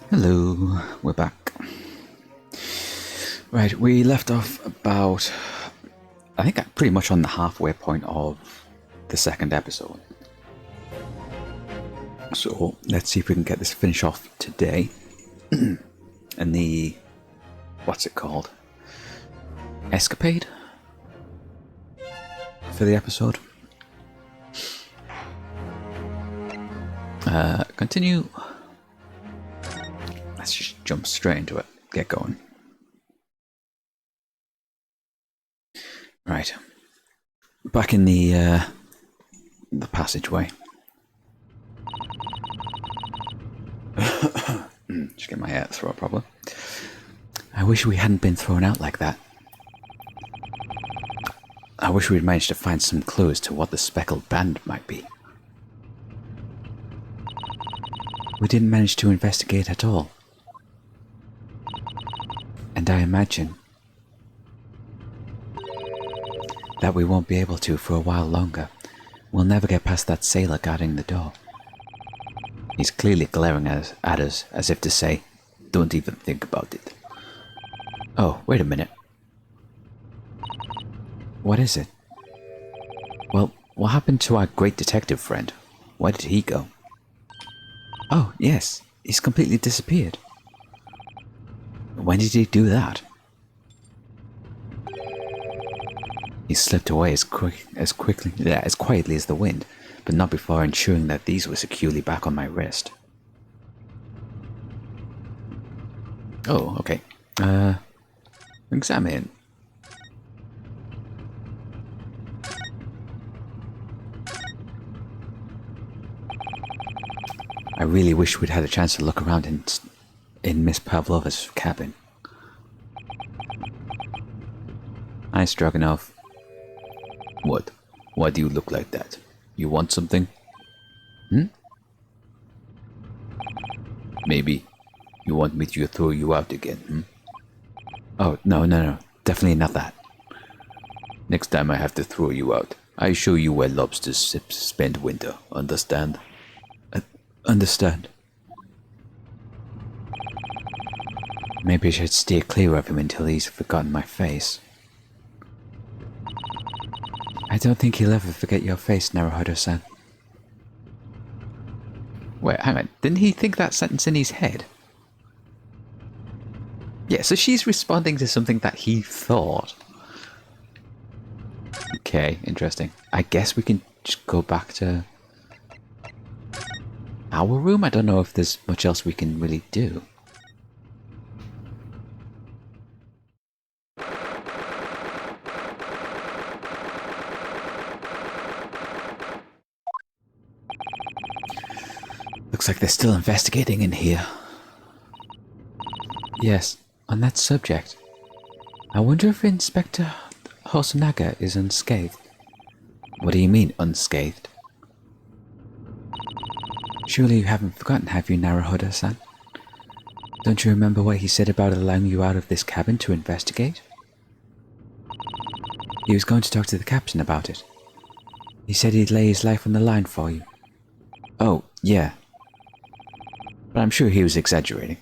Hello, we're back. Right, we left off about, I think pretty much on the halfway point of the second episode. So let's see if we can get this finish off today. And the, what's it called? Escapade? For the episode. Continue. Let's just jump straight into it. Get going. Right. Back in the passageway. Just get my throat proper. I wish we hadn't been thrown out like that. I wish we'd managed to find some clues to what the Speckled band might be. We didn't manage to investigate at all. And I imagine that we won't be able to for a while longer. We'll never get past that sailor guarding the door. He's clearly glaring at us as if to say, don't even think about it. Oh, wait a minute. What is it? Well, what happened to our great detective friend? Where did he go? Oh, yes, he's completely disappeared. When did he do that? He slipped away as quietly as the wind, but not before ensuring that these were securely back on my wrist. Oh, okay. Examine. I really wish we'd had a chance to look around in Miss Pavlova's cabin. Hi, Stroganoff. What? Why do you look like that? You want something? Maybe you want me to throw you out again, Oh, no. Definitely not that. Next time I have to throw you out, I show you where lobsters spend winter. Understand? Understand. Maybe I should steer clear of him until he's forgotten my face. I don't think he'll ever forget your face, Naruhodo-san. Wait, hang on. Didn't he think that sentence in his head? Yeah, so she's responding to something that he thought. Okay, interesting. I guess we can just go back to our room? I don't know if there's much else we can really do. Looks like they're still investigating in here. Yes, on that subject. I wonder if Inspector Hosonaga is unscathed. What do you mean, unscathed? Surely you haven't forgotten, have you, Naruhodo-san? Don't you remember what he said about allowing you out of this cabin to investigate? He was going to talk to the captain about it. He said he'd lay his life on the line for you. Oh, yeah. But I'm sure he was exaggerating.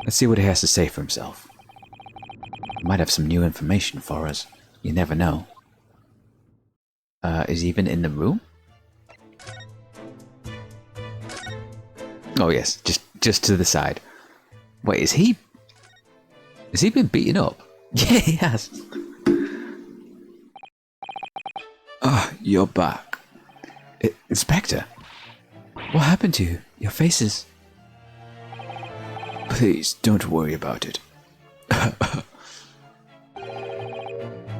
Let's see what he has to say for himself. He might have some new information for us. You never know. Is he even in the room? Oh yes, just to the side. Wait, has he been beaten up? Yeah, he has. Ah, you're back. Inspector, what happened to you? Your face is... Please, don't worry about it.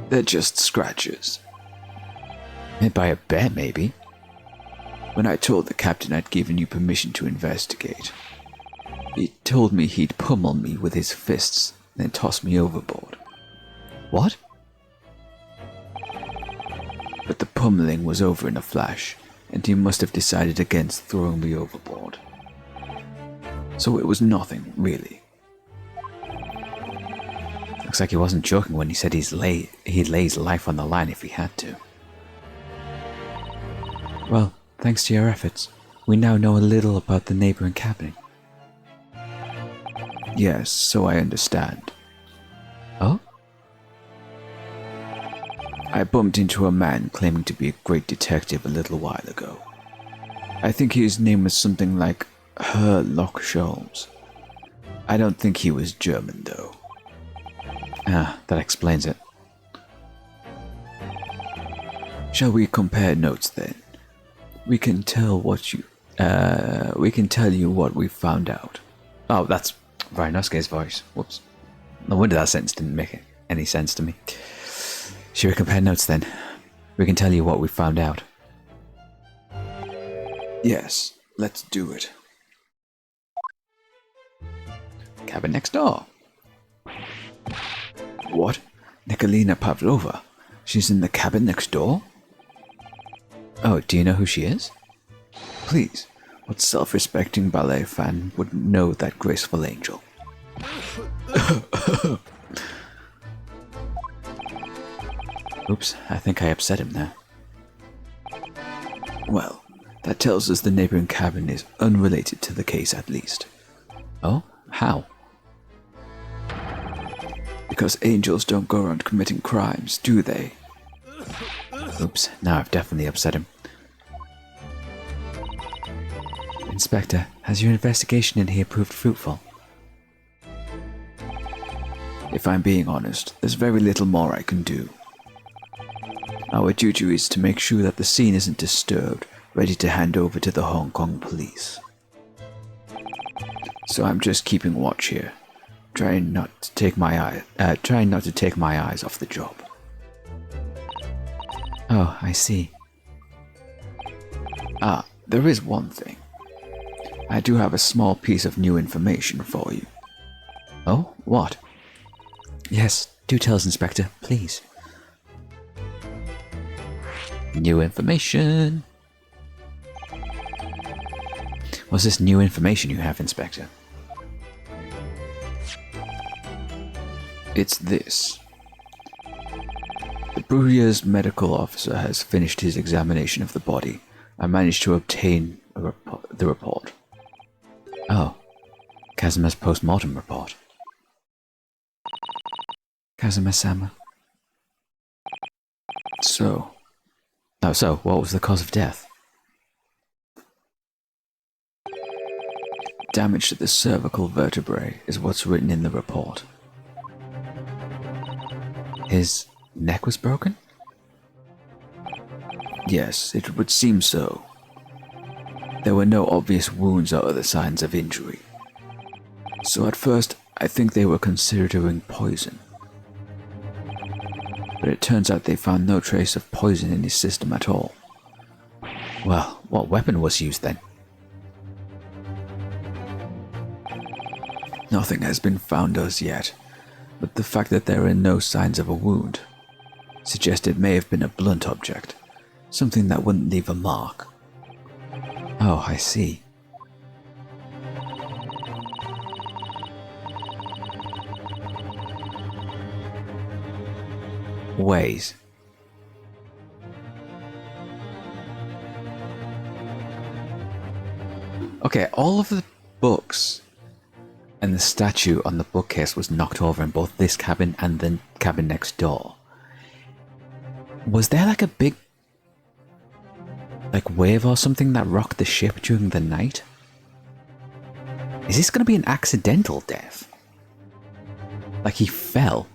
They're just scratches. Made by a bear, maybe? When I told the captain I'd given you permission to investigate, he told me he'd pummel me with his fists, then toss me overboard. What? But the pummeling was over in a flash, and he must have decided against throwing me overboard. So it was nothing, really. Looks like he wasn't joking when he said he'd lay his life on the line if he had to. Well, thanks to your efforts, we now know a little about the neighboring cabin. Yes, so I understand. Oh? I bumped into a man claiming to be a great detective a little while ago. I think his name was something like Herlock Sholmes. I don't think he was German, though. Ah, that explains it. Shall we compare notes then? We can tell you what we found out. Oh, that's Ryanosuke's voice. Whoops. No wonder that sentence didn't make any sense to me. Shall we compare notes then? We can tell you what we found out. Yes, let's do it. Cabin next door. What? Nikolina Pavlova? She's in the cabin next door? Oh, do you know who she is? Please, what self-respecting ballet fan would know that graceful angel? Oops, I think I upset him there. Well, that tells us the neighboring cabin is unrelated to the case at least. Oh? How? Because angels don't go around committing crimes, do they? Oops, now I've definitely upset him. Inspector, has your investigation in here proved fruitful? If I'm being honest, there's very little more I can do. Our duty is to make sure that the scene isn't disturbed, ready to hand over to the Hong Kong police. So I'm just keeping watch here, trying not to take my eyes off the job. Oh, I see. Ah, there is one thing. I do have a small piece of new information for you. Oh, what? Yes, do tell us, Inspector, please. New information. What's this new information you have, Inspector? It's this. The Bruyer's medical officer has finished his examination of the body. I managed to obtain the report. Oh, Kazuma's post-mortem report. Kazuma-sama. So, what was the cause of death? Damage to the cervical vertebrae is what's written in the report. His neck was broken? Yes, it would seem so. There were no obvious wounds or other signs of injury. So at first, I think they were considering poison. But it turns out they found no trace of poison in his system at all. Well, what weapon was used then? Nothing has been found as yet, but the fact that there are no signs of a wound suggests it may have been a blunt object, something that wouldn't leave a mark. Oh, I see. Ways. Okay, all of the books and the statue on the bookcase was knocked over in both this cabin and the cabin next door. Was there like a big wave or something that rocked the ship during the night? Is this going to be an accidental death? Like he fell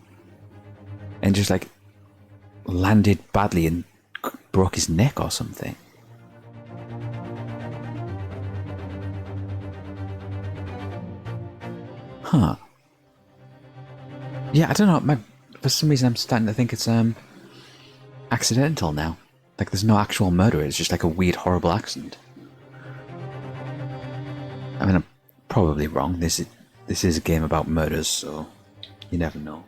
and just landed badly and broke his neck or something? Huh. Yeah, I don't know. For some reason I'm starting to think it's accidental now. Like there's no actual murder, it's just like a weird, horrible accident. I mean, I'm probably wrong. This is a game about murders, so you never know.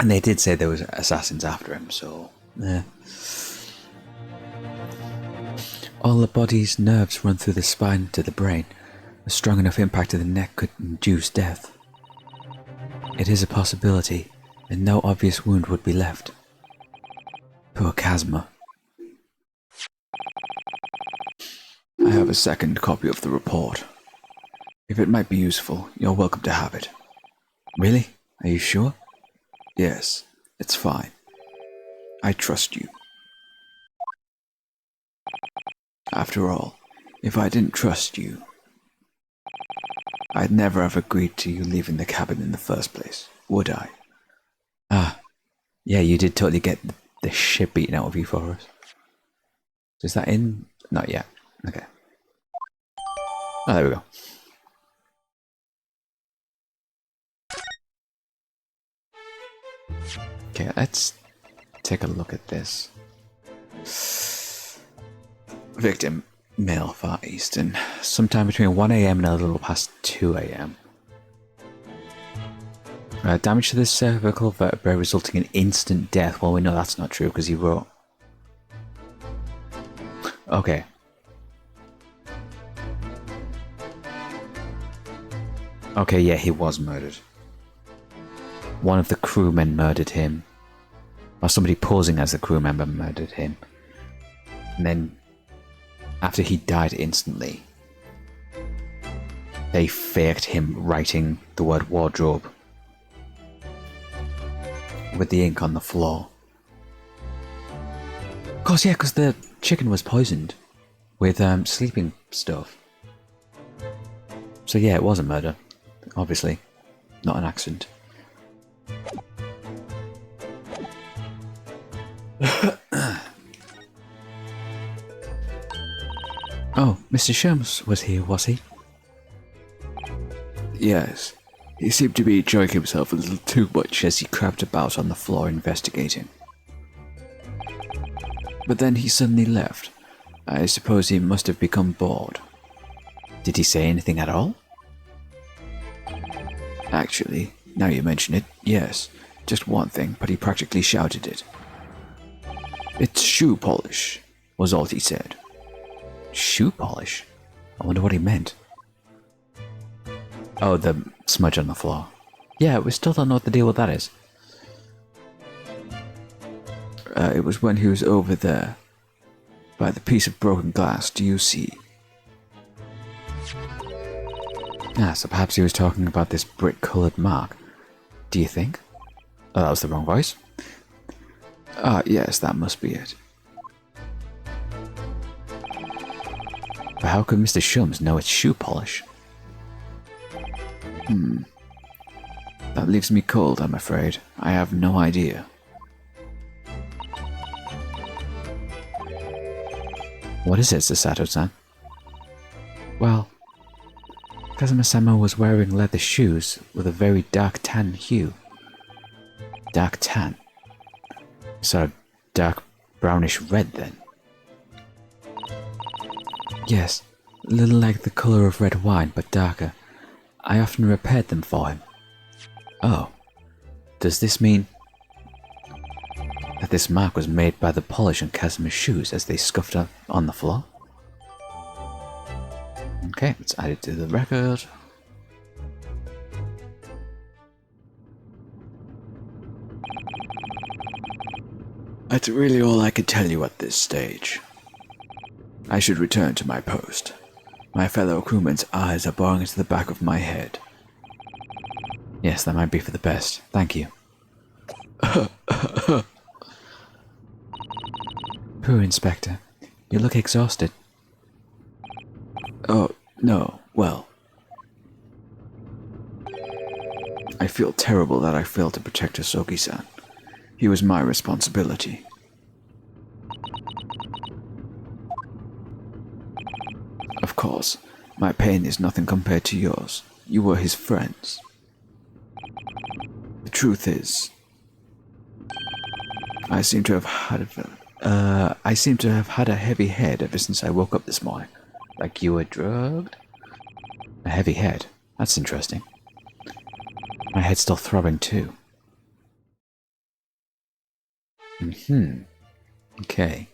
And they did say there was assassins after him, so all the body's nerves run through the spine to the brain. A strong enough impact to the neck could induce death. It is a possibility, and no obvious wound would be left. Poor Kazuma. I have a second copy of the report. If it might be useful, you're welcome to have it. Really? Are you sure? Yes, it's fine. I trust you. After all, if I didn't trust you, I'd never have agreed to you leaving the cabin in the first place, would I? Ah, yeah, you did totally get the shit beaten out of you for us. Is that in? Not yet. Okay. Oh, there we go. Okay, let's take a look at this. Victim, male, Far Eastern. Sometime between 1 AM and a little past 2 AM. Damage to the cervical vertebrae resulting in instant death. Well, we know that's not true because he wrote. Okay. Okay, yeah, he was murdered. One of the crewmen murdered him. Or somebody posing as a crew member murdered him. And then, after he died instantly, they faked him writing the word wardrobe with the ink on the floor. Of course, yeah, because the chicken was poisoned with sleeping stuff. So yeah, it was a murder. Obviously, not an accident. Oh, Mr. Sholmes was here, was he? Yes. He seemed to be enjoying himself a little too much as he crabbed about on the floor investigating. But then he suddenly left. I suppose he must have become bored. Did he say anything at all? Actually, now you mention it, yes. Just one thing, but he practically shouted it. It's shoe polish, was all he said. Shoe polish? I wonder what he meant. Oh, the smudge on the floor. Yeah, we still don't know what the deal with that is. It was when he was over there, by the piece of broken glass, do you see? Ah, so perhaps he was talking about this brick-coloured mark. Do you think? Oh, that was the wrong voice. Ah, yes, that must be it. But how could Mr. Sholmes know it's shoe polish? That leaves me cold, I'm afraid. I have no idea. What is it, Sasato-san? Well, Kazuma-sama was wearing leather shoes with a very dark tan hue. Dark tan? So, dark brownish red then? Yes, a little like the colour of red wine, but darker. I often repaired them for him. Oh, does this mean that this mark was made by the polish on Kazuma's shoes as they scuffed up on the floor? Okay, let's add it to the record. That's really all I can tell you at this stage. I should return to my post. My fellow crewmen's eyes are boring into the back of my head. Yes, that might be for the best. Thank you. Poor Inspector. You look exhausted. Oh, no, well. I feel terrible that I failed to protect Asogi-san. He was my responsibility. Of course, my pain is nothing compared to yours. You were his friends. The truth is, I seem to have had a heavy head ever since I woke up this morning. Like you were drugged? A heavy head. That's interesting. My head's still throbbing too. Okay.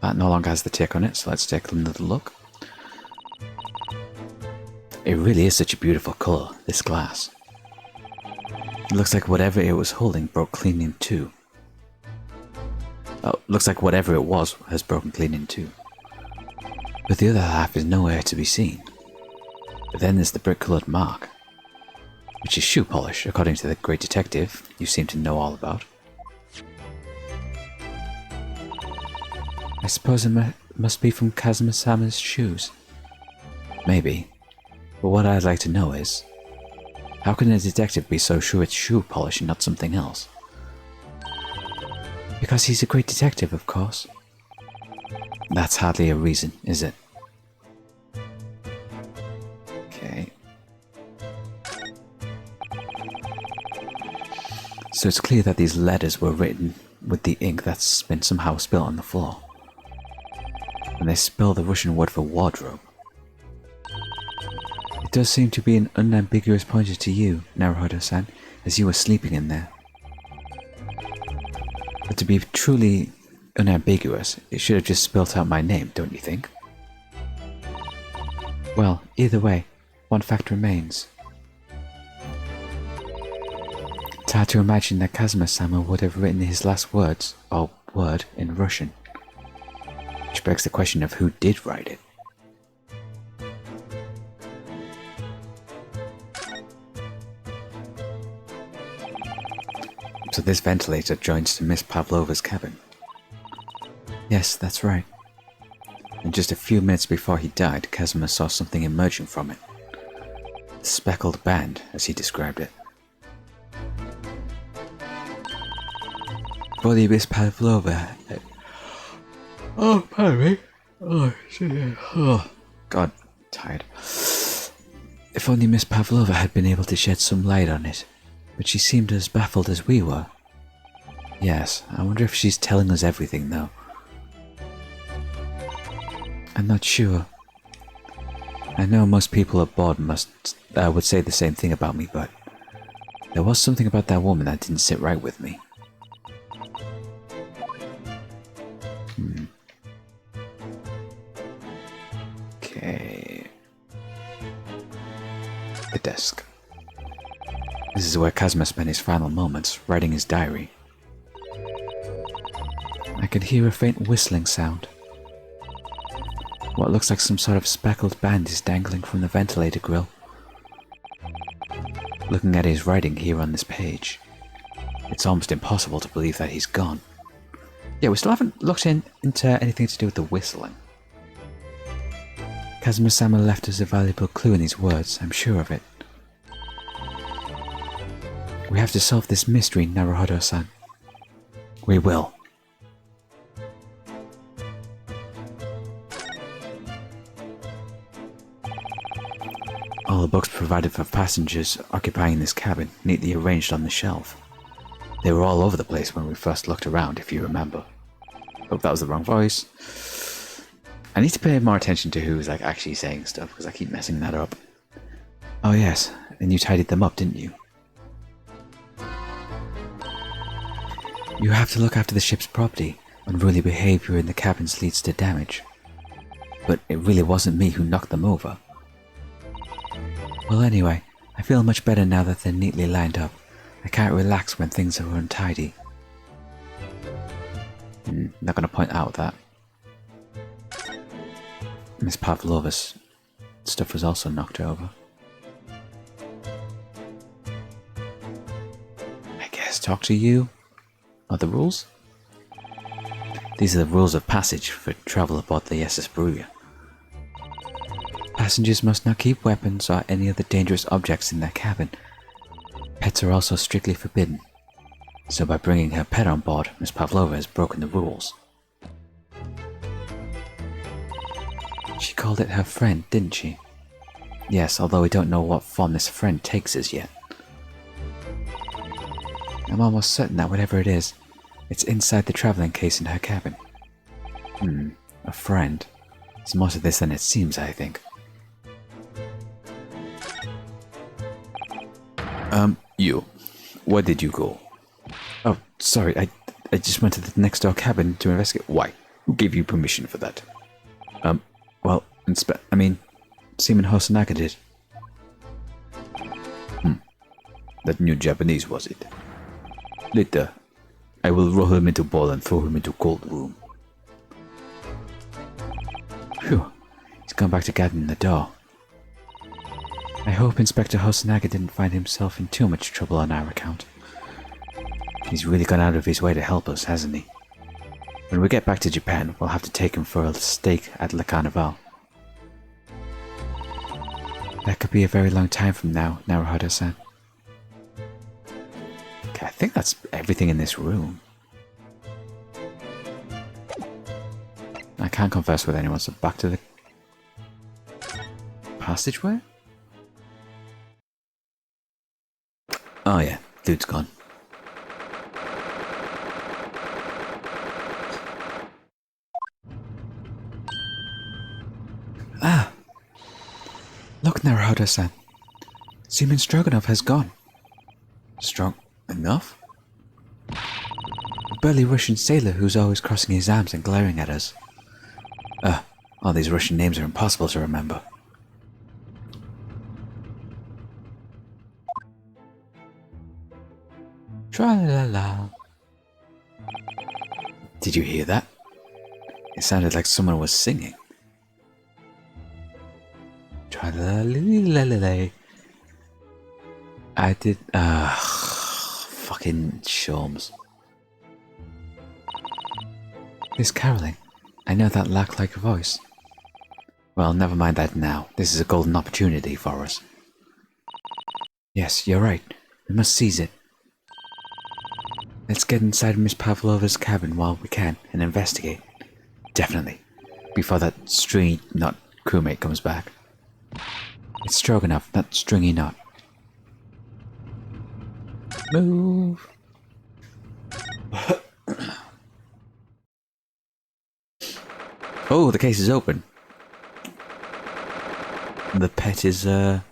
That no longer has the tick on it, so let's take another look. It really is such a beautiful colour, this glass. It looks like whatever it was holding broke clean in two. Oh, looks like whatever it was has broken clean in two. but the other half is nowhere to be seen. But then there's the brick-coloured mark, which is shoe polish, according to the great detective you seem to know all about. I suppose it must be from Kazuma-sama's shoes. Maybe. But what I'd like to know is, how can a detective be so sure it's shoe polish and not something else? Because he's a great detective, of course. That's hardly a reason, is it? Okay. So it's clear that these letters were written with the ink that's been somehow spilled on the floor. And they spell the Russian word for wardrobe. It does seem to be an unambiguous pointer to you, Naruhodo-san, as you were sleeping in there. But to be truly unambiguous, it should have just spelt out my name, don't you think? Well, either way, one fact remains. It's hard to imagine that Kazuma-sama would have written his last words, or word, in Russian. Which begs the question of who did write it. So this ventilator joins to Miss Pavlova's cabin. Yes, that's right. And just a few minutes before he died, Kazuma saw something emerging from it. The speckled band, as he described it. Body Miss Pavlova. Oh, pardon me. Oh, shit. Oh, God, tired. If only Miss Pavlova had been able to shed some light on it. But she seemed as baffled as we were. Yes, I wonder if she's telling us everything, though. I'm not sure. I know most people aboard would say the same thing about me, but there was something about that woman that didn't sit right with me. Okay. The desk. This is where Kazuma spent his final moments, writing his diary. I can hear a faint whistling sound. What looks like some sort of speckled band is dangling from the ventilator grill. Looking at his writing here on this page, it's almost impossible to believe that he's gone. Yeah, we still haven't looked into anything to do with the whistling. Kazuma-sama left us a valuable clue in his words, I'm sure of it. We have to solve this mystery, Naruhodo-san. We will. All the books provided for passengers occupying this cabin, neatly arranged on the shelf. They were all over the place when we first looked around, if you remember. Hope that was the wrong voice. I need to pay more attention to who's actually saying stuff, because I keep messing that up. Oh yes, and you tidied them up, didn't you? You have to look after the ship's property. Unruly behavior in the cabins leads to damage. But it really wasn't me who knocked them over. Well anyway, I feel much better now that they're neatly lined up. I can't relax when things are untidy. Not gonna point out that Miss Pavlova's stuff was also knocked over. I guess talk to you? Are the rules? These are the rules of passage for travel aboard the SS Bruya. Passengers must not keep weapons or any other dangerous objects in their cabin. Pets are also strictly forbidden. So by bringing her pet on board, Miss Pavlova has broken the rules. She called it her friend, didn't she? Yes, although we don't know what form this friend takes as yet. I'm almost certain that whatever it is, it's inside the traveling case in her cabin. A friend. It's more to this than it seems, I think. You. Where did you go? Oh, sorry, I just went to the next door cabin to investigate. Why? Who gave you permission for that? Well, Seaman Hosonaga did. That new Japanese, was it? Later, I will roll him into ball and throw him into cold room. Phew, He's gone back to guarding the door. I hope Inspector Hosonaga didn't find himself in too much trouble on our account. He's really gone out of his way to help us, hasn't he? When we get back to Japan, we'll have to take him for a steak at Le Carnival. That could be a very long time from now, Naruhodo-san. Okay, I think that's everything in this room. I can't converse with anyone, so back to the passageway? Oh yeah, dude's gone. Ah! Look, Naruhodo-san. Seaman Stroganoff has gone. Strong enough? A burly Russian sailor who's always crossing his arms and glaring at us. All these Russian names are impossible to remember. Tra-la-la. Did you hear that? It sounded like someone was singing. Tra-la-la-la-la-la. I did... fucking Sholmes. This caroling. I know that lark-like voice. Well, never mind that now. This is a golden opportunity for us. Yes, you're right. We must seize it. Let's get inside Miss Pavlova's cabin while we can and investigate. Definitely. Before that stringy knot crewmate comes back. It's Stroganoff, not stringy knot. Move. Oh, the case is open. The pet is either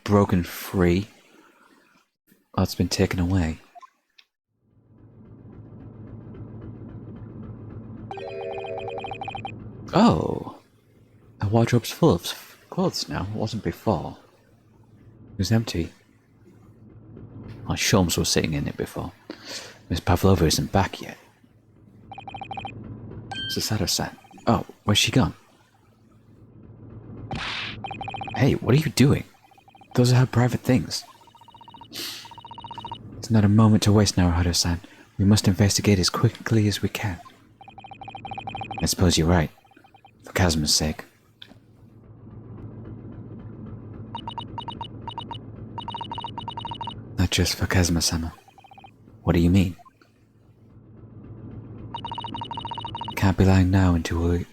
broken free or it's been taken away. Oh, the wardrobe's full of clothes now. It wasn't before. It was empty. Well, Sholmes was sitting in it before. Miss Pavlova isn't back yet. Susato-san. Oh, where's she gone? Hey, what are you doing? Those are her private things. It's not a moment to waste, Naruhodo-san. We must investigate as quickly as we can. I suppose you're right. For Kazuma's sake. Not just for Kazuma-sama. What do you mean? It can't be long now until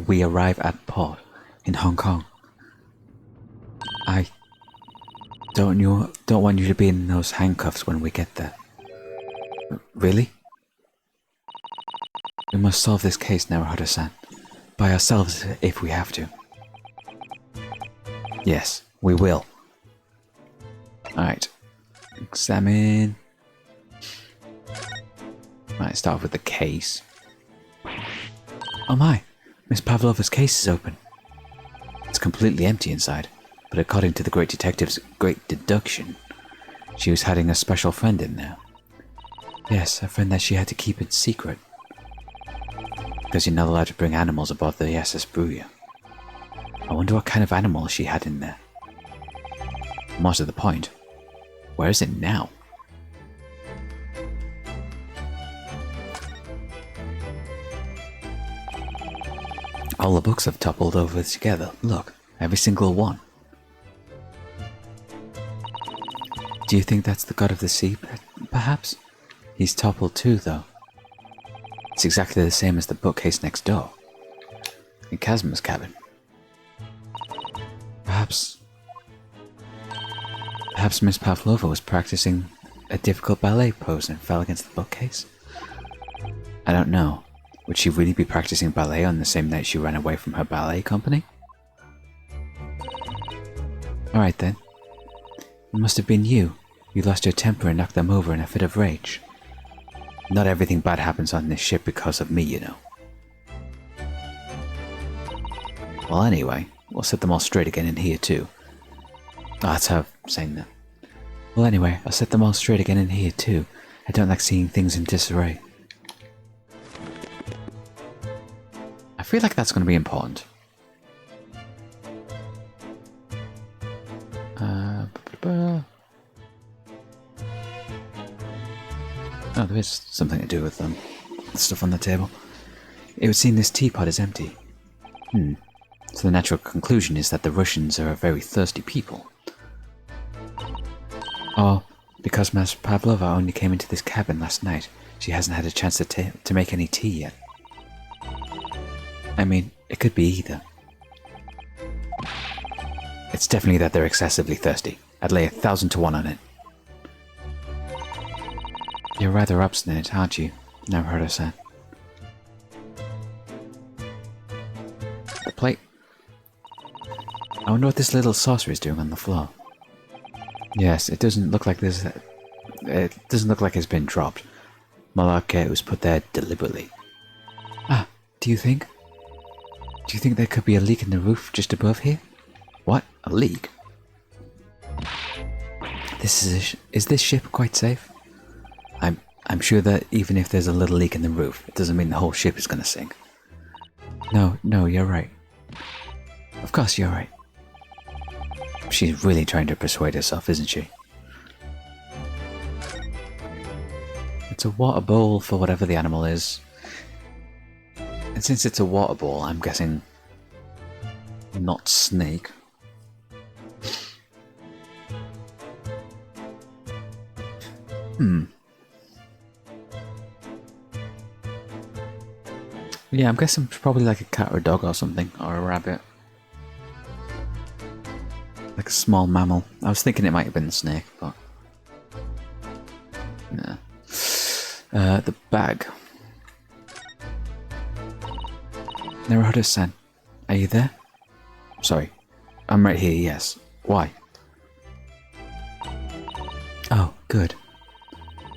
we arrive at port in Hong Kong. I don't want you to be in those handcuffs when we get there. Really? We must solve this case, Naruhodo-san. By ourselves if we have to. Yes, we will. Alright. Examine. Right, start with the case. Oh my! Miss Pavlova's case is open. It's completely empty inside, but according to the great detective's great deduction, she was hiding a special friend in there. Yes, a friend that she had to keep it secret. Because you're not allowed to bring animals aboard the SS Bruya. I wonder what kind of animal she had in there. More to the point, where is it now? All the books have toppled over together. Look, every single one. Do you think that's the god of the sea, perhaps? He's toppled too, though. It's exactly the same as the bookcase next door. In Kazuma's cabin. Perhaps Miss Pavlova was practicing a difficult ballet pose and fell against the bookcase? I don't know. Would she really be practicing ballet on the same night she ran away from her ballet company? Alright then. It must have been you. You lost your temper and knocked them over in a fit of rage. Not everything bad happens on this ship because of me, you know. Well, anyway, we'll set them all straight again in here too. Oh, that's her saying that. Well, anyway, I'll set them all straight again in here too. I don't like seeing things in disarray. feel like that's going to be important. Oh, there is something to do with the stuff on the table. It would seem this teapot is empty. So the natural conclusion is that the Russians are a very thirsty people. Or because Miss Pavlova only came into this cabin last night, she hasn't had a chance to make any tea yet. I mean, it could be either. It's definitely that they're excessively thirsty. I'd lay 1,000 to 1 on it. You're rather obstinate, aren't you? Never heard her say. The plate. I wonder what this little saucer is doing on the floor. Yes, it doesn't look like this. It doesn't look like it's been dropped. More like it was put there deliberately. Ah, do you think? Do you think there could be a leak in the roof just above here? What? A leak? Is this ship quite safe? I'm sure that even if there's a little leak in the roof, it doesn't mean the whole ship is gonna sink. No, you're right. Of course you're right. She's really trying to persuade herself, isn't she? It's a water bowl for whatever the animal is. And since it's a water bowl, I'm guessing not snake. Yeah, I'm guessing it's probably like a cat or a dog or something, or a rabbit. Like a small mammal. I was thinking it might have been the snake, but... no. The bag. Naruto-san, are you there? Sorry. I'm right here, yes. Why? Oh, good.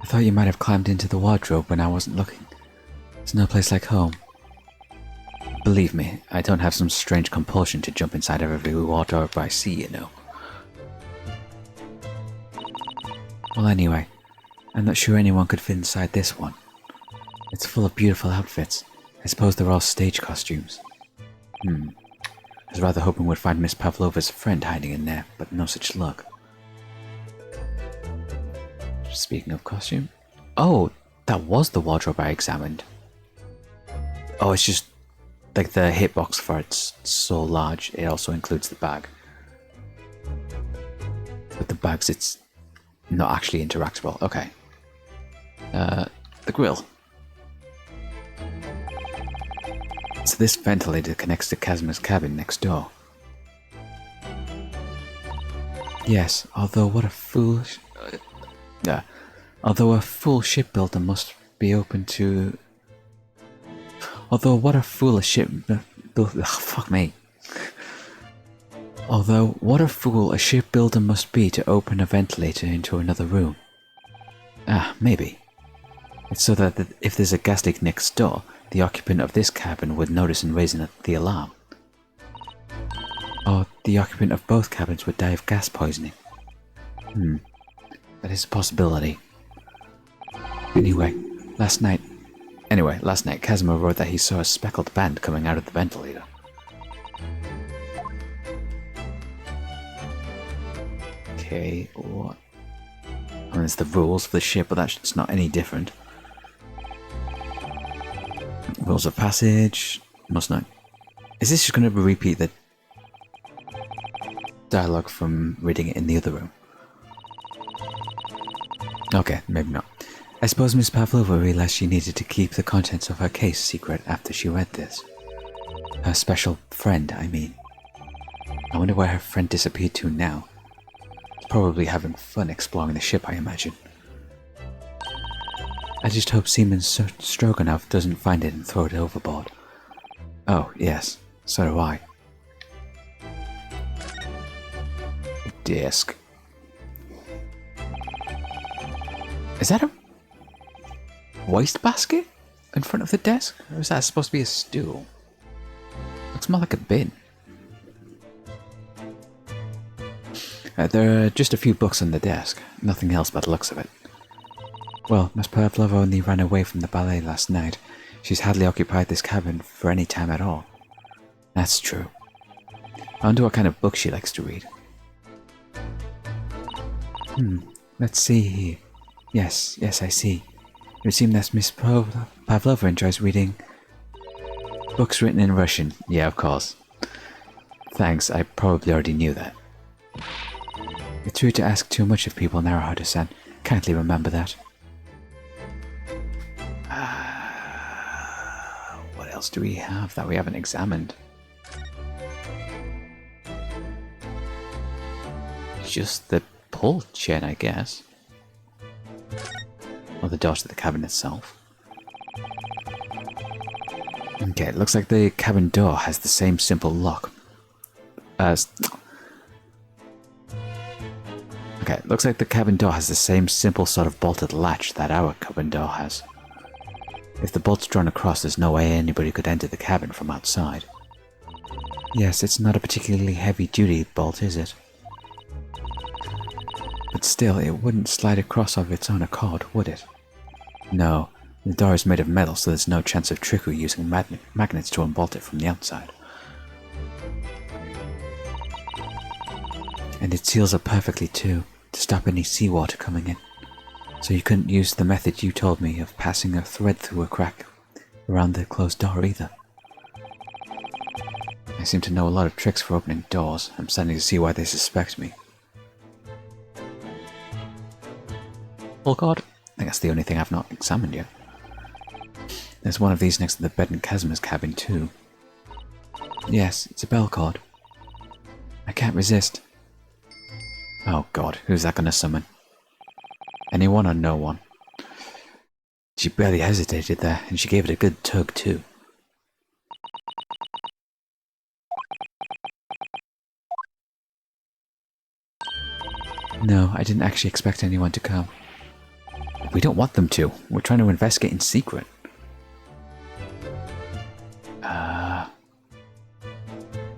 I thought you might have climbed into the wardrobe when I wasn't looking. There's no place like home. Believe me, I don't have some strange compulsion to jump inside of every wardrobe I see, you know. Well, anyway, I'm not sure anyone could fit inside this one. It's full of beautiful outfits. I suppose they're all stage costumes. I was rather hoping we'd find Miss Pavlova's friend hiding in there, but no such luck. Speaking of costume... oh, that was the wardrobe I examined. Oh, it's just... like the hitbox for it's so large, it also includes the bag. With the bags, it's not actually interactable. Okay. The grill. So this ventilator connects to Kazuma's cabin next door. Yes, although a full shipbuilder must be open to... Although what a fool a shipbuilder must be to open a ventilator into another room. Ah, maybe. It's so that if there's a gas leak next door, the occupant of this cabin would notice and raise the alarm. Or the occupant of both cabins would die of gas poisoning. That is a possibility. Anyway, last night Kazuma wrote that he saw a speckled band coming out of the ventilator. Okay, what? I mean, it's the rules for the ship, but that's not any different. Rules of passage, must not... is this just going to repeat the dialogue from reading it in the other room? Okay, maybe not. I suppose Miss Pavlova realized she needed to keep the contents of her case secret after she read this. Her special friend, I mean. I wonder where her friend disappeared to now. She's probably having fun exploring the ship, I imagine. I just hope Seaman Stroganoff doesn't find it and throw it overboard. Oh, yes, so do I. Desk. Is that a wastebasket in front of the desk? Or is that supposed to be a stool? Looks more like a bin. There are just a few books on the desk. Nothing else by the looks of it. Well, Miss Pavlova only ran away from the ballet last night. She's hardly occupied this cabin for any time at all. That's true. I wonder what kind of book she likes to read. Let's see here. Yes, I see. It would seem that Miss Pavlova enjoys reading books written in Russian. Yeah, of course. Thanks, I probably already knew that. It's rude to ask too much of people, Naruhodo-san. Kindly remember that. What else do we have that we haven't examined? Just the pull chain, I guess. Or the door to the cabin itself. Okay, it looks like the cabin door has the same simple lock. Okay, it looks like the cabin door has the same simple sort of bolted latch that our cabin door has. If the bolt's drawn across, there's no way anybody could enter the cabin from outside. Yes, it's not a particularly heavy-duty bolt, is it? But still, it wouldn't slide across of its own accord, would it? No, the door is made of metal, so there's no chance of trickery using magnets to unbolt it from the outside. And it seals up perfectly too, to stop any seawater coming in. So you couldn't use the method you told me of passing a thread through a crack around the closed door either. I seem to know a lot of tricks for opening doors. I'm starting to see why they suspect me. Oh god, I think that's the only thing I've not examined yet. There's one of these next to the bed in Kazuma's cabin too. Yes, it's a bell cord. I can't resist. Oh god, who's that gonna summon? Anyone or no one? She barely hesitated there, and she gave it a good tug too. No, I didn't actually expect anyone to come. We don't want them to. We're trying to investigate in secret.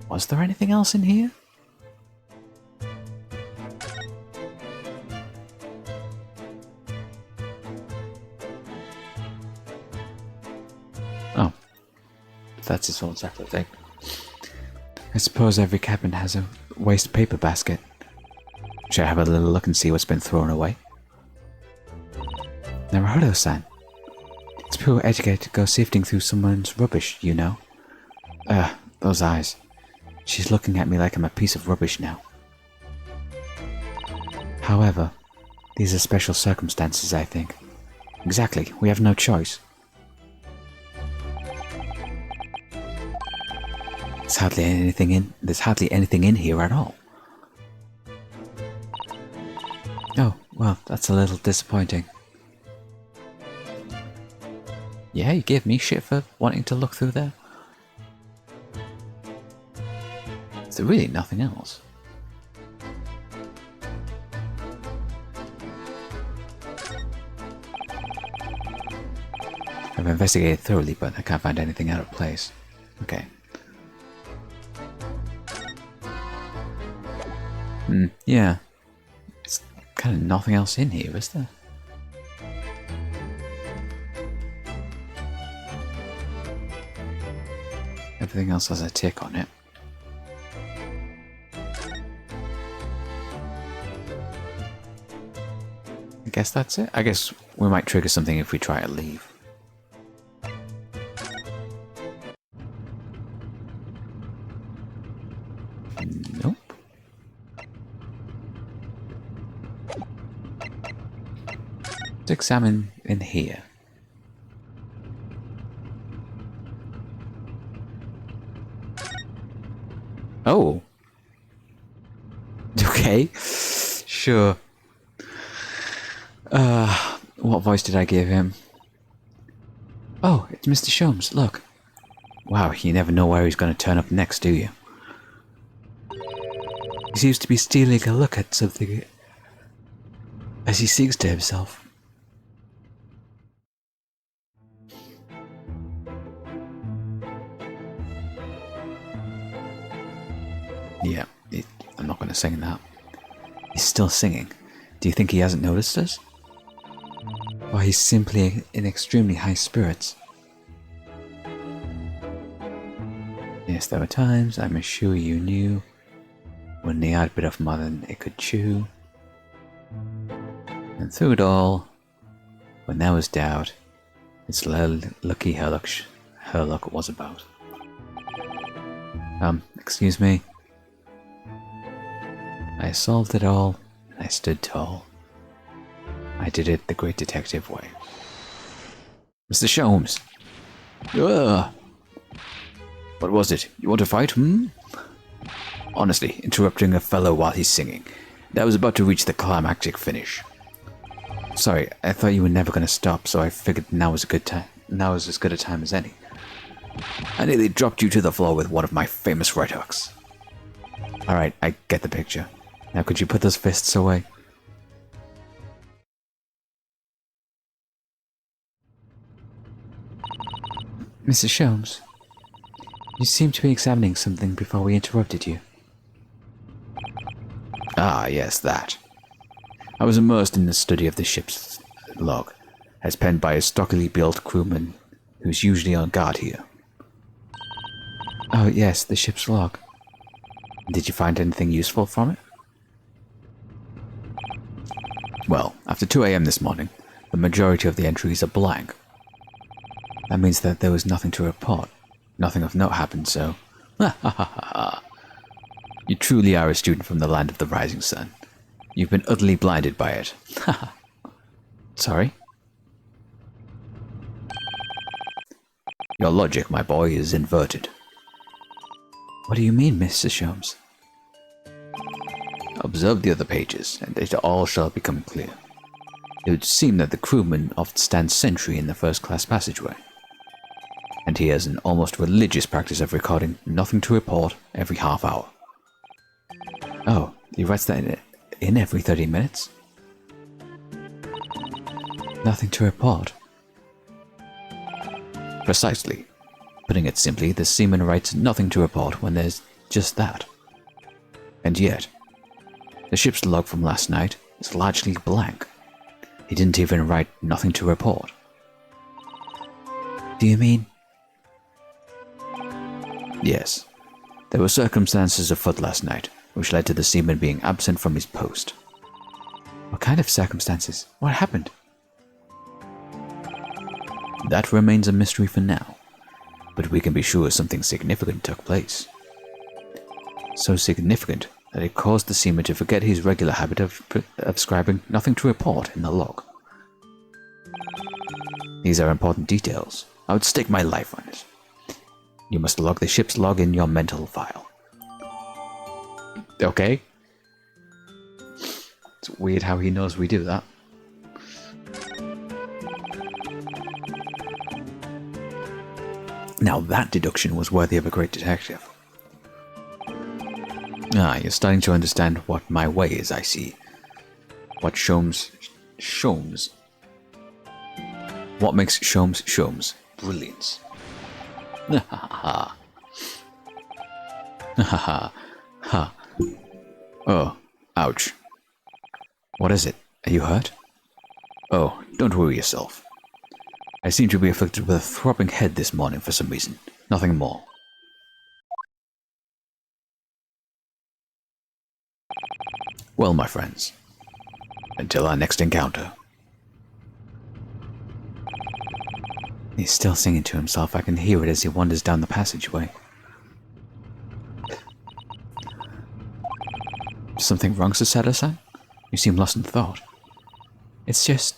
Was there anything else in here? Oh. That's its own separate thing. I suppose every cabin has a waste paper basket. Should I have a little look and see what's been thrown away? Naruhodo-san. It's pure etiquette to go sifting through someone's rubbish, you know. Those eyes. She's looking at me like I'm a piece of rubbish now. However, these are special circumstances, I think. Exactly, we have no choice. There's hardly anything in here at all. Oh, well, that's a little disappointing. Yeah, you gave me shit for wanting to look through there. Is there really nothing else? I've investigated thoroughly, but I can't find anything out of place. Okay. Yeah. There's kind of nothing else in here, is there? Everything else has a tick on it. I guess that's it. I guess we might trigger something if we try to leave. Nope. Let's examine in here. Oh. Okay. Sure. What voice did I give him? Oh, it's Mr. Sholmes, look. Wow, you never know where he's going to turn up next, do you? He seems to be stealing a look at something as he sings to himself. Yeah, I'm not going to sing that. He's still singing. Do you think he hasn't noticed us? Or he's simply in extremely high spirits? Yes, there were times, I'm sure you knew, when the had bit of more than it could chew. And through it all, when there was doubt, it's lucky her luck was about. Excuse me. I solved it all, and I stood tall. I did it the great detective way. Mr. Sholmes! Ugh! What was it? You want to fight, Honestly, interrupting a fellow while he's singing. That was about to reach the climactic finish. Sorry, I thought you were never going to stop, so I figured now was a good time. Now is as good a time as any. I nearly dropped you to the floor with one of my famous right hooks. Alright, I get the picture. Now could you put those fists away? Mrs. Sholmes, you seem to be examining something before we interrupted you. Ah, yes, that. I was immersed in the study of the ship's log, as penned by a stockily built crewman who's usually on guard here. Oh, yes, the ship's log. Did you find anything useful from it? Well, after 2 AM this morning, the majority of the entries are blank. That means that there was nothing to report. Nothing of note happened, so... Ha ha ha ha. You truly are a student from the land of the rising sun. You've been utterly blinded by it. Ha ha. Sorry? Your logic, my boy, is inverted. What do you mean, Mr. Sholmes? Observe the other pages, and it all shall become clear. It would seem that the crewman often stands sentry in the first-class passageway, and he has an almost religious practice of recording nothing to report every half hour. Oh, he writes that in every 30 minutes? Nothing to report? Precisely. Putting it simply, the seaman writes nothing to report when there's just that. And yet, the ship's log from last night is largely blank. He didn't even write nothing to report. Do you mean? Yes. There were circumstances afoot last night, which led to the seaman being absent from his post. What kind of circumstances? What happened? That remains a mystery for now, but we can be sure something significant took place. So significant that it caused the seaman to forget his regular habit of scribing nothing to report in the log. These are important details. I would stake my life on it. You must log the ship's log in your mental file. Okay. It's weird how he knows we do that. Now that deduction was worthy of a great detective. Ah, you're starting to understand what my way is, I see. What Sholmes... What makes Sholmes? Brilliance. Ha ha ha. Ha ha. Oh, ouch. What is it? Are you hurt? Oh, don't worry yourself. I seem to be afflicted with a throbbing head this morning for some reason. Nothing more. Well, my friends, until our next encounter. He's still singing to himself. I can hear it as he wanders down the passageway. Something wrong, Sasada-san? You seem lost in thought. It's just...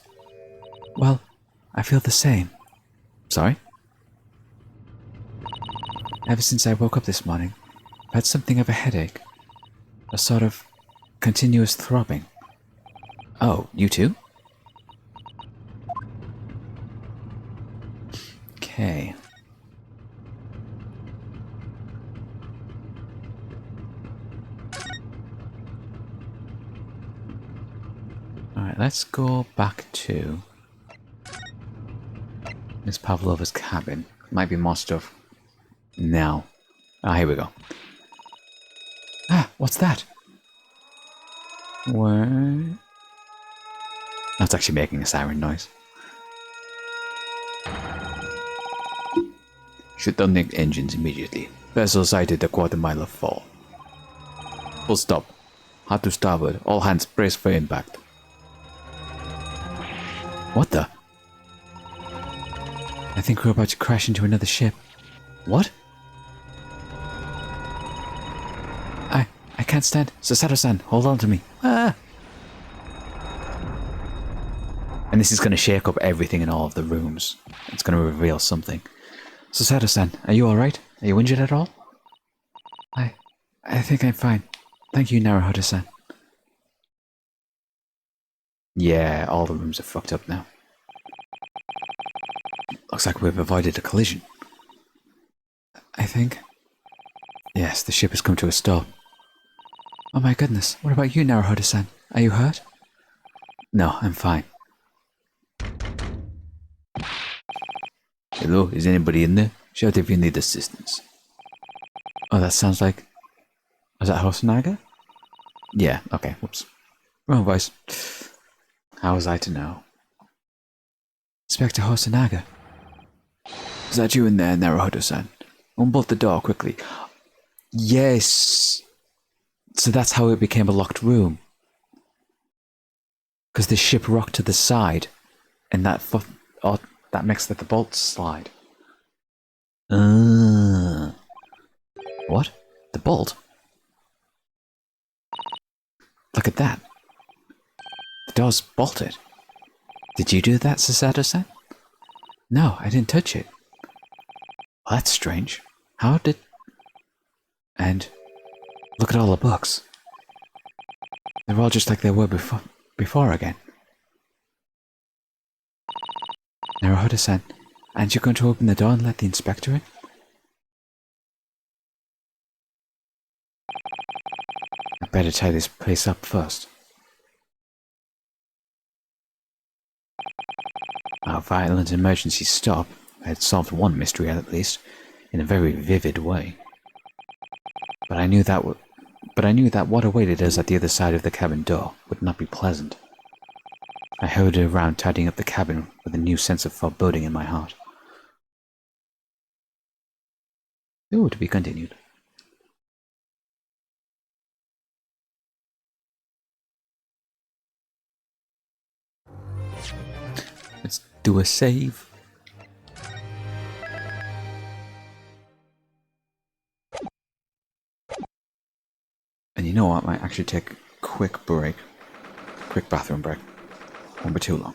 well, I feel the same. Sorry? Ever since I woke up this morning, I've had something of a headache. A sort of continuous throbbing. Oh, you too? Okay. Alright, let's go back to Miss Pavlova's cabin. Might be more stuff now. Ah, here we go. Ah, what's that? What? That's actually making a siren noise. Shut down the engines immediately. Vessel sighted a quarter-mile of fall. Full stop. Hard to starboard. All hands brace for impact. What the? I think we're about to crash into another ship. What? I can't stand. Sasato-san, hold on to me. Ah! And this is going to shake up everything in all of the rooms. It's going to reveal something. Sasato-san, are you alright? Are you injured at all? I think I'm fine. Thank you, Naruhodo-san. Yeah, all the rooms are fucked up now. Looks like we've avoided a collision. I think. Yes, the ship has come to a stop. Oh my goodness, what about you, Naruhodo-san? Are you hurt? No, I'm fine. Hello, is anybody in there? Shout if you need assistance. Oh, that sounds like... Was that Hosonaga? Yeah, okay, whoops. Wrong voice. How was I to know? Inspector Hosonaga. Is that you in there, Naruhodo-san? Unbolt the door quickly. Yes! So that's how it became a locked room. Because the ship rocked to the side, and that makes the bolts slide. What? The bolt? Look at that. The door's bolted. Did you do that, Sasato-san? No, I didn't touch it. Well, that's strange. How did... And look at all the books. They're all just like they were before again. Naruhodo-san, aren't you going to open the door and let the inspector in? I better tie this place up first. Our violent emergency stop had solved one mystery at least, in a very vivid way. But I knew that what awaited us at the other side of the cabin door would not be pleasant. I hurried around tidying up the cabin with a new sense of foreboding in my heart. Ooh, to be continued. Let's do a save. And you know what? I might actually take a quick break. Quick bathroom break. Won't be too long.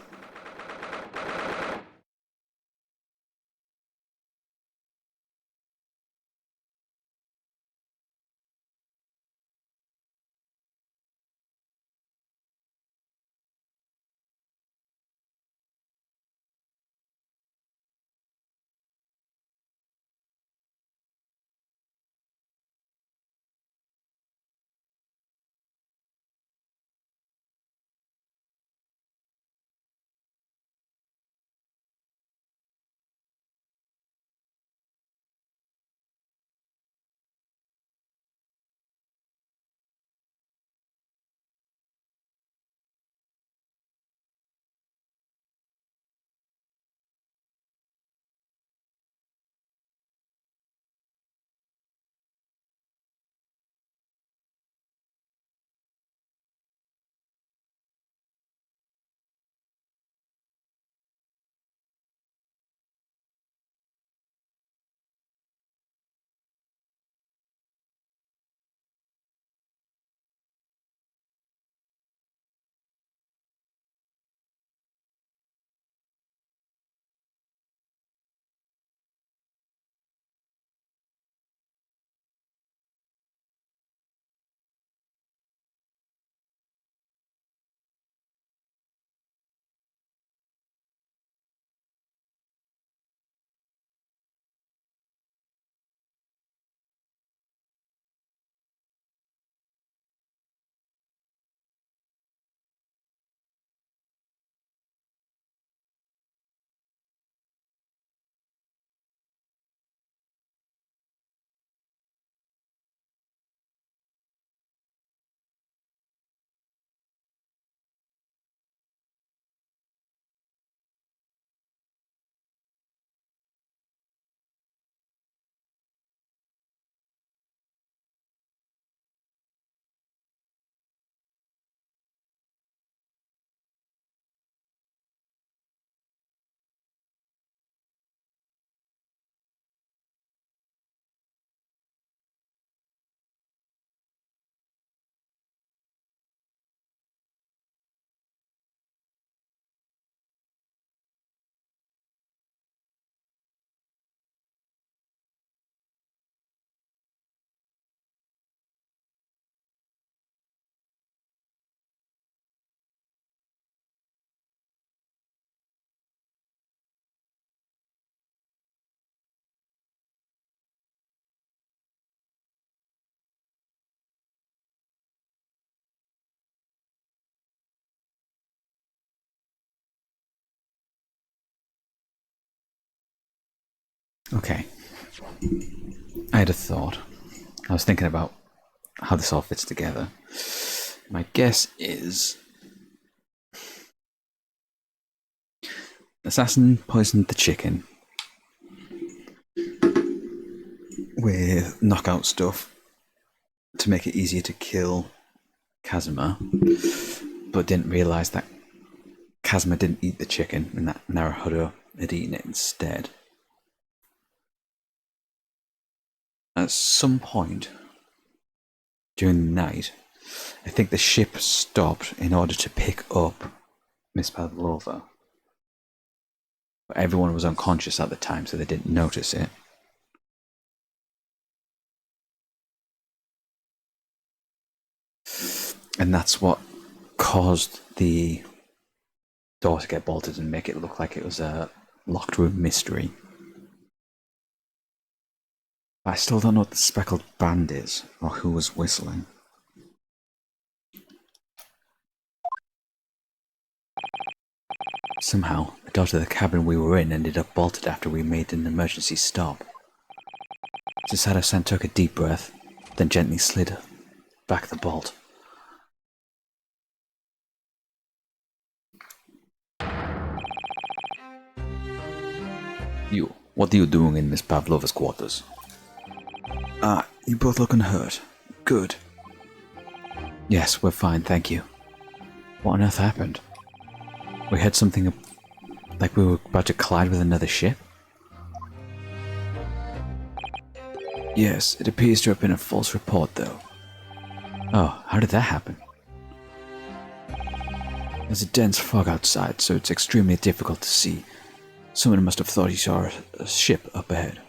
Okay. I had a thought. I was thinking about how this all fits together. My guess is assassin poisoned the chicken with knockout stuff to make it easier to kill Kazuma, but didn't realize that Kazuma didn't eat the chicken and that Naruhodo had eaten it instead. At some point during the night, I think the ship stopped in order to pick up Miss Pavlova. But everyone was unconscious at the time, so they didn't notice it. And that's what caused the door to get bolted and make it look like it was a locked room mystery. I still don't know what the speckled band is, or who was whistling. Somehow, the door to the cabin we were in ended up bolted after we made an emergency stop. Susato-san took a deep breath, then gently slid back the bolt. What are you doing in Miss Pavlova's quarters? You both looking hurt. Good. Yes, we're fine, thank you. What on earth happened? We heard something like we were about to collide with another ship? Yes, it appears to have been a false report, though. Oh, how did that happen? There's a dense fog outside, so it's extremely difficult to see. Someone must have thought he saw a ship up ahead.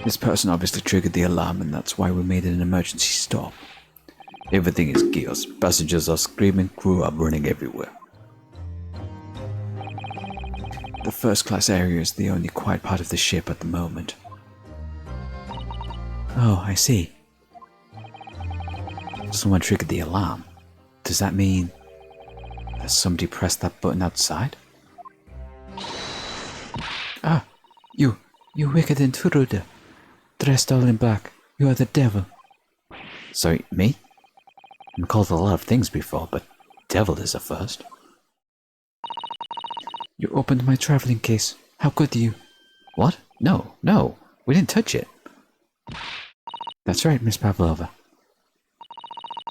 This person obviously triggered the alarm, and that's why we made an emergency stop. Everything is chaos. Passengers are screaming, crew are running everywhere. The first class area is the only quiet part of the ship at the moment. Oh, I see. Someone triggered the alarm. Does that mean that somebody pressed that button outside? Ah, you wicked intruder. Dressed all in black. You are the devil. Sorry, me? I'm called a lot of things before, but devil is a first. You opened my traveling case. How could you? What? No, we didn't touch it. That's right, Miss Pavlova.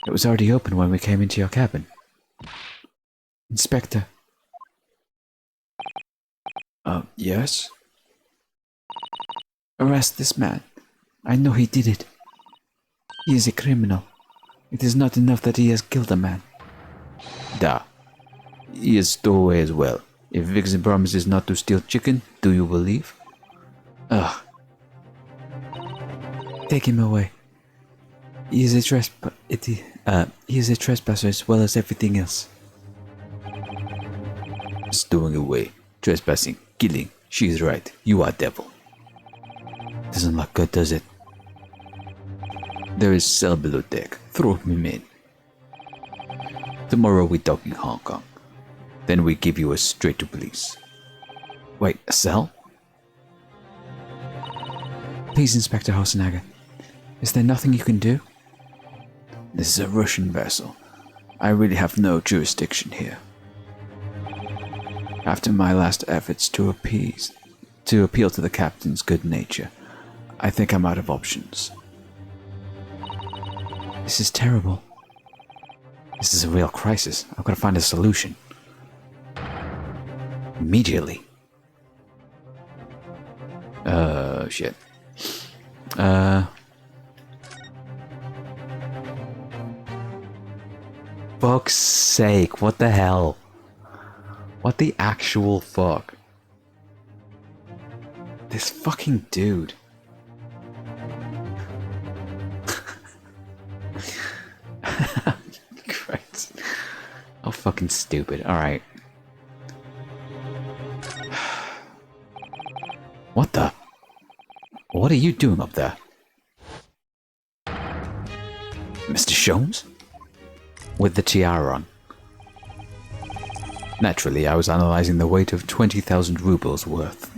It was already open when we came into your cabin. Inspector. Yes? Arrest this man. I know he did it. He is a criminal. It is not enough that he has killed a man. Da. He is stowaway as well. If Vixen promises not to steal chicken, do you believe? Ugh. Take him away. He is a trespasser as well as everything else. Stowing away, trespassing, killing. She is right. You are devil. Doesn't look good, does it? There is cell below deck. Throw him in. Tomorrow we dock in Hong Kong. Then we give you a straight to police. Wait, a cell? Please, Inspector Hosenaga. Is there nothing you can do? This is a Russian vessel. I really have no jurisdiction here. After my last efforts to appeal to the captain's good nature, I think I'm out of options. This is terrible. This is a real crisis. I've got to find a solution. Immediately. Shit. Fuck's sake, what the hell? What the actual fuck? This fucking dude. Christ. Oh, fucking stupid. Alright. What the? What are you doing up there? Mr. Sholmes? With the tiara on. Naturally, I was analyzing the weight of 20,000 rubles worth.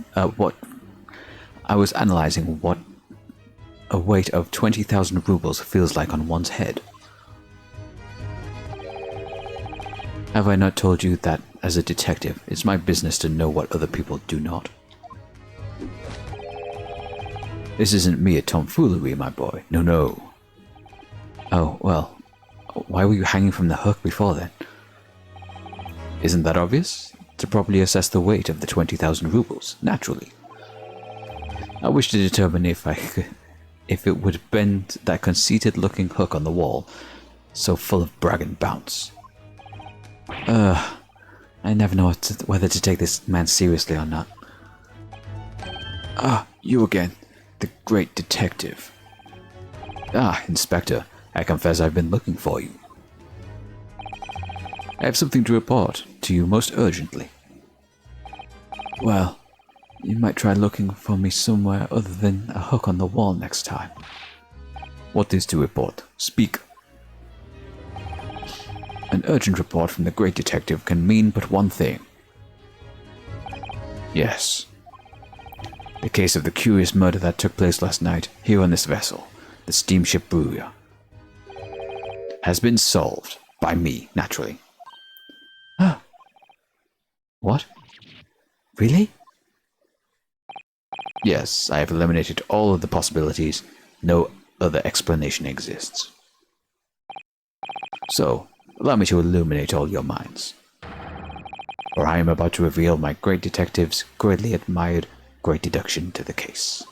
I was analyzing what a weight of 20,000 rubles feels like on one's head. Have I not told you that, as a detective, it's my business to know what other people do not? This isn't mere tomfoolery, my boy. No, no. Oh, well, why were you hanging from the hook before then? Isn't that obvious? To properly assess the weight of the 20,000 rubles, naturally. I wish to determine if it would bend that conceited-looking hook on the wall, so full of brag and bounce. I never know whether to take this man seriously or not. Ah, you again, the great detective. Ah, Inspector, I confess I've been looking for you. I have something to report to you most urgently. Well, you might try looking for me somewhere other than a hook on the wall next time. What is to report? Speak. An urgent report from the great detective can mean but one thing. Yes. The case of the curious murder that took place last night here on this vessel, the steamship Bruya, has been solved by me, naturally. Huh? What? Really? Yes, I have eliminated all of the possibilities. No other explanation exists. So, allow me to illuminate all your minds. For I am about to reveal my great detective's greatly admired great deduction to the case.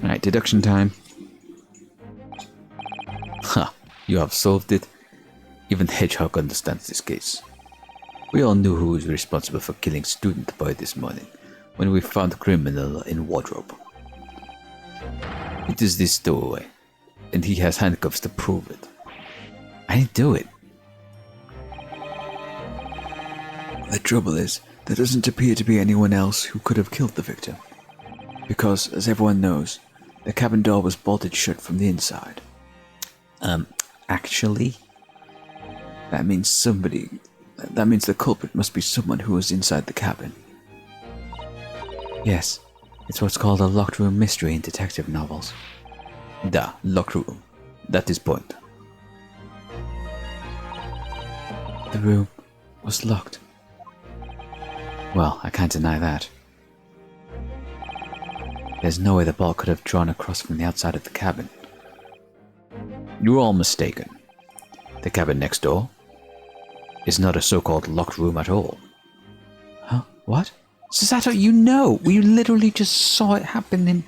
Alright, deduction time. Ha, you have solved it. Even the hedgehog understands this case. We all knew who was responsible for killing student boy this morning, when we found the criminal in wardrobe. It is this stowaway, and he has handcuffs to prove it. I didn't do it. The trouble is, there doesn't appear to be anyone else who could have killed the victim. Because, as everyone knows, the cabin door was bolted shut from the inside. Actually? That means the culprit must be someone who was inside the cabin. Yes, it's what's called a locked room mystery in detective novels. Da, locked room. That is point. The room was locked. Well, I can't deny that. There's no way the ball could have drawn across from the outside of the cabin. You're all mistaken. The cabin next door is not a so-called locked room at all. Huh? What? Sasato, you know! We literally just saw it happen in...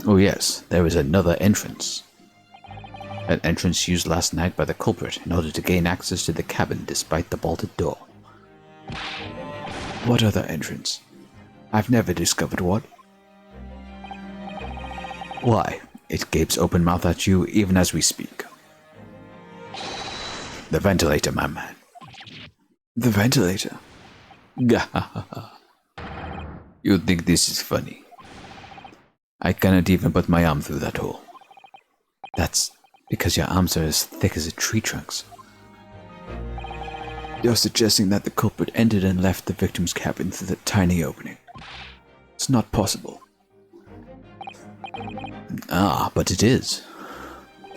Oh yes, there is another entrance. An entrance used last night by the culprit in order to gain access to the cabin despite the bolted door. What other entrance? I've never discovered one. Why, it gapes open mouth at you even as we speak. The ventilator, my man. The ventilator? Gahahaha. You think this is funny? I cannot even put my arm through that hole. That's because your arms are as thick as tree trunks. You're suggesting that the culprit entered and left the victim's cabin through that tiny opening. It's not possible. Ah, but it is.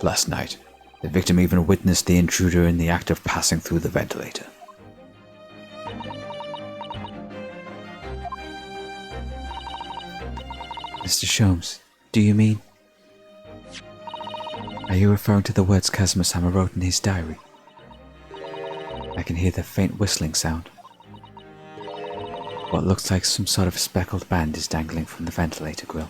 Last night, the victim even witnessed the intruder in the act of passing through the ventilator. Mr. Sholmes, do you mean... Are you referring to the words Kazuma-sama wrote in his diary? I can hear the faint whistling sound. What looks like some sort of speckled band is dangling from the ventilator grill.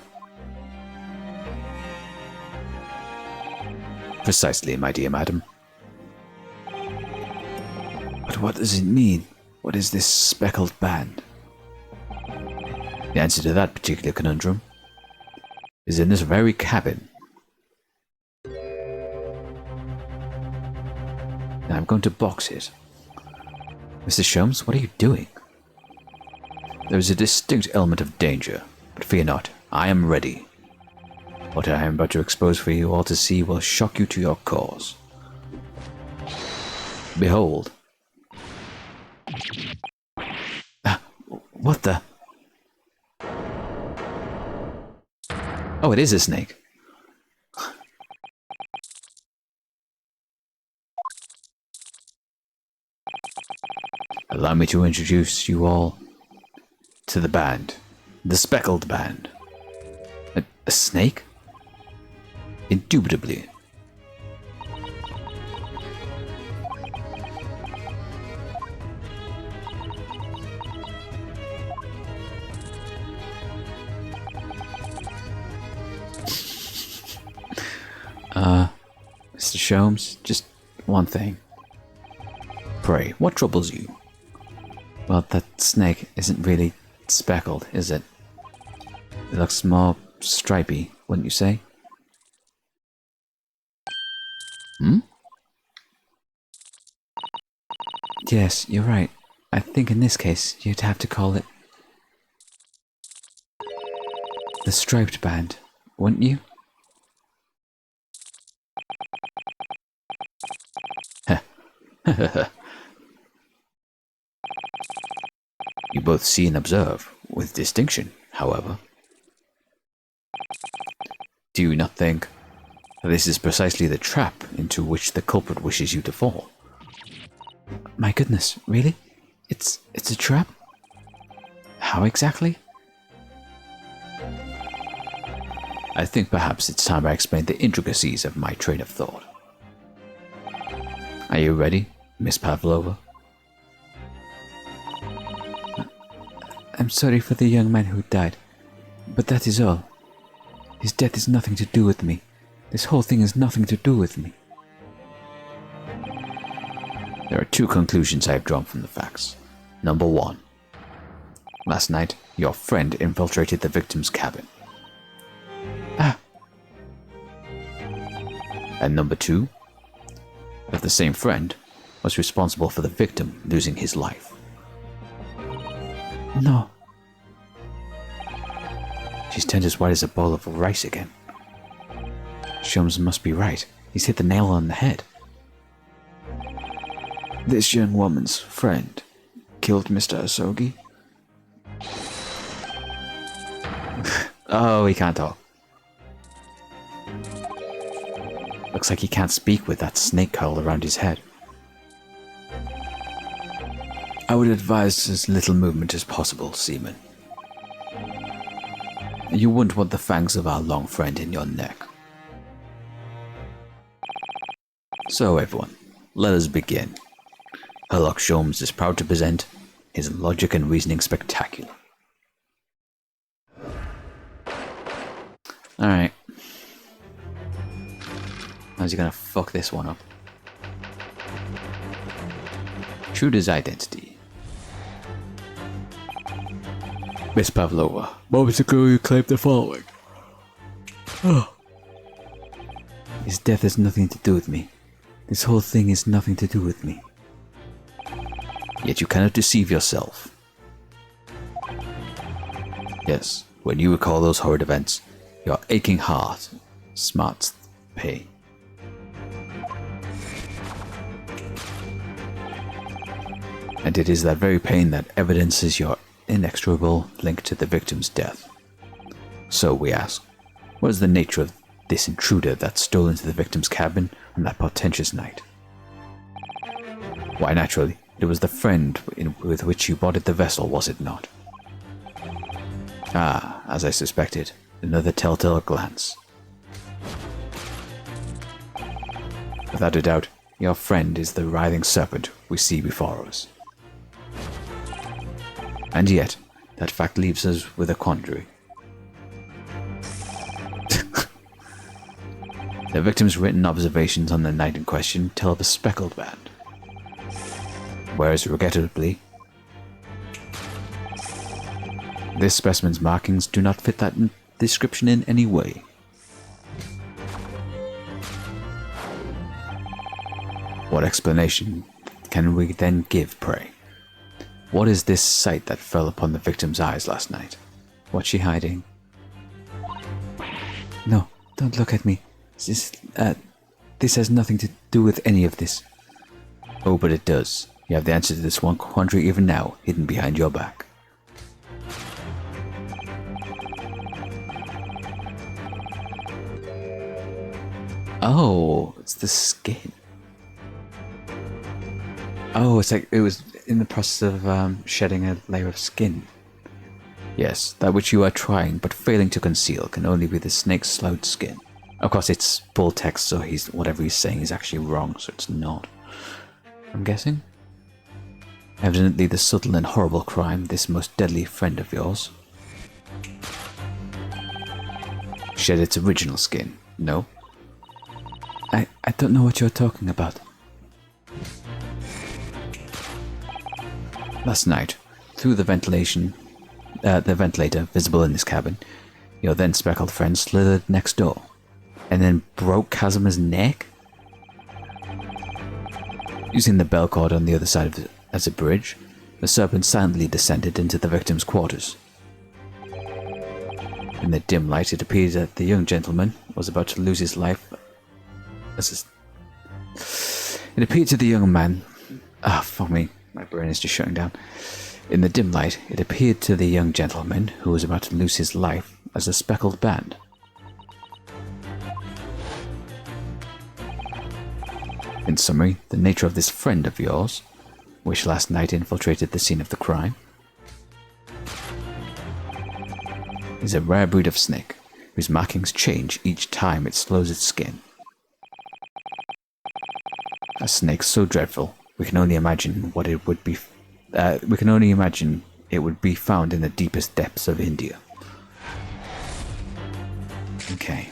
Precisely, my dear madam. But what does it mean? What is this speckled band? The answer to that particular conundrum is in this very cabin. Now I'm going to box it. Mr. Sholmes, what are you doing? There is a distinct element of danger, but fear not, I am ready. What I am about to expose for you all to see will shock you to your cause. Behold. What the? Oh, it is a snake. Allow me to introduce you all to the band. The Speckled Band. A snake? Indubitably. Mr. Sholmes, just one thing. Pray, what troubles you? Well, that snake isn't really speckled, is it? It looks more stripy, wouldn't you say? Hmm? Yes, you're right. I think in this case, you'd have to call it the Striped Band, wouldn't you? You both see and observe, with distinction, however. Do you not think that this is precisely the trap into which the culprit wishes you to fall? My goodness, really? It's a trap? How exactly? I think perhaps it's time I explained the intricacies of my train of thought. Are you ready, Miss Pavlova? I'm sorry for the young man who died, but that is all. His death is nothing to do with me. This whole thing has nothing to do with me. There are two conclusions I have drawn from the facts. Number one. Last night, your friend infiltrated the victim's cabin. Ah. And number two. That the same friend was responsible for the victim losing his life. No. She's turned as white as a bowl of rice again. Sholmes must be right. He's hit the nail on the head. This young woman's friend killed Mr. Asogi? Oh, he can't talk. Looks like he can't speak with that snake curled around his head. I would advise as little movement as possible, Seaman. You wouldn't want the fangs of our long friend in your neck. So everyone, let us begin. Herlock Sholmes is proud to present his logic and reasoning spectacular. Alright. How's he gonna fuck this one up? Shooter's identity. Miss Pavlova, moments ago you claimed the following. His death has nothing to do with me. This whole thing has nothing to do with me. Yet you cannot deceive yourself. Yes, when you recall those horrid events, your aching heart smarts pain. And it is that very pain that evidences your inexorable link to the victim's death. So we ask, what is the nature of this intruder that stole into the victim's cabin on that portentous night? Why, naturally, it was the friend with which you boarded the vessel, was it not? Ah, as I suspected, another telltale glance. Without a doubt, your friend is the writhing serpent we see before us. And yet, that fact leaves us with a quandary. The victim's written observations on the night in question tell of a speckled band. Whereas, regrettably, this specimen's markings do not fit that description in any way. What explanation can we then give, pray? What is this sight that fell upon the victim's eyes last night? What's she hiding? No, don't look at me. This has nothing to do with any of this. Oh, but it does. You have the answer to this one quandary even now, hidden behind your back. Oh, it's the skin. Oh, it's like it was in the process of shedding a layer of skin. Yes, that which you are trying but failing to conceal can only be the snake's slouched skin. Of course, it's full text, so whatever he's saying is actually wrong, so it's not. I'm guessing? Evidently the subtle and horrible crime, this most deadly friend of yours shed its original skin. No? I don't know what you're talking about. Last night, through the ventilator visible in this cabin, your then speckled friend slithered next door, and then broke Kazuma's neck? Using the bell cord on the other side of it as a bridge, the serpent silently descended into the victim's quarters. In the dim light, it appeared that the young gentleman was about to lose his life. It appeared to the young man. Fuck me. My brain is just shutting down. In the dim light, it appeared to the young gentleman who was about to lose his life as a speckled band. In summary, the nature of this friend of yours, which last night infiltrated the scene of the crime, is a rare breed of snake, whose markings change each time it slows its skin. A snake so dreadful, we can only imagine what it would be. We can only imagine it would be found in the deepest depths of India. Okay.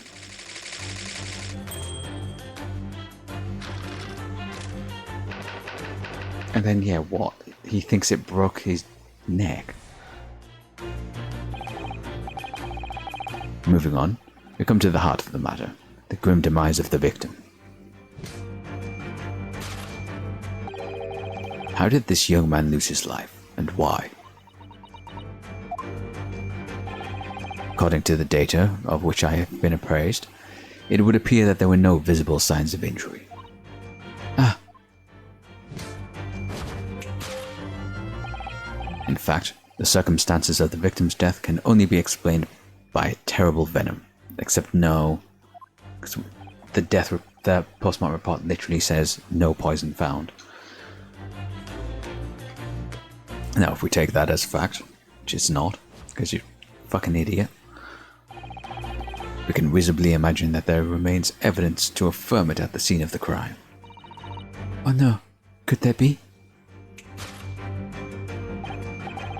And then, yeah, what? He thinks it broke his neck. Moving on, we come to the heart of the matter, the grim demise of the victim. How did this young man lose his life, and why? According to the data of which I have been appraised, it would appear that there were no visible signs of injury. In fact, the circumstances of the victim's death can only be explained by terrible venom. Except no, because the postmortem report literally says no poison found. Now, if we take that as fact, which it's not, because you're a fucking idiot, we can reasonably imagine that there remains evidence to affirm it at the scene of the crime. Oh no, could there be?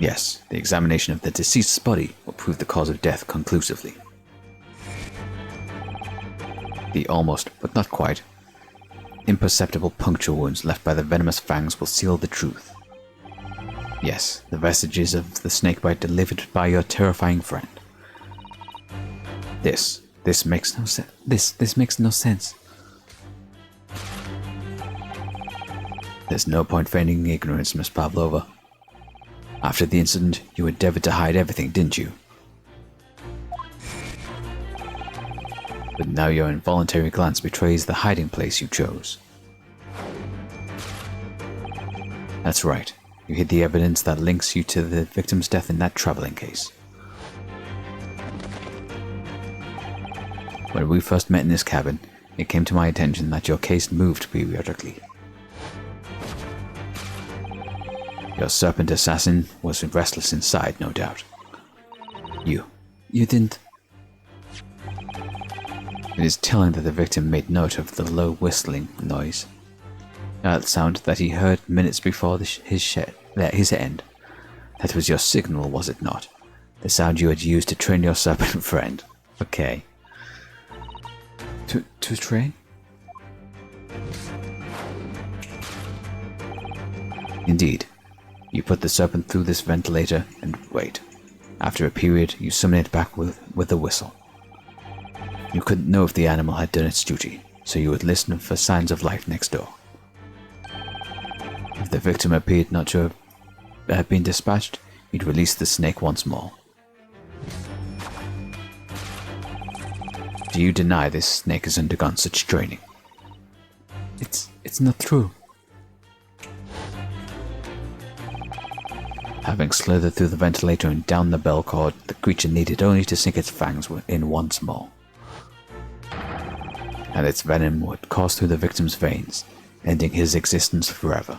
Yes, the examination of the deceased's body will prove the cause of death conclusively. The almost, but not quite, imperceptible puncture wounds left by the venomous fangs will seal the truth. Yes, the vestiges of the snakebite delivered by your terrifying friend. This makes no sense. This makes no sense. There's no point feigning ignorance, Miss Pavlova. After the incident, you endeavored to hide everything, didn't you? But now your involuntary glance betrays the hiding place you chose. That's right. You hid the evidence that links you to the victim's death in that traveling case. When we first met in this cabin, it came to my attention that your case moved periodically. Your serpent assassin was restless inside, no doubt. You didn't... It is telling that the victim made note of the low whistling noise. That sound that he heard minutes before his end. That was your signal, was it not? The sound you had used to train your serpent friend. Okay. To train? Indeed. You put the serpent through this ventilator and wait. After a period, you summon it back with a whistle. You couldn't know if the animal had done its duty, so you would listen for signs of life next door. If the victim appeared not to have been dispatched, you'd release the snake once more. Do you deny this snake has undergone such training? It's not true. Having slithered through the ventilator and down the bell cord, the creature needed only to sink its fangs in once more. and its venom would course through the victim's veins, ending his existence forever.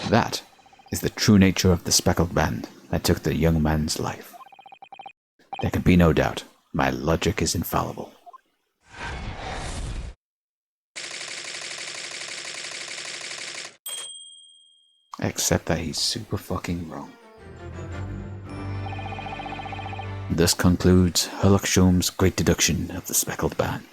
That is the true nature of the Speckled band that took the young man's life. There can be no doubt, my logic is infallible. Except that he's super fucking wrong. This concludes Sholmes' great deduction of the Speckled band.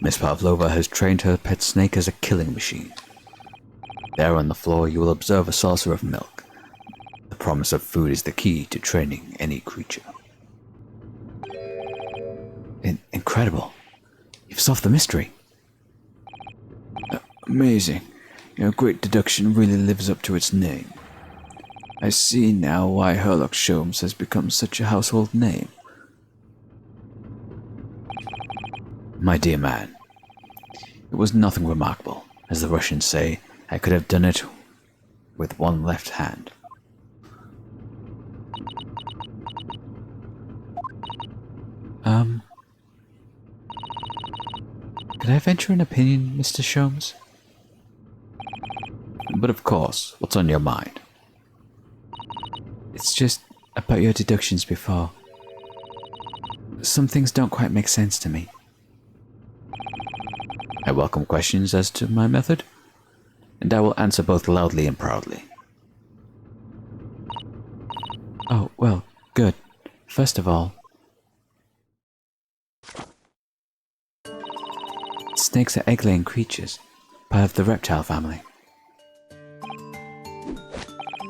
Miss Pavlova has trained her pet snake as a killing machine. There on the floor you will observe a saucer of milk. The promise of food is the key to training any creature. Incredible. You've solved the mystery. Amazing. Your great deduction really lives up to its name. I see now why Sholmes has become such a household name. My dear man, it was nothing remarkable. As the Russians say, I could have done it with one left hand. Could I venture an opinion, Mr. Sholmes? But of course, what's on your mind? It's just about your deductions before. Some things don't quite make sense to me. I welcome questions as to my method, and I will answer both loudly and proudly. Oh, well, good. First of all, snakes are egg-laying creatures, part of the reptile family.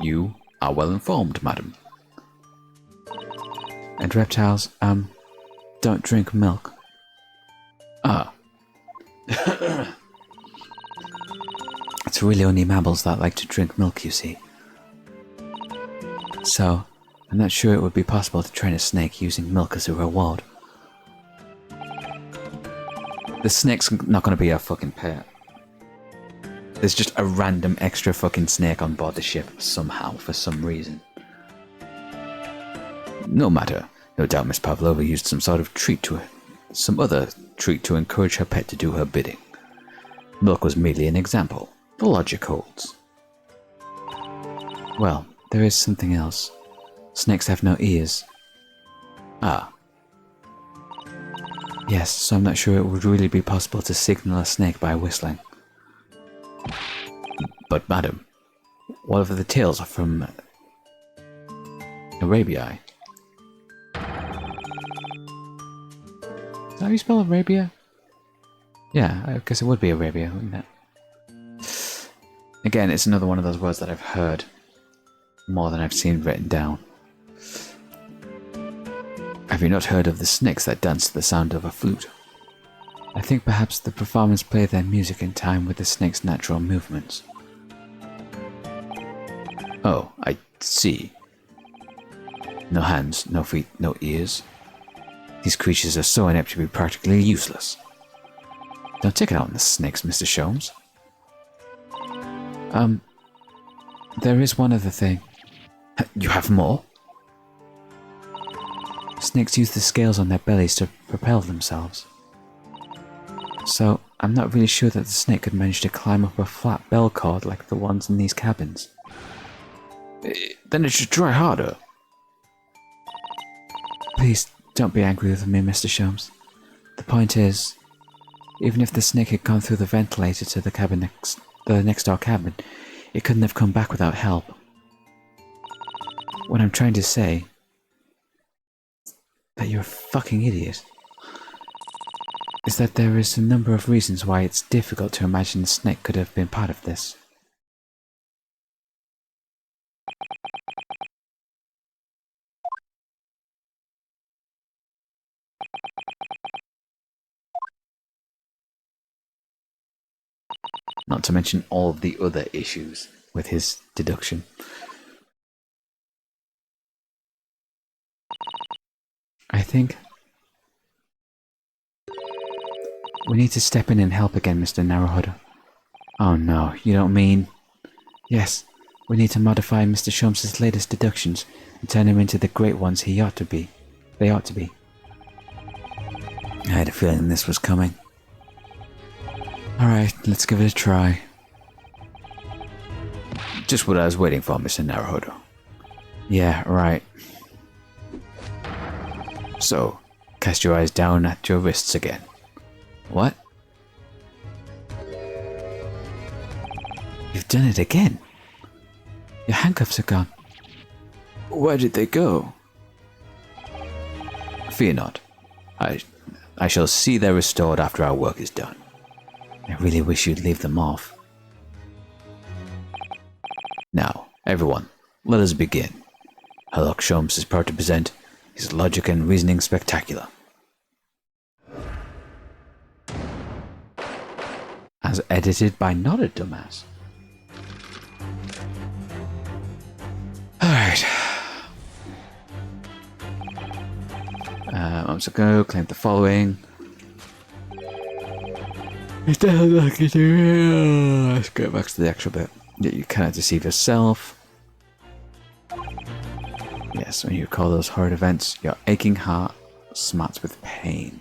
You are well informed, madam. And reptiles, don't drink milk. Ah. It's really only mammals that like to drink milk, you see. So, I'm not sure it would be possible to train a snake using milk as a reward. The snake's not going to be our fucking pet. There's just a random extra fucking snake on board the ship somehow, for some reason. No matter. No doubt Miss Pavlova used some sort of treat to her. Some other treat to encourage her pet to do her bidding. Milk was merely an example. The logic holds. Well, there is something else. Snakes have no ears. Ah. Yes, so I'm not sure it would really be possible to signal a snake by whistling. But madam, what if the tales are from Arabia? Is that how you spell Arabia? Yeah, I guess it would be Arabia, wouldn't it? Again, it's another one of those words that I've heard more than I've seen written down. Have you not heard of the snakes that dance to the sound of a flute? I think perhaps the performers play their music in time with the snake's natural movements. Oh, I see. No hands, no feet, no ears. These creatures are so inept to be practically useless. Don't take it out on the snakes, Mr. Sholmes. There is one other thing. You have more? Snakes use the scales on their bellies to propel themselves. So, I'm not really sure that the snake could manage to climb up a flat bell cord like the ones in these cabins. Then it should try harder. Please, don't be angry with me, Mr. Sholmes. The point is, even if the snake had gone through the ventilator to the next door cabin, it couldn't have come back without help. What I'm trying to say, that you're a fucking idiot, is that there is a number of reasons why it's difficult to imagine the snake could have been part of this. Not to mention all of the other issues with his deduction. I think We need to step in and help again, Mr. Naruhodo. Oh no, you don't mean... Yes, we need to modify Mr. Sholmes' latest deductions and turn him into the great ones he ought to be. They ought to be. I had a feeling this was coming. Alright, let's give it a try. Just what I was waiting for, Mr. Naruhodo. Yeah, right. So, cast your eyes down at your wrists again. What? You've done it again. Your handcuffs are gone. Where did they go? Fear not. I shall see they're restored after our work is done. I really wish you'd leave them off. Now, everyone, let us begin. Herlock Sholmes is proud to present his Logic and Reasoning Spectacular. As edited by Not a Dumbass. Alright. I'm just going to claim the following. Let's go back to the actual bit. You cannot deceive yourself. Yes, when you recall those horrid events, your aching heart smarts with pain.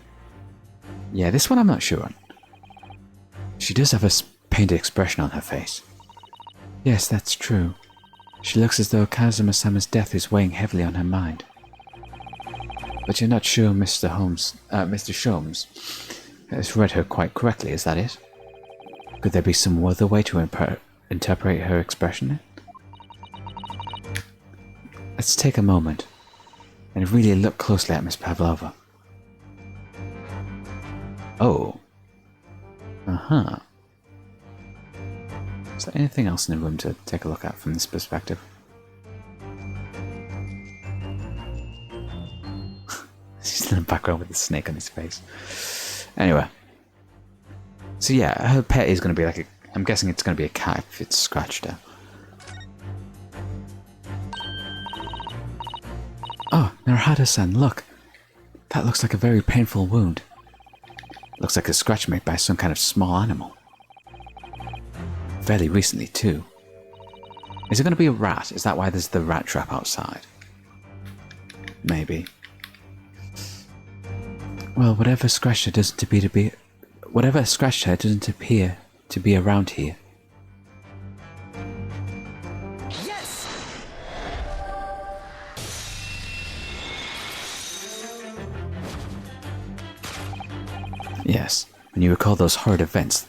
Yeah, this one I'm not sure on. She does have a pained expression on her face. Yes, that's true. She looks as though Kazuma-sama's death is weighing heavily on her mind. But you're not sure Mr. Sholmes has read her quite correctly, is that it? Could there be some other way to interpret her expression? Let's take a moment and really look closely at Miss Pavlova. Oh. Uh-huh. Is there anything else in the room to take a look at from this perspective? He's in the background with the snake on his face. Anyway. So yeah, her pet is going to be like a... I'm guessing it's going to be a cat if it's scratched her. Oh, Naruhodo-san, look. That looks like a very painful wound. Looks like a scratch made by some kind of small animal. Fairly recently, too. Is it going to be a rat? Is that why there's the rat trap outside? Maybe. Well, whatever scratched her doesn't appear to be around here. Yes! Yes, when you recall those horrid events,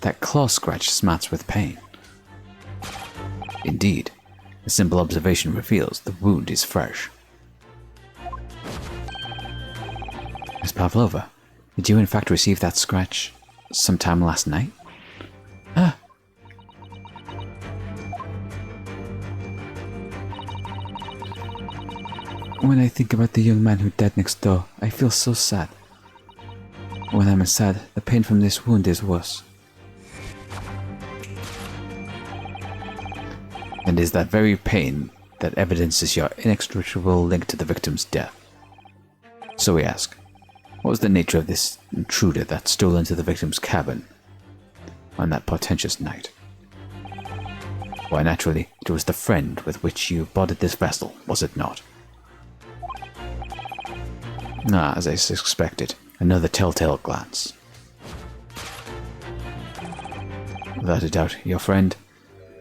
that claw scratch smarts with pain. Indeed, a simple observation reveals the wound is fresh. Miss Pavlova, did you in fact receive that scratch sometime last night? Ah. When I think about the young man who died next door, I feel so sad. When I'm sad, the pain from this wound is worse. And is that very pain that evidences your inextricable link to the victim's death. So we ask, what was the nature of this intruder that stole into the victim's cabin on that portentous night? Why, naturally, it was the friend with which you boarded this vessel, was it not? Ah, as I suspected, another telltale glance. Without a doubt, your friend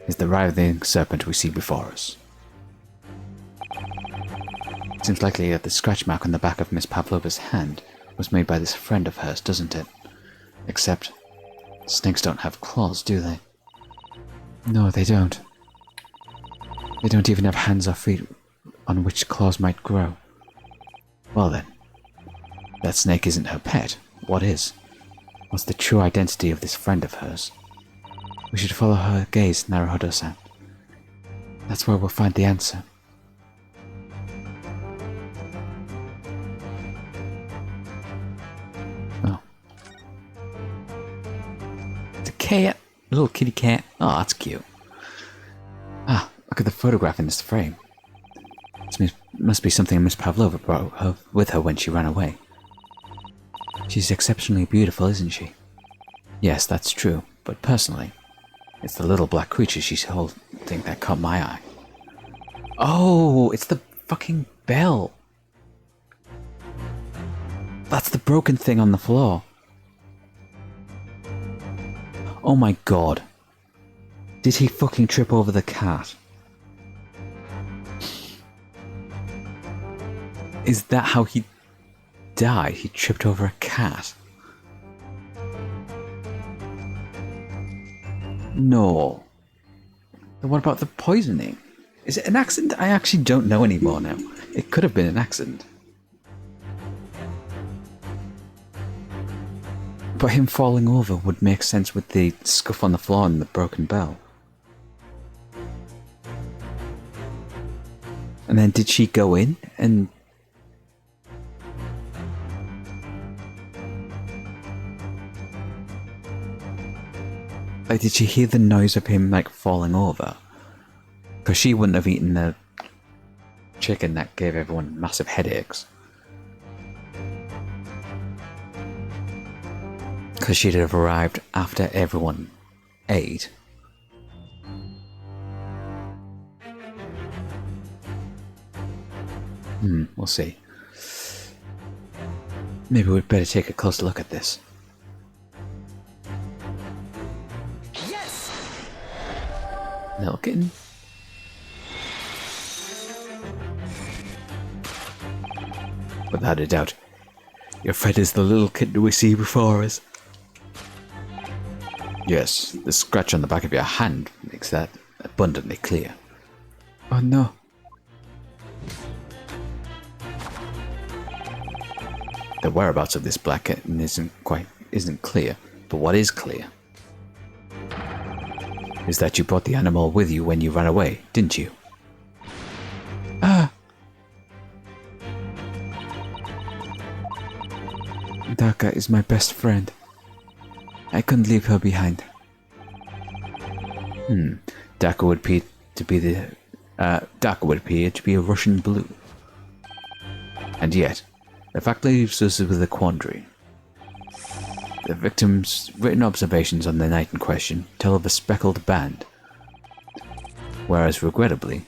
is the writhing serpent we see before us. It seems likely that the scratch mark on the back of Miss Pavlova's hand was made by this friend of hers, doesn't it? Except, snakes don't have claws, do they? No, they don't. They don't even have hands or feet on which claws might grow. Well then, that snake isn't her pet. What is? What's the true identity of this friend of hers? We should follow her gaze, Naruhodo-san. That's where we'll find the answer. Oh. It's a cat. A little kitty cat. Oh, that's cute. Ah, look at the photograph in this frame. This must be something Miss Pavlova brought with her when she ran away. She's exceptionally beautiful, isn't she? Yes, that's true, but personally, it's the little black creature she's holding that caught my eye. Oh, it's the fucking bell. That's the broken thing on the floor. Oh my god. Did he fucking trip over the cat? Is that how he died? He tripped over a cat? No. Then what about the poisoning? Is it an accident? I actually don't know anymore now. It could have been an accident. But him falling over would make sense with the scuff on the floor and the broken bell. And then did she go in and... Like, did she hear the noise of him, like, falling over? Because she wouldn't have eaten the chicken that gave everyone massive headaches. Because she'd have arrived after everyone ate. We'll see. Maybe we'd better take a closer look at this. Yes! Little kitten. Without a doubt, your friend is the little kitten we see before us. Yes, the scratch on the back of your hand makes that abundantly clear. Oh no. The whereabouts of this black kitten isn't clear, but what is clear is that you brought the animal with you when you ran away, didn't you? Ah! Daka is my best friend. I couldn't leave her behind. Daka would appear to be a Russian blue. And yet, the fact leaves us with a quandary. The victim's written observations on the night in question tell of a speckled band, whereas regrettably,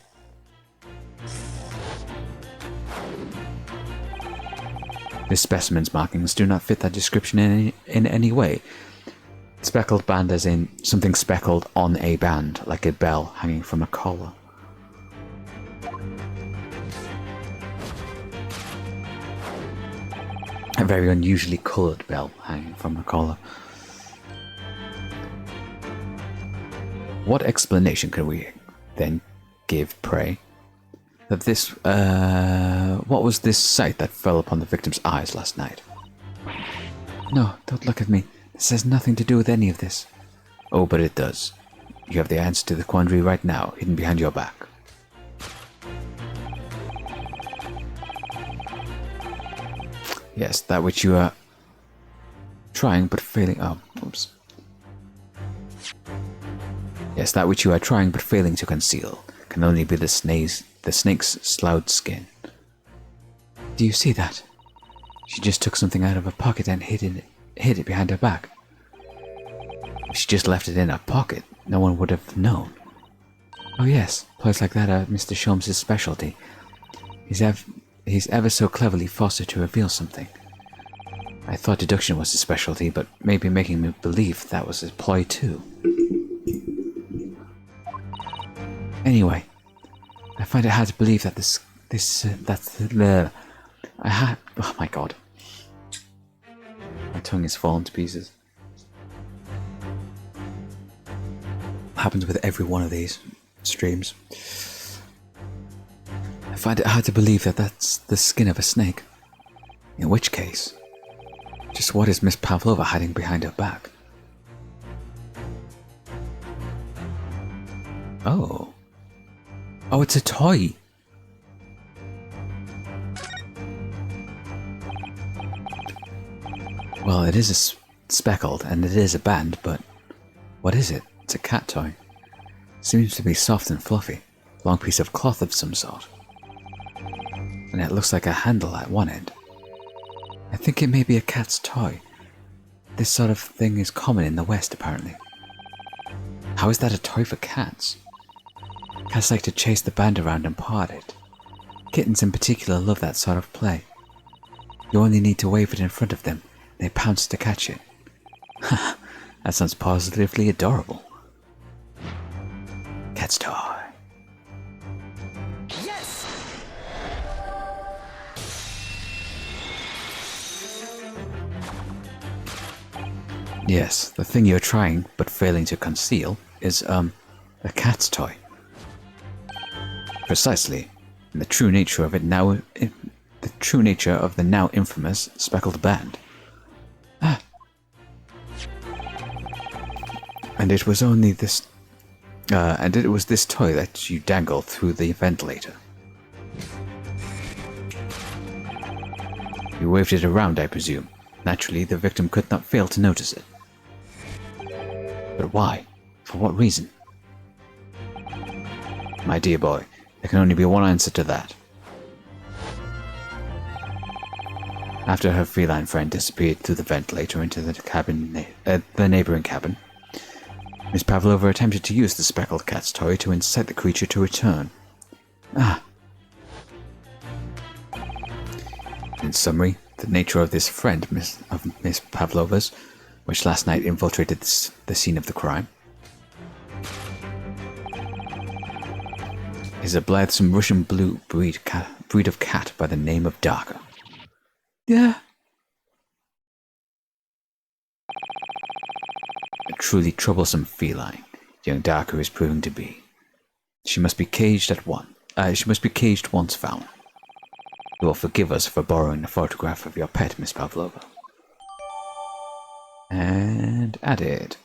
this specimen's markings do not fit that description in any way. Speckled band as in something speckled on a band, like a bell hanging from a collar. A very unusually coloured bell hanging from a collar. What explanation can we then give, pray, that this, what was this sight that fell upon the victim's eyes last night? No, don't look at me. This has nothing to do with any of this. Oh, but it does. You have the answer to the quandary right now, hidden behind your back. Yes, that which you are trying but failing... Oh, oops. Yes, that which you are trying but failing to conceal can only be the snake's sloughed skin. Do you see that? She just took something out of her pocket and hid it behind her back. If she just left it in her pocket, no one would have known. Oh yes, ploys like that are Mr. Sholmes' specialty. He's ever so cleverly forced her to reveal something. I thought deduction was his specialty, but maybe making me believe that was his ploy too. Anyway, I find it hard to believe that oh my god. My tongue is falling to pieces. Happens with every one of these streams. I find it hard to believe that that's the skin of a snake. In which case, just what is Miss Pavlova hiding behind her back? Oh. Oh, it's a toy. Well, it is speckled and it is a band, but what is it? It's a cat toy. Seems to be soft and fluffy. Long piece of cloth of some sort. And it looks like a handle at one end. I think it may be a cat's toy. this sort of thing is common in the West, apparently. How is that a toy for cats? Cats like to chase the band around and paw at it. Kittens in particular love that sort of play. You only need to wave it in front of them, and they pounce to catch it. Haha, that sounds positively adorable. Cat's toy. Yes! Yes, the thing you're trying, but failing to conceal, is, a cat's toy. Precisely. And the true nature of it now... the true nature of the now infamous Speckled band. Ah. And it was only this... and it was this toy that you dangled through the ventilator. You waved it around, I presume. Naturally, the victim could not fail to notice it. But why? For what reason? My dear boy, there can only be one answer to that. After her feline friend disappeared through the ventilator into the neighboring cabin, Miss Pavlova attempted to use the speckled cat's toy to incite the creature to return. Ah. In summary, the nature of this friend of Miss Pavlova's, which last night infiltrated the scene of the crime, is a blithesome Russian blue breed of cat by the name of Darker. Yeah. A truly troublesome feline, young Darker is proving to be. She must be caged once found. You will forgive us for borrowing a photograph of your pet, Miss Pavlova. And added.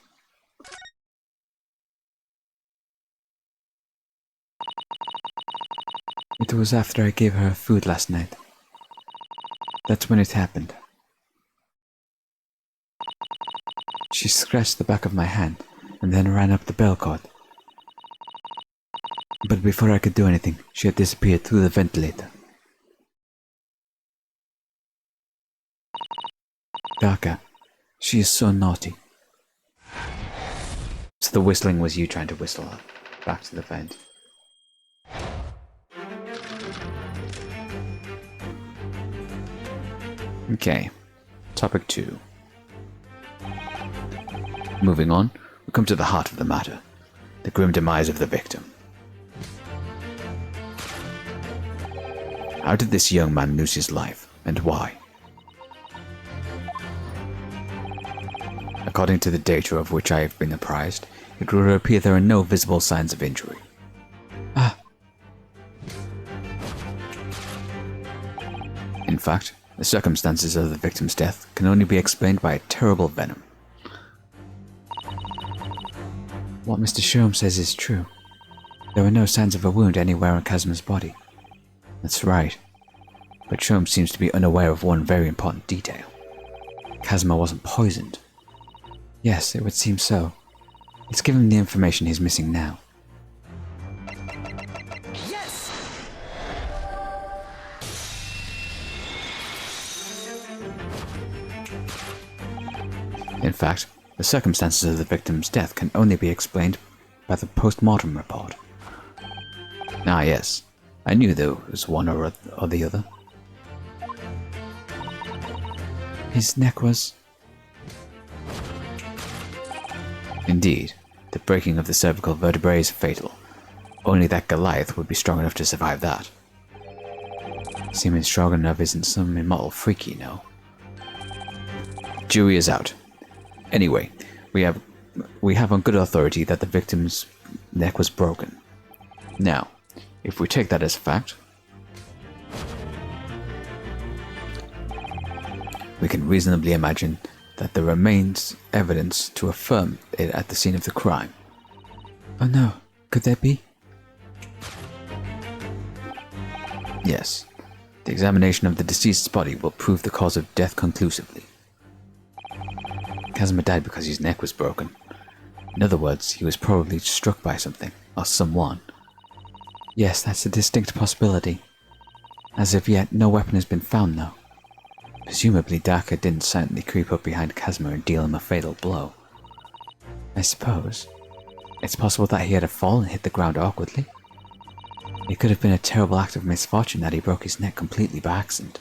It was after I gave her food last night. That's when it happened. She scratched the back of my hand and then ran up the bell cord. But before I could do anything, she had disappeared through the ventilator. Darker, she is so naughty. So the whistling was you trying to whistle her back to the vent. Okay, topic 2. Moving on, we come to the heart of the matter, the grim demise of the victim. How did this young man lose his life, and why? According to the data of which I have been apprised, it would appear there are no visible signs of injury. Ah. In fact, the circumstances of the victim's death can only be explained by a terrible venom. What Mr. Sholmes says is true. There were no signs of a wound anywhere on Kazuma's body. That's right. But Sholmes seems to be unaware of one very important detail. Kazuma wasn't poisoned. Yes, it would seem so. Let's give him the information he's missing now. Yes! In fact, the circumstances of the victim's death can only be explained by the post-mortem report. Ah yes, I knew there was one or the other. His neck was... Indeed, the breaking of the cervical vertebrae is fatal. Only that Goliath would be strong enough to survive that. Seeming strong enough isn't some immortal freak, you know. Jury is out. Anyway, we have on good authority that the victim's neck was broken. Now, if we take that as fact, we can reasonably imagine that there remains evidence to affirm it at the scene of the crime. Oh no, could there be? Yes, the examination of the deceased's body will prove the cause of death conclusively. Kazuma died because his neck was broken. In other words, he was probably struck by something, or someone. Yes, that's a distinct possibility. As of yet, no weapon has been found, though. Presumably Daka didn't silently creep up behind Kazuma and deal him a fatal blow. I suppose it's possible that he had a fall and hit the ground awkwardly. It could have been a terrible act of misfortune that he broke his neck completely by accident.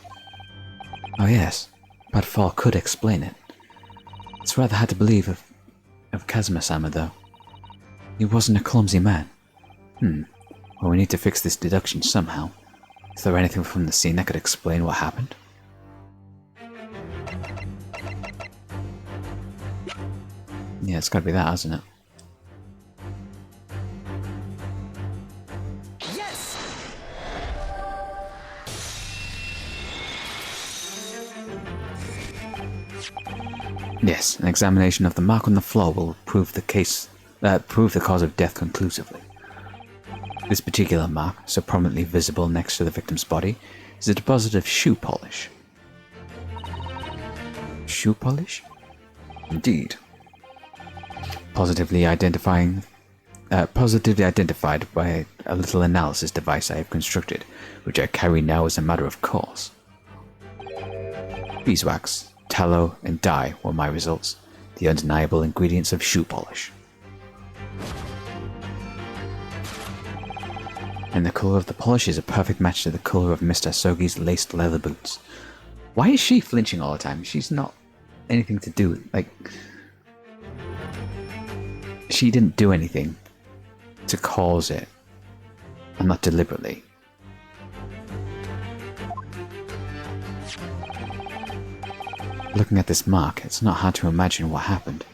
Oh yes, bad fall could explain it. It's rather hard to believe of Kazuma-sama though. He wasn't a clumsy man. Well, we need to fix this deduction somehow. Is there anything from the scene that could explain what happened? Yeah, it's gotta be that, hasn't it? Yes! Yes, an examination of the mark on the floor will prove the cause of death conclusively. This particular mark, so prominently visible next to the victim's body, is a deposit of shoe polish. Shoe polish? Indeed. Positively identified by a little analysis device I have constructed, which I carry now as a matter of course. Beeswax, tallow, and dye were my results, the undeniable ingredients of shoe polish. And the colour of the polish is a perfect match to the colour of Mr. Asogi's laced leather boots. Why is she flinching all the time? She's not anything to do with, like... She didn't do anything to cause it, and not deliberately. Looking at this mark, it's not hard to imagine what happened.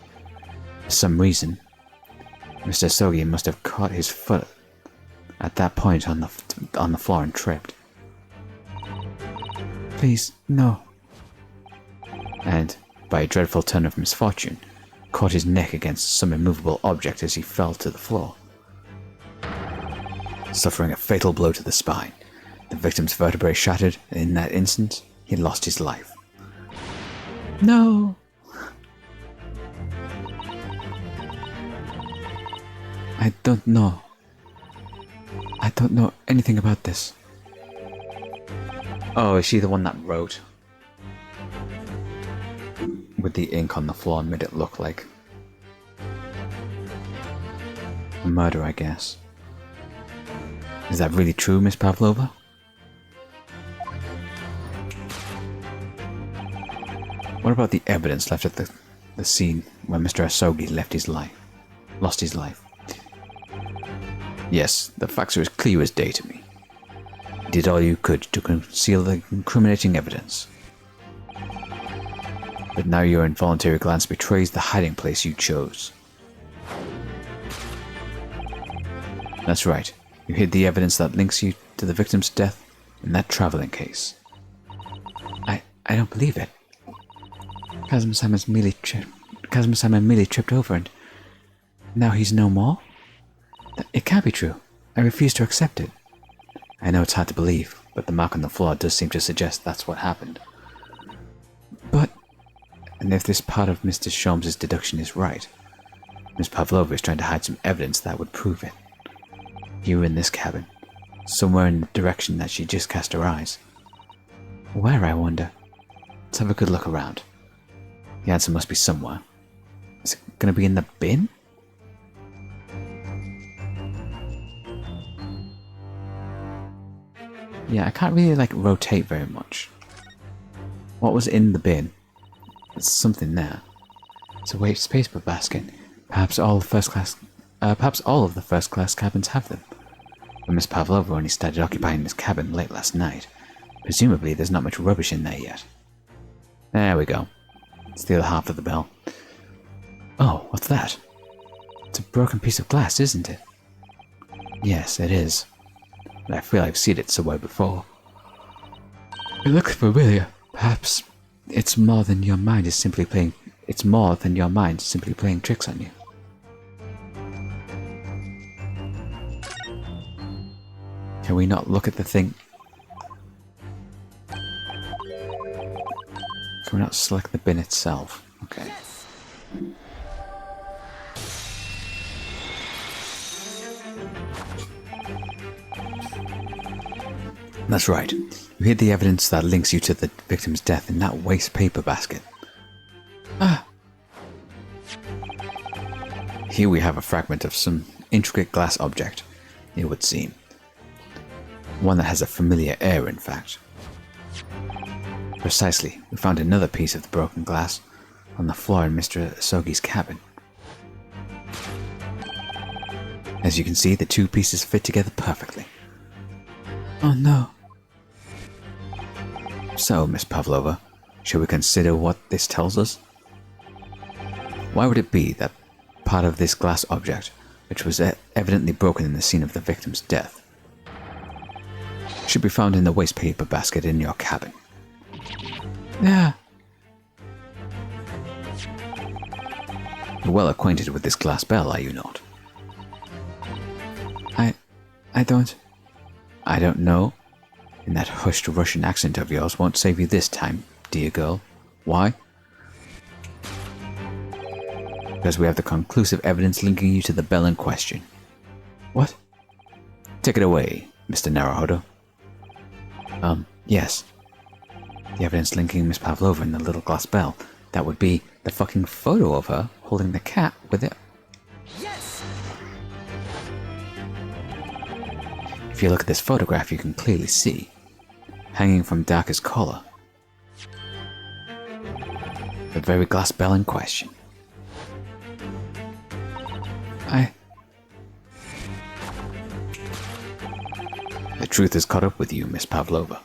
For some reason, Mr. Asogi must have caught his foot at that point on the floor and tripped. Please, no. And, by a dreadful turn of misfortune, caught his neck against some immovable object as he fell to the floor. Suffering a fatal blow to the spine, the victim's vertebrae shattered, and in that instant, he lost his life. No! I don't know. I don't know anything about this. Oh, is she the one that wrote? With the ink on the floor and made it look like a murder, I guess. Is that really true, Miss Pavlova? What about the evidence left at the scene where Mr. Asogi lost his life? Yes, the facts are as clear as day to me. You did all you could to conceal the incriminating evidence. But now your involuntary glance betrays the hiding place you chose. That's right, you hid the evidence that links you to the victim's death in that traveling case. I don't believe it. Kazuma-sama merely tripped over and now he's no more? It can't be true. I refuse to accept it. I know it's hard to believe, but the mark on the floor does seem to suggest that's what happened. But... And if this part of Mr. Sholmes' deduction is right, Miss Pavlova is trying to hide some evidence that would prove it. Here in this cabin, somewhere in the direction that she just cast her eyes. Where, I wonder? Let's have a good look around. The answer must be somewhere. Is it going to be in the bin? Yeah, I can't really, rotate very much. What was in the bin? There's something there. It's a waste paper basket. Perhaps all of the first-class cabins have them. But Miss Pavlova only started occupying this cabin late last night. Presumably there's not much rubbish in there yet. There we go. It's the other half of the bell. Oh, what's that? It's a broken piece of glass, isn't it? Yes, it is. But I feel I've seen it somewhere before. It looks familiar. Perhaps it's more than your mind is simply playing tricks on you. Can we not look at the thing? Can we not select the bin itself? Okay. That's right. You hid the evidence that links you to the victim's death in that waste paper basket. Ah. Here we have a fragment of some intricate glass object, it would seem. One that has a familiar air, in fact. Precisely, we found another piece of the broken glass on the floor in Mr. Asogi's cabin. As you can see, the two pieces fit together perfectly. Oh no. So, Miss Pavlova, shall we consider what this tells us? Why would it be that part of this glass object, which was evidently broken in the scene of the victim's death, should be found in the waste paper basket in your cabin? Yeah. You're well acquainted with this glass bell, are you not? I don't know. And that hushed Russian accent of yours won't save you this time, dear girl. Why? Because we have the conclusive evidence linking you to the bell in question. What? Take it away, Mr. Naruhodo. Yes. The evidence linking Miss Pavlova and the little glass bell. That would be the fucking photo of her holding the cat with it. Yes! If you look at this photograph, you can clearly see, hanging from Daka's collar, the very glass bell in question. The truth has caught up with you, Miss Pavlova.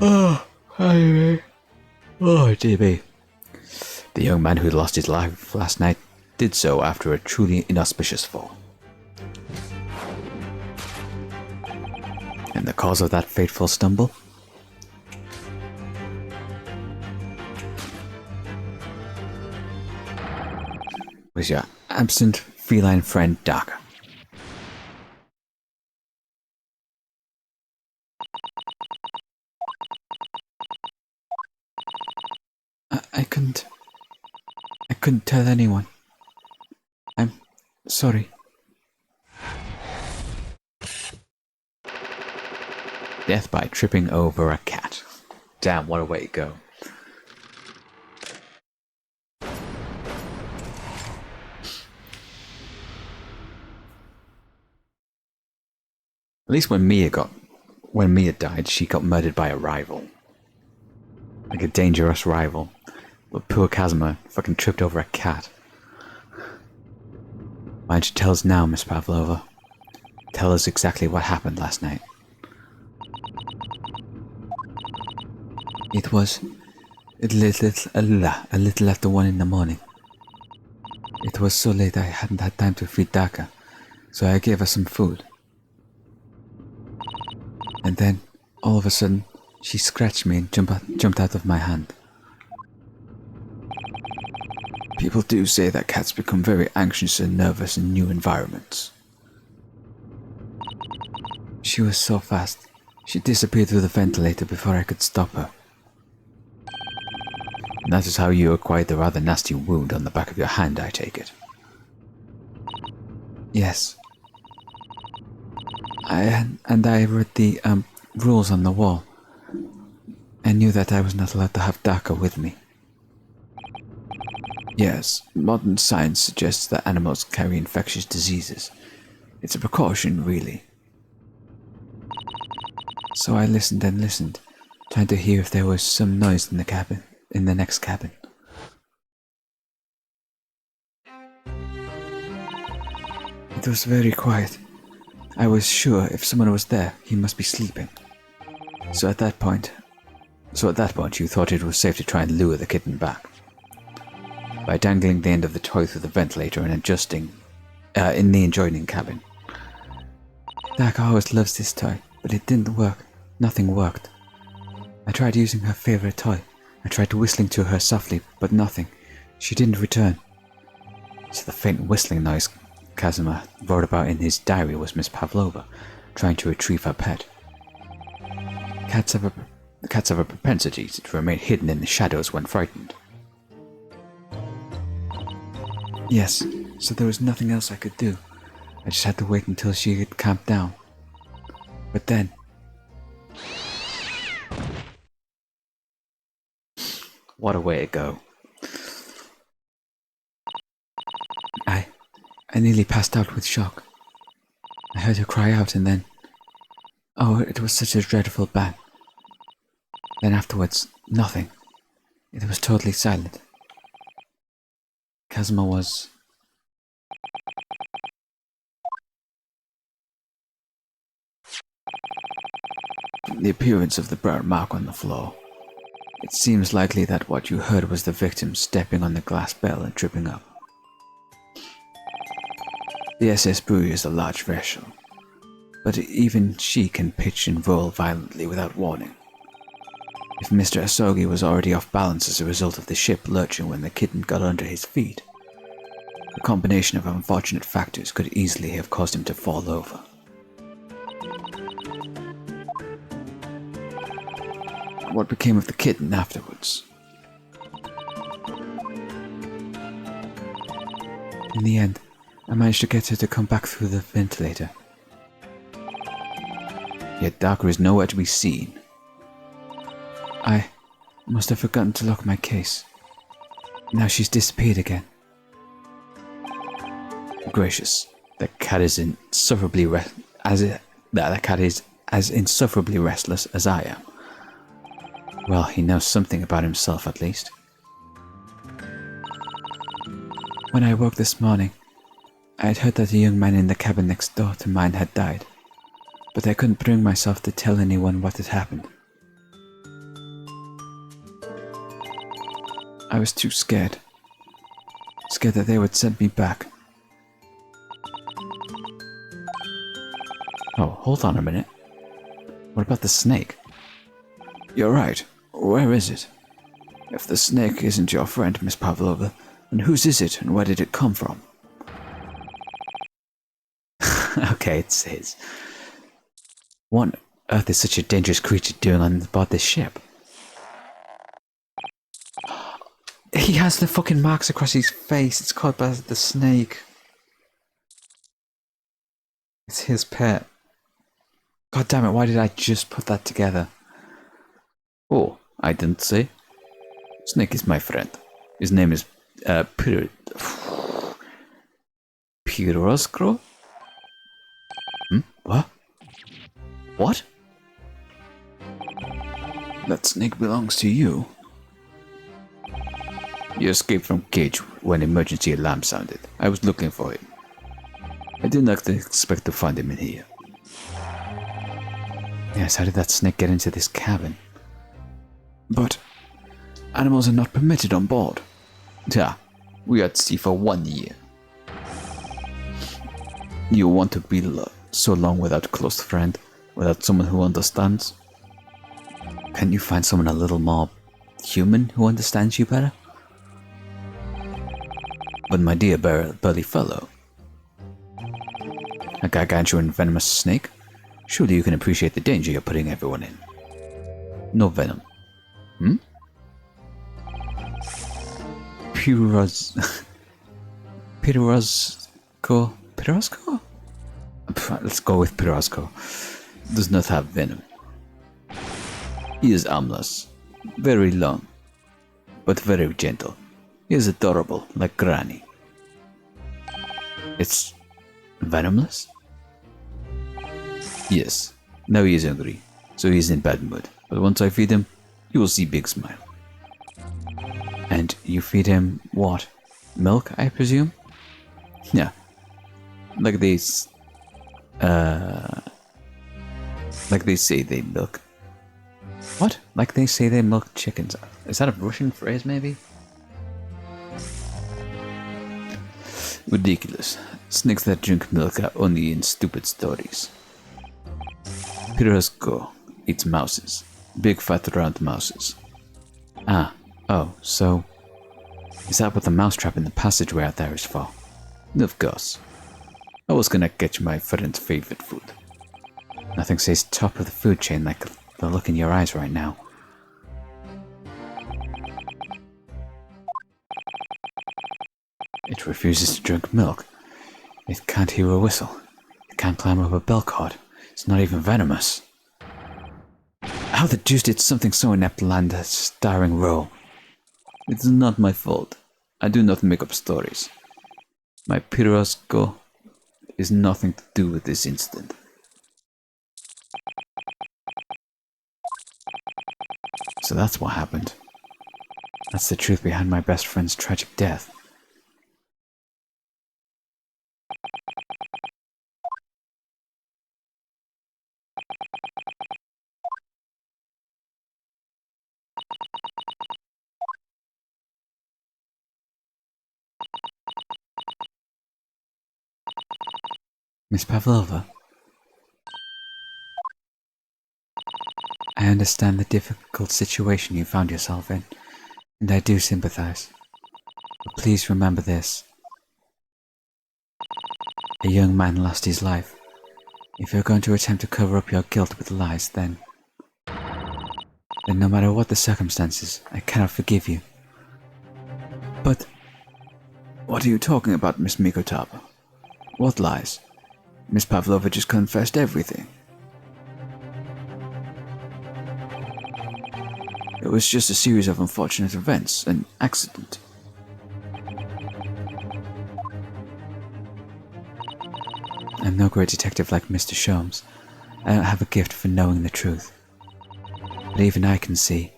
Oh, dear me. The young man who lost his life last night did so after a truly inauspicious fall. And the cause of that fateful stumble? Was your absent feline friend Daka. I couldn't tell anyone. I'm sorry. Death by tripping over a cat. Damn, what a way to go. At least when Mia died, she got murdered by a rival. Like a dangerous rival. But poor Kazuma fucking tripped over a cat. Why don't you tell us now, Miss Pavlova? Tell us exactly what happened last night. It was a little after 1 in the morning. It was so late I hadn't had time to feed Daka, so I gave her some food. And then, all of a sudden, she scratched me and jumped out of my hand. People do say that cats become very anxious and nervous in new environments. She was so fast, she disappeared through the ventilator before I could stop her. And that is how you acquired the rather nasty wound on the back of your hand, I take it. Yes. I read the rules on the wall. I knew that I was not allowed to have Daka with me. Yes, modern science suggests that animals carry infectious diseases. It's a precaution, really. So I listened and listened, trying to hear if there was some noise in the next cabin. It was very quiet. I was sure if someone was there, he must be sleeping. So at that point, you thought it was safe to try and lure the kitten back. By dangling the end of the toy through the ventilator and adjusting in the adjoining cabin. Daka always loves this toy, but it didn't work. Nothing worked. I tried using her favorite toy. I tried whistling to her softly, but nothing. She didn't return. So the faint whistling noise Kazuma wrote about in his diary was Miss Pavlova trying to retrieve her pet. Cats have a propensity to remain hidden in the shadows when frightened. Yes, so there was nothing else I could do. I just had to wait until she had calmed down. But then... What a way to go. I nearly passed out with shock. I heard her cry out and then... Oh, it was such a dreadful bang. Then afterwards, nothing. It was totally silent. Kazuma was... From the appearance of the burn mark on the floor, it seems likely that what you heard was the victim stepping on the glass bell and tripping up. The SS Brewery is a large vessel, but even she can pitch and roll violently without warning. If Mr. Asogi was already off balance as a result of the ship lurching when the kitten got under his feet, the combination of unfortunate factors could easily have caused him to fall over. What became of the kitten afterwards? In the end, I managed to get her to come back through the ventilator. Yet Darker is nowhere to be seen. I must have forgotten to lock my case. Now she's disappeared again. Gracious, the cat is insufferably the cat is as insufferably restless as I am. Well, he knows something about himself at least. When I woke this morning, I had heard that a young man in the cabin next door to mine had died, but I couldn't bring myself to tell anyone what had happened. I was too scared. Scared that they would send me back. Oh, hold on a minute. What about the snake? You're right. Where is it? If the snake isn't your friend, Miss Pavlova, then whose is it and where did it come from? Okay, it's his. What on earth is such a dangerous creature doing on board this ship? He has the fucking marks across his face. It's called by the snake. It's his pet. God damn it, why did I just put that together? Oh, I didn't say. Snake is my friend. His name is Piroskro? What? What? That snake belongs to you. You escaped from cage when emergency alarm sounded. I was looking for him. I did not expect to find him in here. Yes, how did that snake get into this cabin? But animals are not permitted on board. Yeah, we are at sea for 1 year. You want to be so long without a close friend, without someone who understands? Can't you find someone a little more human who understands you better? But my dear burly fellow, a gargantuan venomous snake? Surely you can appreciate the danger you're putting everyone in. No venom. Pirosco? Let's go with Pirosco. Does not have venom. He is harmless, very long, but very gentle. He is adorable, like Granny. It's venomless? Yes, now he is hungry, so he is in bad mood. But once I feed him, you will see big smile. And you feed him what? Milk, I presume? Yeah. Like they say they milk. What? Like they say they milk chickens. Is that a Russian phrase, maybe? Ridiculous. Snakes that drink milk are only in stupid stories. Pirosko eats mouses. Big fat round mouses. Ah, oh, so... Is that what the mousetrap in the passageway out there is for? Of course. I was gonna get you my friend's favorite food. Nothing says top of the food chain like the look in your eyes right now. It refuses to drink milk. It can't hear a whistle. It can't climb up a bell cord. It's not even venomous. How the deuce did something so inept land a starring role? It's not my fault. I do not make up stories. My pirosco is nothing to do with this incident. So that's what happened. That's the truth behind my best friend's tragic death. Miss Pavlova, I understand the difficult situation you found yourself in, and I do sympathize. But please remember this. A young man lost his life. If you're going to attempt to cover up your guilt with lies, then no matter what the circumstances, I cannot forgive you. But what are you talking about, Miss Mikotaba? What lies? Miss Pavlova just confessed everything. It was just a series of unfortunate events, an accident. I'm no great detective like Mr. Sholmes. I don't have a gift for knowing the truth. But even I can see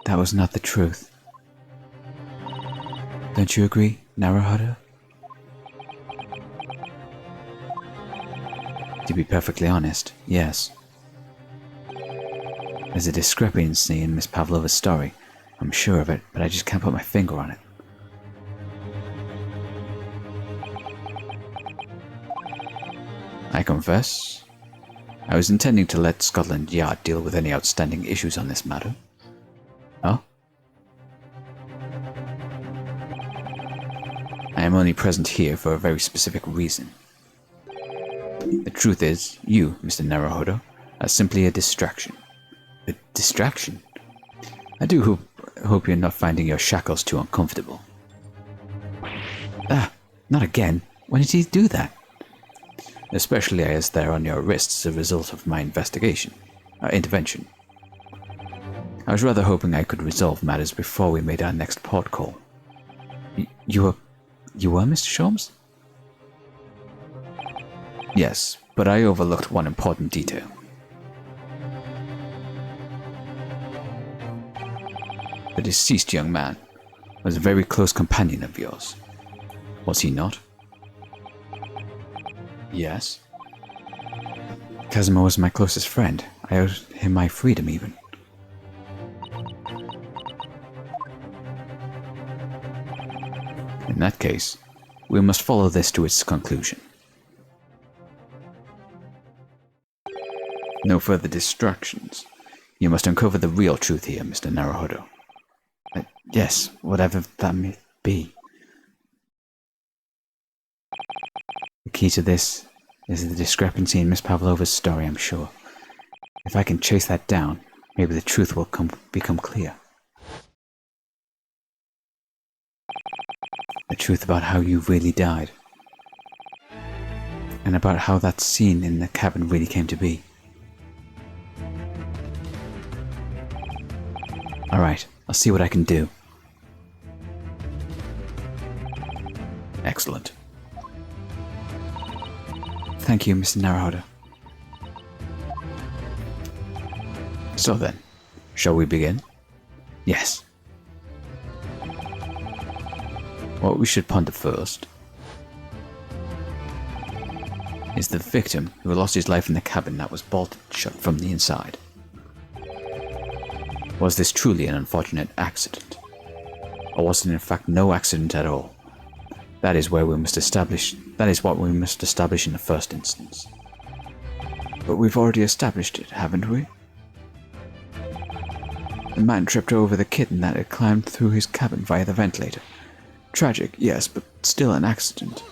that was not the truth. Don't you agree, Naruhodo? To be perfectly honest, yes. There's a discrepancy in Miss Pavlova's story. I'm sure of it, but I just can't put my finger on it. I confess, I was intending to let Scotland Yard deal with any outstanding issues on this matter. Oh? I am only present here for a very specific reason. The truth is, you, Mr. Naruhodo, are simply a distraction. A distraction? I do hope you're not finding your shackles too uncomfortable. Ah, not again. When did he do that? Especially as they're on your wrists as a result of my intervention. I was rather hoping I could resolve matters before we made our next port call. You were Mr. Sholmes? Yes, but I overlooked one important detail. The deceased young man was a very close companion of yours. Was he not? Yes. Kazuma was my closest friend. I owed him my freedom, even. In that case, we must follow this to its conclusion. No further distractions. You must uncover the real truth here, Mr. Naruhodo. Yes, whatever that may be. The key to this is the discrepancy in Miss Pavlova's story, I'm sure. If I can chase that down, maybe the truth will become clear. The truth about how you really died. And about how that scene in the cabin really came to be. Alright, I'll see what I can do. Excellent. Thank you, Mr. Naruhodo. So then, shall we begin? Yes. What we should ponder first is the victim who lost his life in the cabin that was bolted shut from the inside. Was this truly an unfortunate accident? Or was it in fact no accident at all? That is what we must establish in the first instance. But we've already established it, haven't we? The man tripped over the kitten that had climbed through his cabin via the ventilator. Tragic, yes, but still an accident.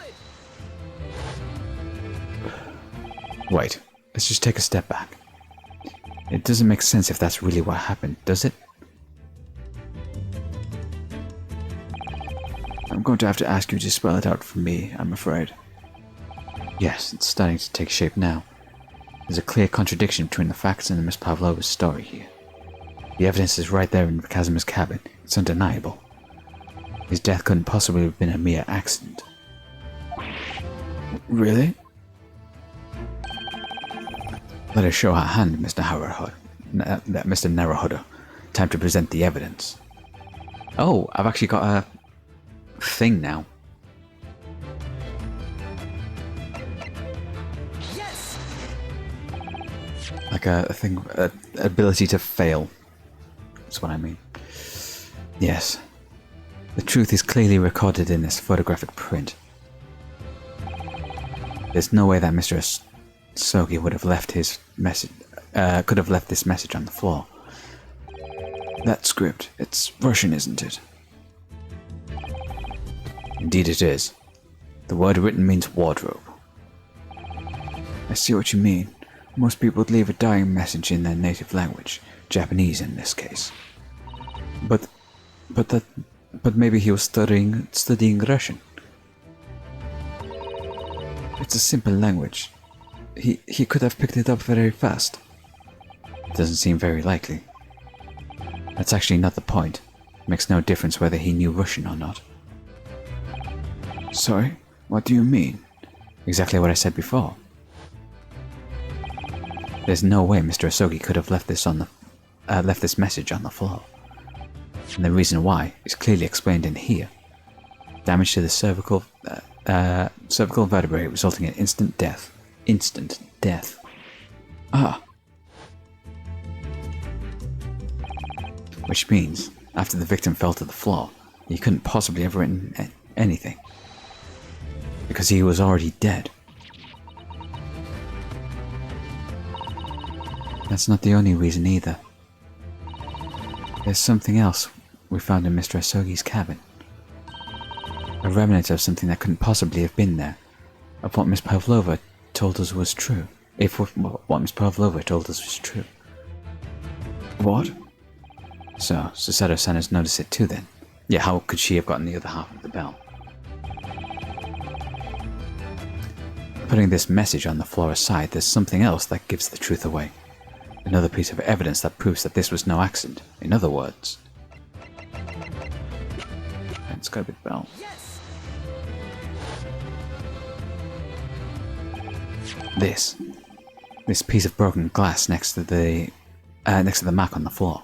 Wait, let's just take a step back. It doesn't make sense if that's really what happened, does it? I'm going to have to ask you to spell it out for me, I'm afraid. Yes, it's starting to take shape now. There's a clear contradiction between the facts and Miss Pavlova's story here. The evidence is right there in Kazuma's cabin. It's undeniable. His death couldn't possibly have been a mere accident. Really? Let us show our hand, Mr. Naruhodo. Time to present the evidence. Oh, I've actually got a thing now. Yes. Like a thing, ability to fail. That's what I mean. Yes. The truth is clearly recorded in this photographic print. There's no way that Mr. Sogi would have left his message, could have left this message on the floor. That script, it's Russian, isn't it? Indeed it is. The word written means wardrobe. I see what you mean. Most people would leave a dying message in their native language, Japanese in this case. But maybe he was studying Russian. It's a simple language. He could have picked it up very fast. It doesn't seem very likely. That's actually not the point. It makes no difference whether he knew Russian or not. Sorry? What do you mean? Exactly what I said before. There's no way Mr. Asogi could have left this message on the floor. And the reason why is clearly explained in here. Damage to the cervical vertebrae resulting in instant death. Instant death. Ah. Which means, after the victim fell to the floor, he couldn't possibly have written anything. Because he was already dead. That's not the only reason either. There's something else we found in Mr. Asogi's cabin. A remnant of something that couldn't possibly have been there, of what Miss Pavlova told us was true. If what Miss Pavlova told us was true. What? So, Susato-san has noticed it too then. Yeah, how could she have gotten the other half of the bell? Putting this message on the floor aside, there's something else that gives the truth away. Another piece of evidence that proves that this was no accident. In other words... It's got a big bell. Yes. This piece of broken glass next to the mark on the floor.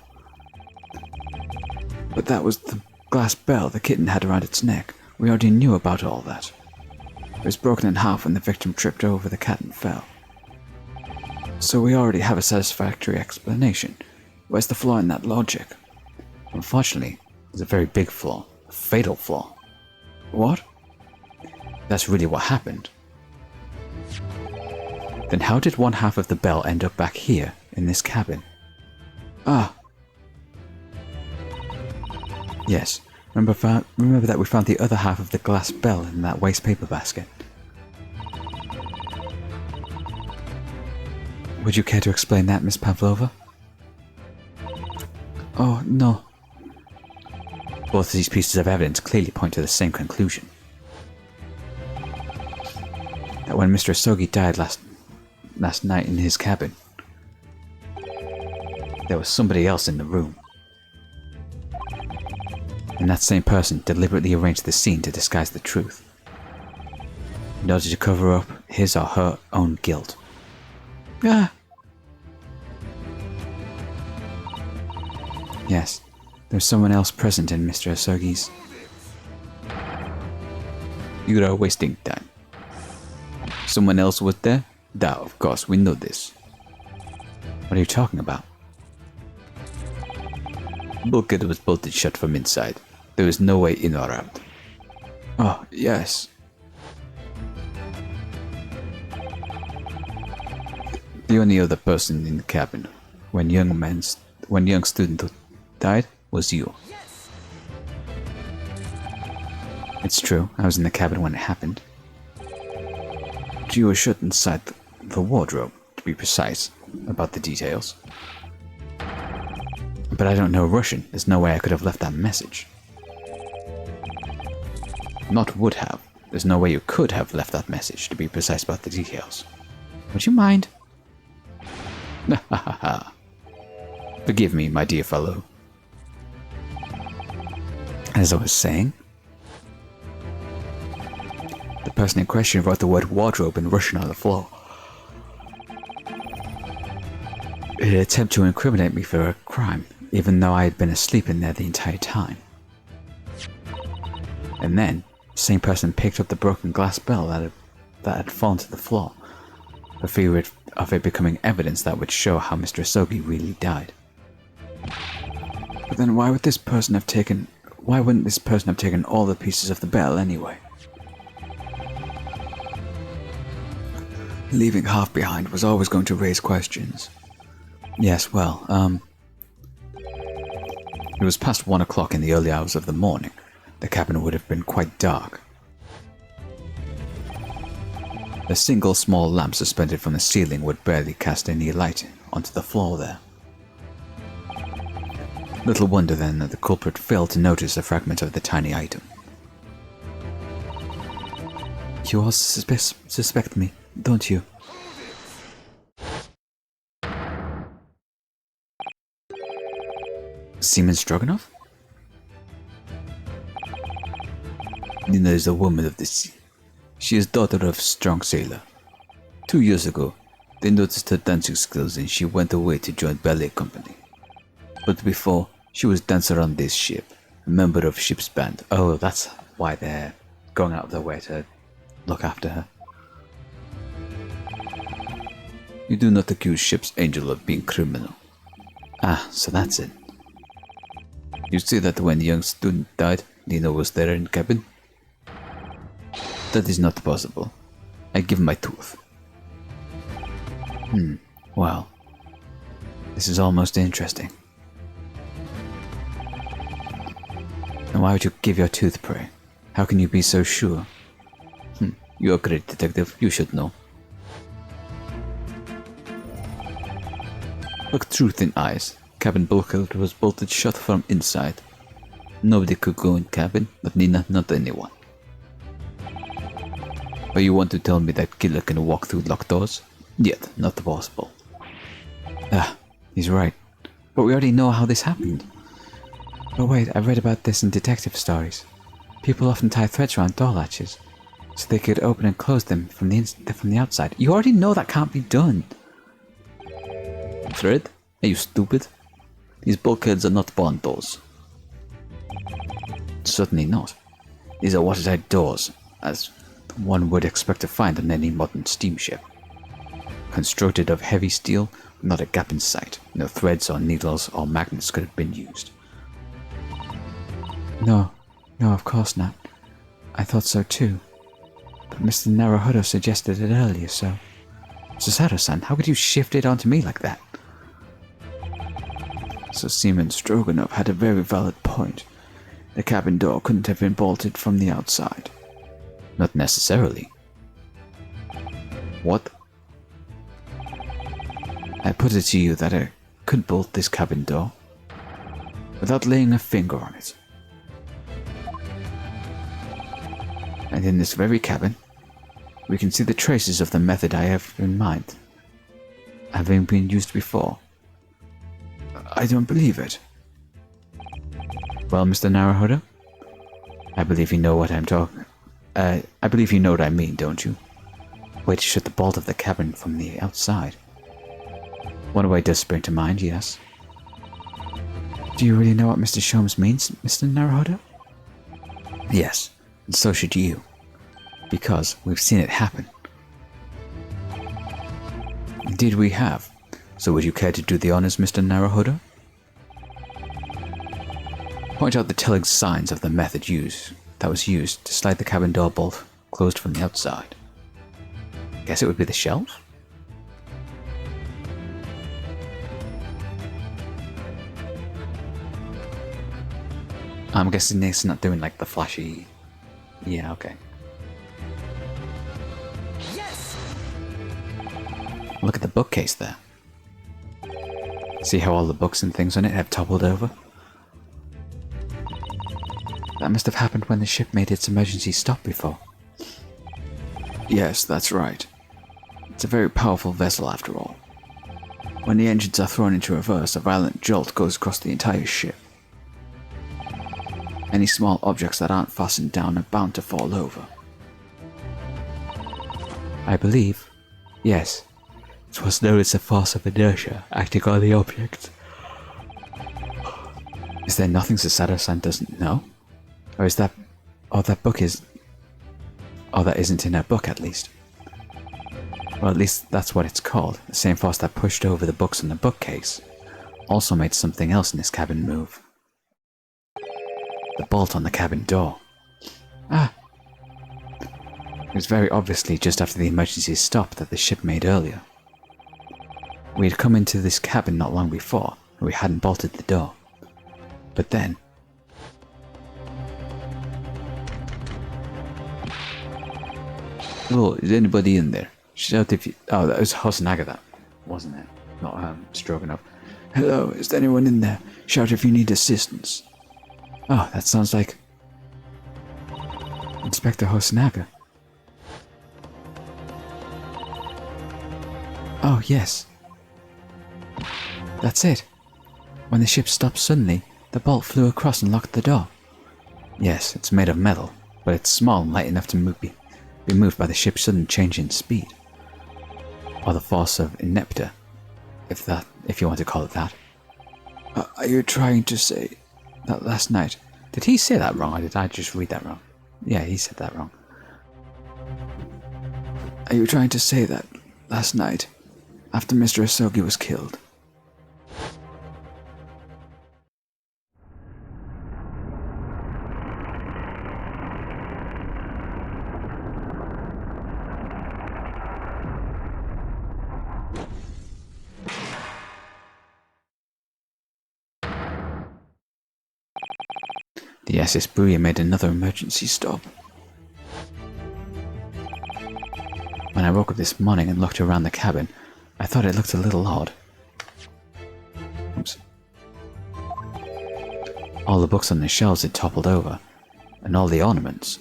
But that was the glass bell the kitten had around its neck. We already knew about all that. It was broken in half when the victim tripped over the cat and fell. So we already have a satisfactory explanation. Where's the flaw in that logic? Unfortunately, there's a very big flaw. A fatal flaw. What? That's really what happened. Then how did one half of the bell end up back here, in this cabin? Ah. Yes, remember that we found the other half of the glass bell in that waste paper basket. Would you care to explain that, Miss Pavlova? Oh, no. Both of these pieces of evidence clearly point to the same conclusion. That when Mr. Asogi died last night in his cabin, there was somebody else in the room. And that same person deliberately arranged the scene to disguise the truth, in order to cover up his or her own guilt. Ah! Yes, there was someone else present in Mr. Asogi's... You are wasting time. Someone else was there? Da, of course, we know this. What are you talking about? Bulkhead was bolted shut from inside. There was no way in or out. Oh, yes. The only other person in the cabin when young student died was you. Yes. It's true, I was in the cabin when it happened. But you were shut inside the wardrobe, to be precise about the details. But I don't know Russian. There's no way I could have left that message. Not would have. There's no way you could have left that message, to be precise about the details. Would you mind? Forgive me, my dear fellow. As I was saying, the person in question wrote the word wardrobe in Russian on the floor. In an attempt to incriminate me for a crime, even though I had been asleep in there the entire time. And then, the same person picked up the broken glass bell that had fallen to the floor, for fear of it becoming evidence that would show how Mr. Asogi really died. But then why wouldn't this person have taken all the pieces of the bell anyway? Leaving half behind was always going to raise questions. Yes, well, it was past 1 o'clock in the early hours of the morning. The cabin would have been quite dark. A single small lamp suspended from the ceiling would barely cast any light onto the floor there. Little wonder then that the culprit failed to notice a fragment of the tiny item. You all suspect me, don't you? Seaman Stroganoff? Nina is a woman of the sea. She is daughter of a strong sailor. 2 years ago, they noticed her dancing skills and she went away to join ballet company. But before, she was dancer on this ship, a member of ship's band. Oh, that's why they're going out of their way to look after her. You do not accuse ship's angel of being criminal. Ah, so that's it. You say that when the young student died, Nina was there in cabin? That is not possible. I give my tooth. Well, this is almost interesting. And why would you give your tooth, pray? How can you be so sure? You're a great detective, you should know. Look truth in eyes. Cabin bulkhead was bolted shut from inside. Nobody could go in cabin, not Nina, not anyone. But you want to tell me that killer can walk through locked doors? Yet, not possible. Ah, he's right. But we already know how this happened. Oh wait, I've read about this in detective stories. People often tie threads around door latches, so they could open and close them from the outside. You already know that can't be done. Thread? Are you stupid? These bulkheads are not barn doors. Certainly not. These are watertight doors, as one would expect to find on any modern steamship. Constructed of heavy steel, not a gap in sight. No threads or needles or magnets could have been used. No, of course not. I thought so too. But Mr. Naruhodo suggested it earlier, so... Susato-san, how could you shift it onto me like that? So Seaman Stroganoff had a very valid point. The cabin door couldn't have been bolted from the outside. Not necessarily. What? I put it to you that I could bolt this cabin door without laying a finger on it. And in this very cabin, we can see the traces of the method I have in mind, having been used before. I don't believe it. Well, Mr. Naruhodo? I believe you know what I'm talking... I believe you know what I mean, don't you? Way to shut the bolt of the cabin from the outside. One way does spring to mind, yes. Do you really know what Mr. Sholmes means, Mr. Naruhodo? Yes, and so should you. Because we've seen it happen. Indeed we have. So would you care to do the honors, Mr. Naruhodo? Point out the telling signs of the method that was used to slide the cabin door bolt closed from the outside. Guess it would be the shelves? I'm guessing it's not doing like the flashy... Yeah, okay. Yes! Look at the bookcase there. See how all the books and things on it have toppled over? That must have happened when the ship made its emergency stop before. Yes, that's right. It's a very powerful vessel after all. When the engines are thrown into reverse, a violent jolt goes across the entire ship. Any small objects that aren't fastened down are bound to fall over. I believe, yes, it was known as the force of inertia acting on the object. Is there nothing Sasada-san doesn't know? Or is that... or that book is... or that isn't in her book at least. Well, at least that's what it's called. The same force that pushed over the books in the bookcase also made something else in this cabin move. The bolt on the cabin door. Ah! It was very obviously just after the emergency stop that the ship made earlier. We had come into this cabin not long before, and we hadn't bolted the door. But then... Hello, is anybody in there? Shout if you... Oh, that was Hosonaga, that, wasn't it? Not Stroganoff. Hello, is anyone in there? Shout if you need assistance. Oh, that sounds like... Inspector Hosonaga. Oh, yes. That's it. When the ship stopped suddenly, the bolt flew across and locked the door. Yes, it's made of metal, but it's small and light enough to be moved by the ship's sudden change in speed. Or the force of inepta, if you want to call it that. Are you trying to say that last night... Did he say that wrong, or did I just read that wrong? Yeah, he said that wrong. Are you trying to say that last night, after Mr. Asogi was killed... The SS Buya made another emergency stop. When I woke up this morning and looked around the cabin, I thought it looked a little odd. Oops. All the books on the shelves had toppled over, and all the ornaments.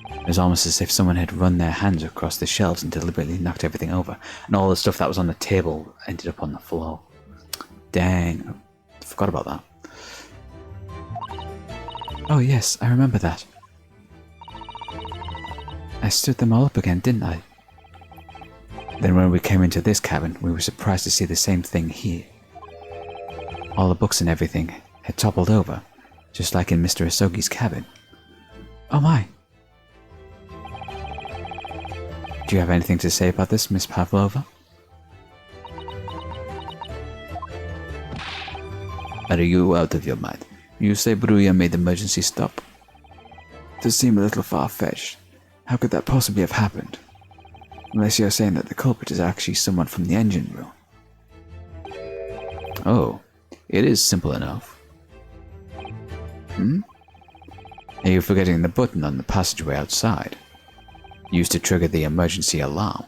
It was almost as if someone had run their hands across the shelves and deliberately knocked everything over, and all the stuff that was on the table ended up on the floor. Dang, I forgot about that. Oh yes, I remember that. I stood them all up again, didn't I? Then when we came into this cabin, we were surprised to see the same thing here. All the books and everything had toppled over, just like in Mr. Asogi's cabin. Oh my! Do you have anything to say about this, Miss Pavlova? Are you out of your mind? You say Bruya made the emergency stop? It does seem a little far-fetched. How could that possibly have happened? Unless you're saying that the culprit is actually someone from the engine room. Oh, it is simple enough. Are you forgetting the button on the passageway outside? Used to trigger the emergency alarm.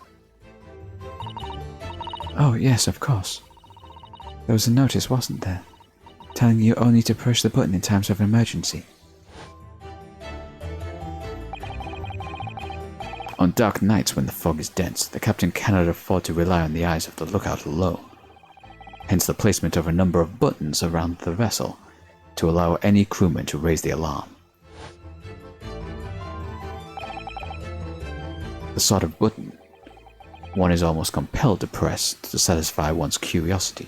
Oh yes, of course. There was a notice, wasn't there? Telling you only to push the button in times of emergency. On dark nights when the fog is dense, the captain cannot afford to rely on the eyes of the lookout alone. Hence the placement of a number of buttons around the vessel to allow any crewman to raise the alarm. The sort of button one is almost compelled to press to satisfy one's curiosity.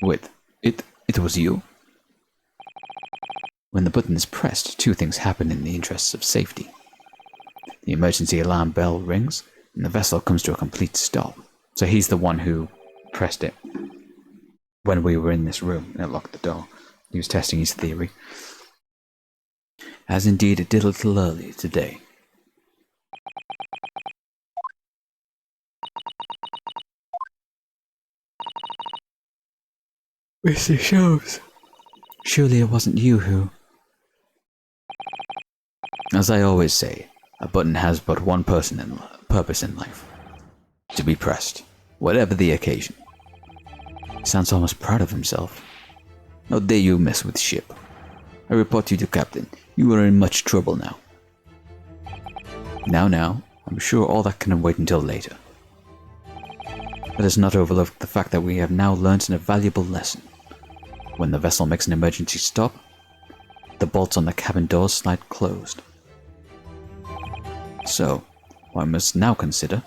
Wait, it was you? When the button is pressed, two things happen in the interests of safety. The emergency alarm bell rings, and the vessel comes to a complete stop. So he's the one who pressed it when we were in this room and it locked the door. He was testing his theory. As indeed it did a little early today. Mr. Sholmes, surely it wasn't you who... As I always say, a button has but one purpose in life. To be pressed, whatever the occasion. He sounds almost proud of himself. How dare you mess with ship? I report you to Captain. You are in much trouble now. Now, I'm sure all that can wait until later. Let us not overlook the fact that we have now learned an invaluable lesson. When the vessel makes an emergency stop, the bolts on the cabin doors slide closed. So, what I must now consider...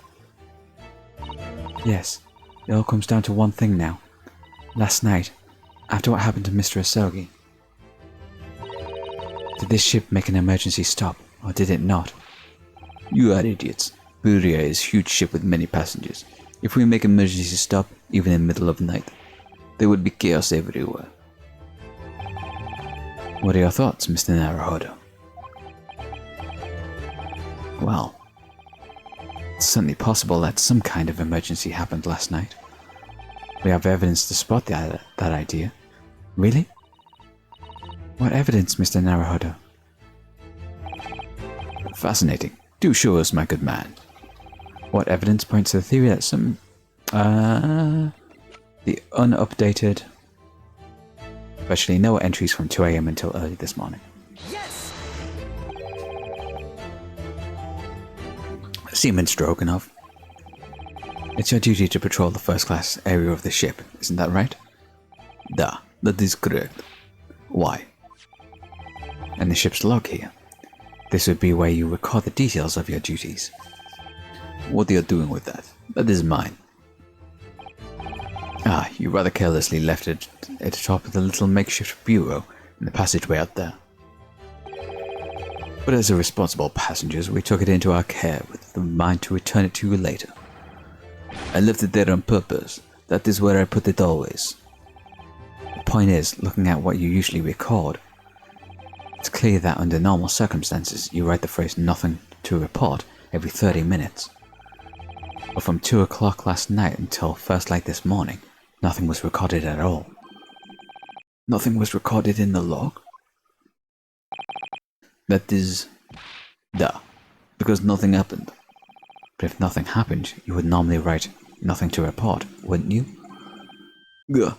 Yes, it all comes down to one thing now. Last night, after what happened to Mr. Asogi, did this ship make an emergency stop, or did it not? You are idiots. Buria is a huge ship with many passengers. If we make an emergency stop, even in the middle of the night, there would be chaos everywhere. What are your thoughts, Mr. Naruhodo? Well, it's certainly possible that some kind of emergency happened last night. We have evidence to support that idea. Really? What evidence, Mr. Naruhodo? Fascinating. Do show us, my good man. What evidence points to the theory that some... the unupdated... Virtually no entries from 2 AM until early this morning. Yes! Seaman Stroganov. It's your duty to patrol the first-class area of the ship, isn't that right? Da, that is correct. Why? And the ship's log here. This would be where you record the details of your duties. What are you doing with that? That is mine. Ah, you rather carelessly left it at the top of the little makeshift bureau in the passageway out there. But as a responsible passengers, we took it into our care with the mind to return it to you later. I left it there on purpose. That is where I put it always. The point is, looking at what you usually record, it's clear that under normal circumstances you write the phrase "nothing to report" every 30 minutes. But from 2 o'clock last night until first light this morning, nothing was recorded at all. Nothing was recorded in the log? That is... duh. Because nothing happened. But if nothing happened, you would normally write "nothing to report," wouldn't you? Gah.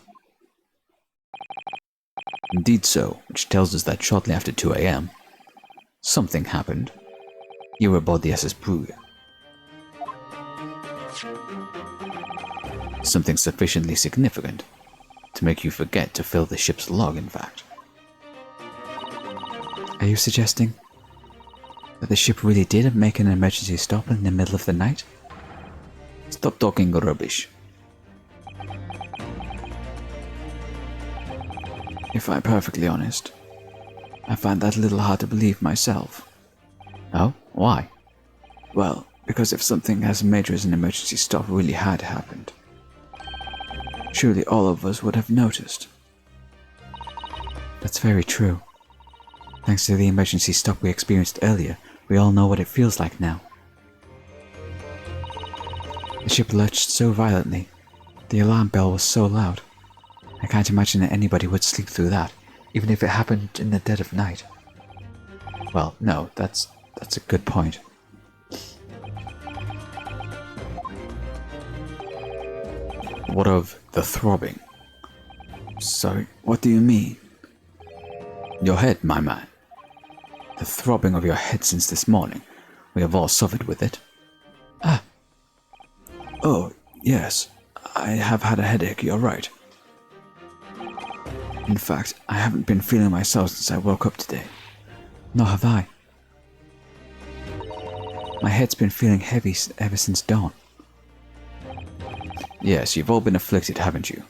Indeed so, which tells us that shortly after 2 AM, something happened. You were aboard the SS Brugge. Something sufficiently significant to make you forget to fill the ship's log, in fact. Are you suggesting that the ship really did make an emergency stop in the middle of the night? Stop talking rubbish. If I'm perfectly honest, I find that a little hard to believe myself. Oh? Why? Well, because if something as major as an emergency stop really had happened, surely all of us would have noticed. That's very true. Thanks to the emergency stop we experienced earlier, we all know what it feels like now. The ship lurched so violently. The alarm bell was so loud. I can't imagine that anybody would sleep through that, even if it happened in the dead of night. Well, no, that's a good point. What of the throbbing? Sorry, what do you mean? Your head, my man. The throbbing of your head since this morning. We have all suffered with it. Ah. Oh, yes. I have had a headache, you're right. In fact, I haven't been feeling myself since I woke up today. Nor have I. My head's been feeling heavy ever since dawn. Yes, you've all been afflicted, haven't you?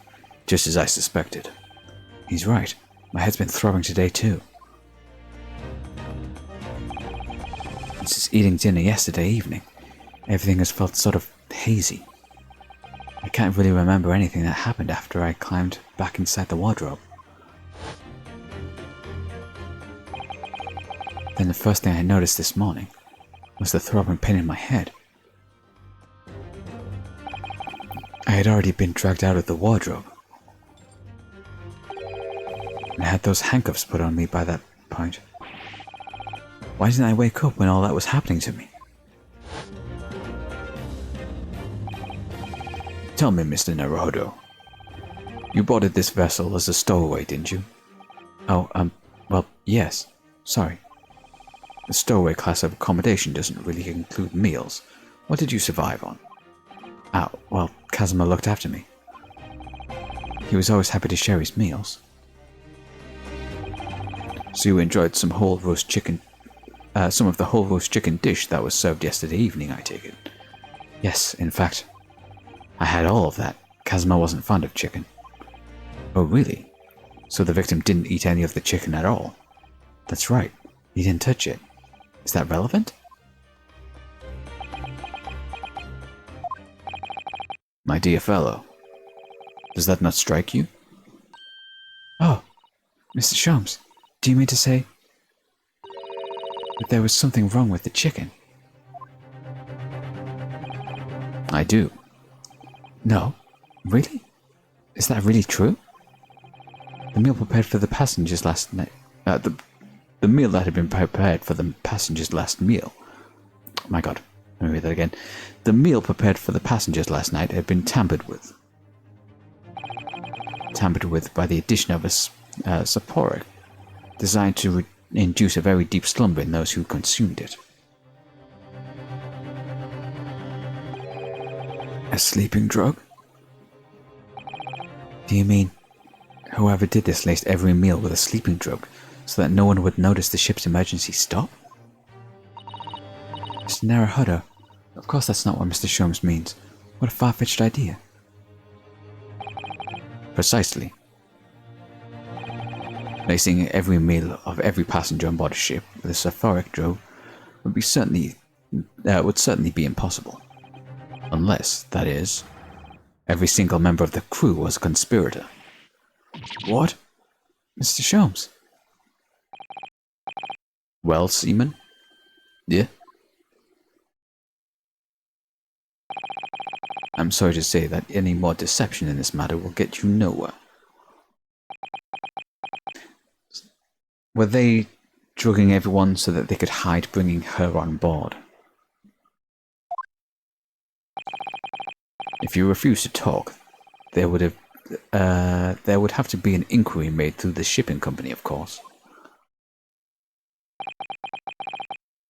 Just as I suspected. He's right. My head's been throbbing today too. Since eating dinner yesterday evening, everything has felt sort of hazy. I can't really remember anything that happened after I climbed back inside the wardrobe. Then the first thing I noticed this morning was the throbbing pain in my head. I had already been dragged out of the wardrobe. And I had those handcuffs put on me by that point. Why didn't I wake up when all that was happening to me? Tell me, Mr. Naruhodo. You boarded this vessel as a stowaway, didn't you? Oh, Well, yes. Sorry. The stowaway class of accommodation doesn't really include meals. What did you survive on? Ah, well, Kazuma looked after me. He was always happy to share his meals. So you enjoyed some whole roast chicken, some of the whole roast chicken dish that was served yesterday evening, I take it? Yes, in fact, I had all of that. Kazuma wasn't fond of chicken. Oh, really? So the victim didn't eat any of the chicken at all? That's right. He didn't touch it. Is that relevant? My dear fellow, does that not strike you? Oh, Mr. Sholmes, do you mean to say that there was something wrong with the chicken? I do. No? Really? Is that really true? The meal prepared for the passengers last night... the meal that had been prepared for the passengers last meal... My god, let me read that again. The meal prepared for the passengers last night had been tampered with. Tampered with by the addition of a soporific, designed to induce a very deep slumber in those who consumed it. A sleeping drug? Do you mean whoever did this laced every meal with a sleeping drug so that no one would notice the ship's emergency stop? Mr. Naruhodo, of course that's not what Mr. Sholmes means. What a far-fetched idea. Precisely. Lacing every meal of every passenger on board a ship with a sulfuric drug would certainly be impossible. Unless, that is, every single member of the crew was a conspirator. What? Mr. Sholmes? Well, Seaman? Yeah? I'm sorry to say that any more deception in this matter will get you nowhere. Were they drugging everyone so that they could hide bringing her on board? If you refuse to talk, there would have to be an inquiry made through the shipping company, of course.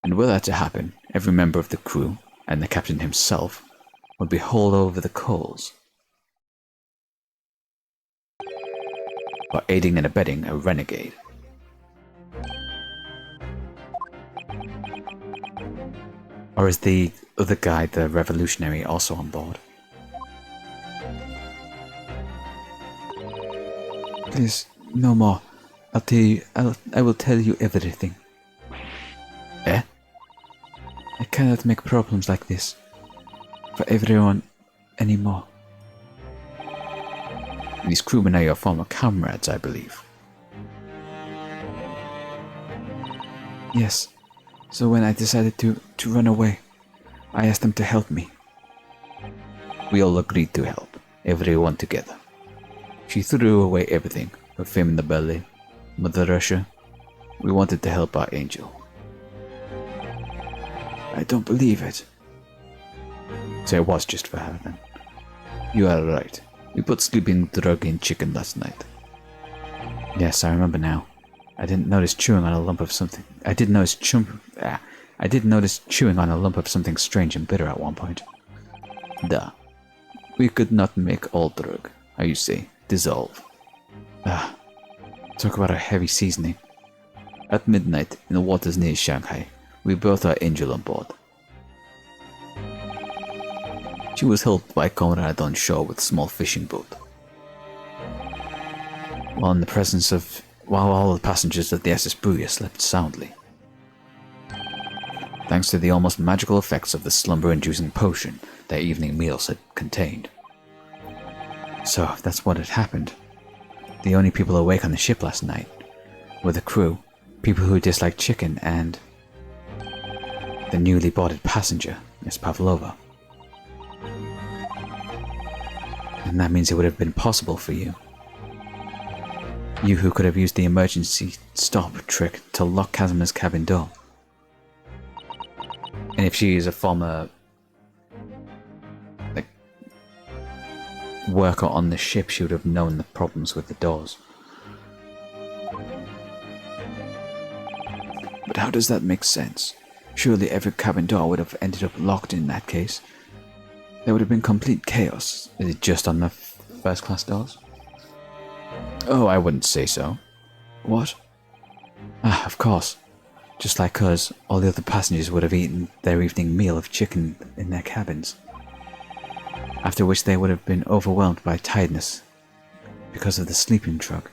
And were that to happen, every member of the crew, and the captain himself, would be hauled over the coals for aiding and abetting a renegade. Or is the other guy, the revolutionary, also on board? Please, no more. I will tell you everything. Eh? I cannot make problems like this for everyone anymore. These crewmen are your former comrades, I believe. Yes. So when I decided to run away, I asked them to help me. We all agreed to help, everyone together. She threw away everything, her fame in the belly, Mother Russia. We wanted to help our angel. I don't believe it. So it was just for her then. You are right. We put sleeping drug in chicken last night. Yes, I remember now. I didn't notice chewing on a lump of something. I did notice chewing on a lump of something strange and bitter at one point. Duh. We could not make all drug. How you say? Dissolve. Talk about a heavy seasoning. At midnight, in the waters near Shanghai, we brought our angel on board. She was helped by Conrad on shore with a small fishing boat. While all the passengers of the SS Booyah slept soundly. Thanks to the almost magical effects of the slumber-inducing potion their evening meals had contained. So, if that's what had happened, the only people awake on the ship last night were the crew, people who disliked chicken, and the newly boarded passenger, Miss Pavlova. And that means it would have been possible for you. You who could have used the emergency stop trick to lock Kazuma's cabin door. And if she is a former worker on the ship, she would have known the problems with the doors. But how does that make sense? Surely every cabin door would have ended up locked in that case. There would have been complete chaos. Is it just on the first-class doors? Oh, I wouldn't say so. What? Ah, of course. Just like us, all the other passengers would have eaten their evening meal of chicken in their cabins. After which they would have been overwhelmed by tiredness because of the sleeping drug.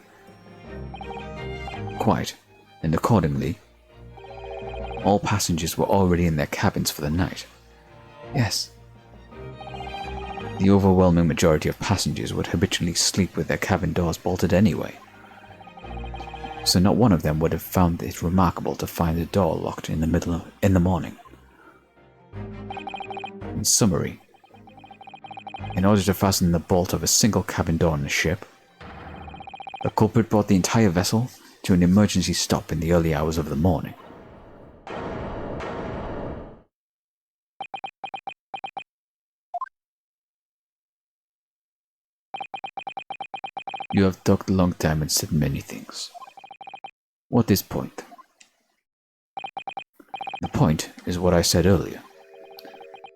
Quite. And accordingly, all passengers were already in their cabins for the night. Yes. The overwhelming majority of passengers would habitually sleep with their cabin doors bolted anyway. So not one of them would have found it remarkable to find the door locked in the morning. In summary, in order to fasten the bolt of a single cabin door on the ship, the culprit brought the entire vessel to an emergency stop in the early hours of the morning. You have talked a long time and said many things. What is point? The point is what I said earlier.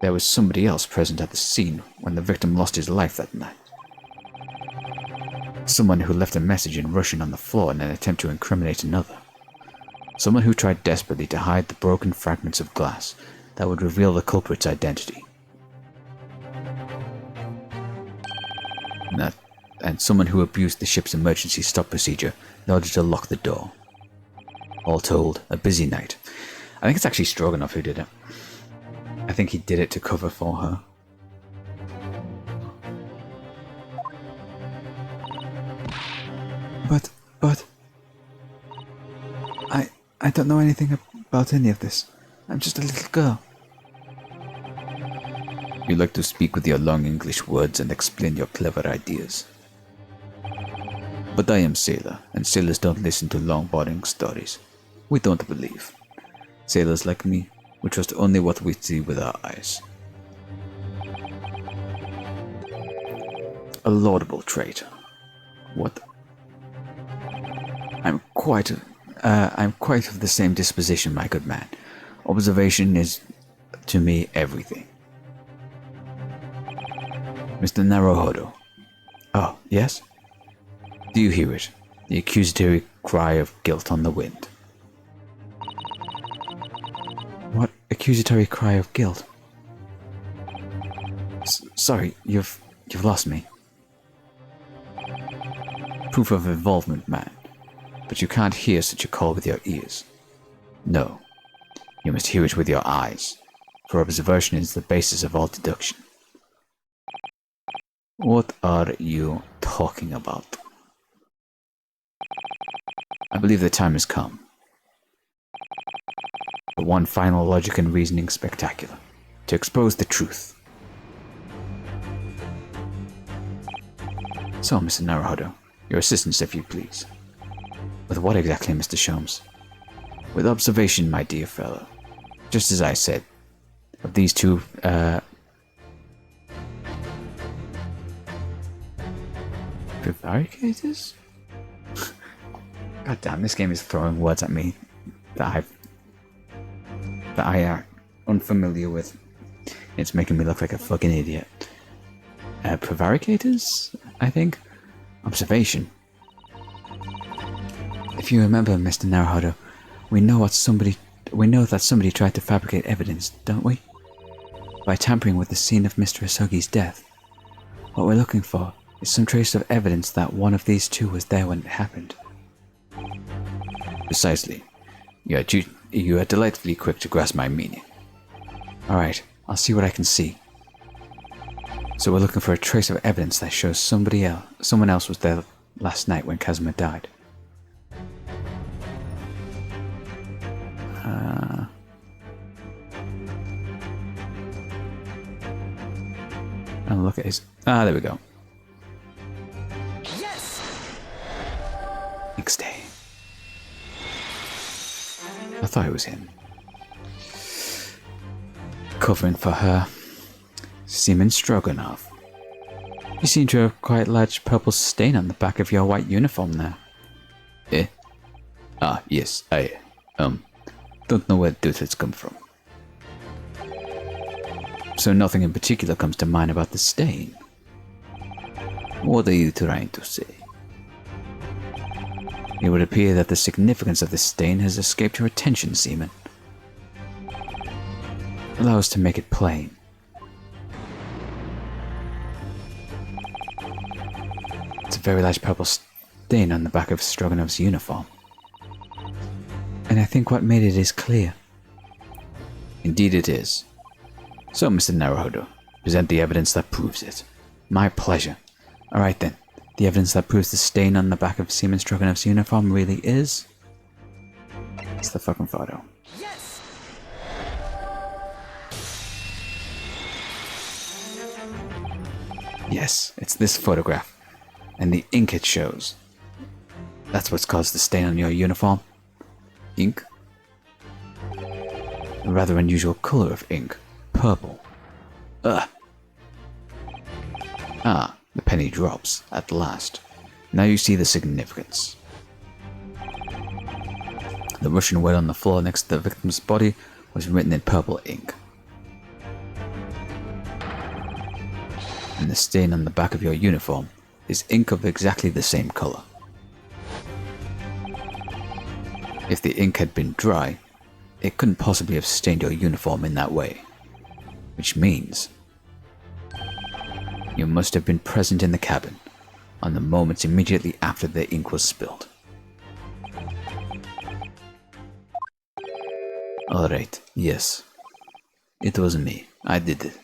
There was somebody else present at the scene when the victim lost his life that night. Someone who left a message in Russian on the floor in an attempt to incriminate another. Someone who tried desperately to hide the broken fragments of glass that would reveal the culprit's identity. And someone who abused the ship's emergency stop procedure in order to lock the door. All told, a busy night. I think it's actually Stroganoff who did it. I think he did it to cover for her. But... I don't know anything about any of this. I'm just a little girl. You like to speak with your long English words and explain your clever ideas. But I am sailor, and sailors don't listen to long boring stories. We don't believe. Sailors like me, we trust only what we see with our eyes. A laudable trait. What? I'm quite of the same disposition, my good man. Observation is, to me, everything. Mr. Naruhodo. Oh, yes? Do you hear it? The accusatory cry of guilt on the wind. What accusatory cry of guilt? Sorry, you've lost me. Proof of involvement, man. But you can't hear such a call with your ears. No, you must hear it with your eyes, for observation is the basis of all deduction. What are you talking about? I believe the time has come. For one final logic and reasoning spectacular, to expose the truth. So, Mr. Naruhodo, your assistance, if you please. With what exactly, Mr. Sholmes? With observation, my dear fellow. Just as I said, of these two, prevaricators? God damn, this game is throwing words at me that I am unfamiliar with. It's making me look like a fucking idiot. Prevaricators, I think? Observation. If you remember, Mr. Naruhodo, we know that somebody tried to fabricate evidence, don't we? By tampering with the scene of Mr. Asogi's death. What we're looking for is some trace of evidence that one of these two was there when it happened. Precisely. You are delightfully quick to grasp my meaning. Alright, I'll see what I can see. So we're looking for a trace of evidence that shows someone else was there last night when Kazuma died. And look at his... Ah, there we go. Yes! Next day. I thought it was him. Covering for her. Seaman Stroganoff. You seem to have a quite large purple stain on the back of your white uniform there. Eh? Ah, yes, don't know where the dirt has come from. So nothing in particular comes to mind about the stain. What are you trying to say? It would appear that the significance of this stain has escaped your attention, Seaman. Allow us to make it plain. It's a very large purple stain on the back of Stroganov's uniform. And I think what made it is clear. Indeed it is. So, Mr. Naruhodo, present the evidence that proves it. My pleasure. Alright then, the evidence that proves the stain on the back of Seaman Stroganov's uniform really is... It's the fucking photo. Yes! Yes, it's this photograph. And the ink it shows. That's what's caused the stain on your uniform. Ink? A rather unusual color of ink. Purple. Ugh. Ah, the penny drops, at last. Now you see the significance. The Russian word on the floor next to the victim's body was written in purple ink. And the stain on the back of your uniform is ink of exactly the same color. If the ink had been dry, it couldn't possibly have stained your uniform in that way. Which means you must have been present in the cabin on the moments immediately after the ink was spilled. Alright, yes. It was me. I did it.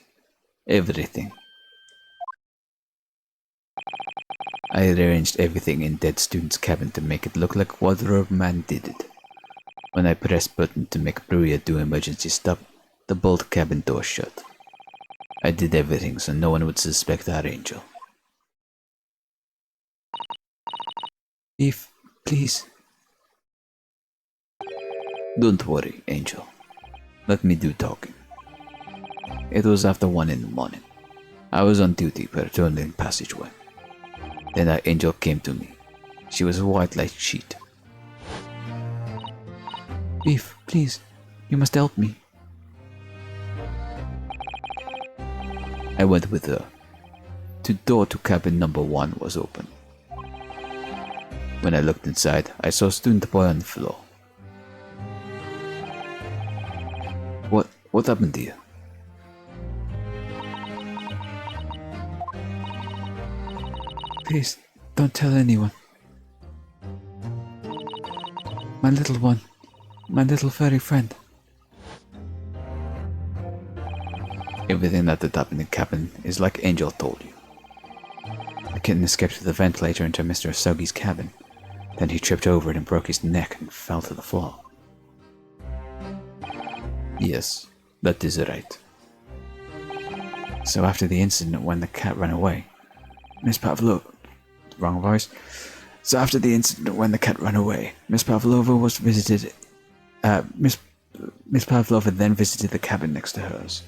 Everything. I arranged everything in Dead Student's cabin to make it look like Wardrobe Man did it. When I pressed button to make Bruya do emergency stop, the bolt cabin door shut. I did everything so no one would suspect our angel. If, please. Don't worry, Angel. Let me do talking. It was after 1 in the morning. I was on duty patrolling passageway. Then our angel came to me. She was white like sheet. Beef, please. You must help me. I went with her. The door to cabin number 1 was open. When I looked inside, I saw Student Boy on the floor. What happened to you? Please, don't tell anyone. My little one. My little furry friend. Everything at the top in the cabin is like Angel told you. The kitten escaped through the ventilator into Mr. Asogi's cabin. Then he tripped over it and broke his neck and fell to the floor. Yes, that is right. So after the incident when the cat ran away, Miss Pavlova... Wrong voice. So after the incident when the cat ran away, Miss Pavlova was visited... Miss Pavlova then visited the cabin next to hers.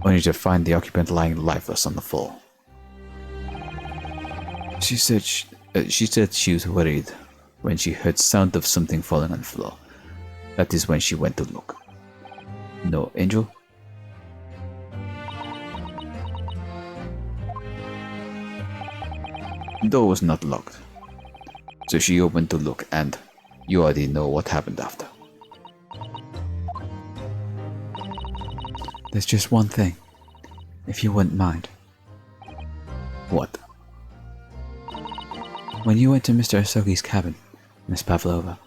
Only to find the occupant lying lifeless on the floor. She said she was worried when she heard sound of something falling on the floor. That is when she went to look. No, Angel? The door was not locked. So she opened to look and you already know what happened after. There's just one thing, if you wouldn't mind. What? When you went to Mr. Asogi's cabin, Miss Pavlova,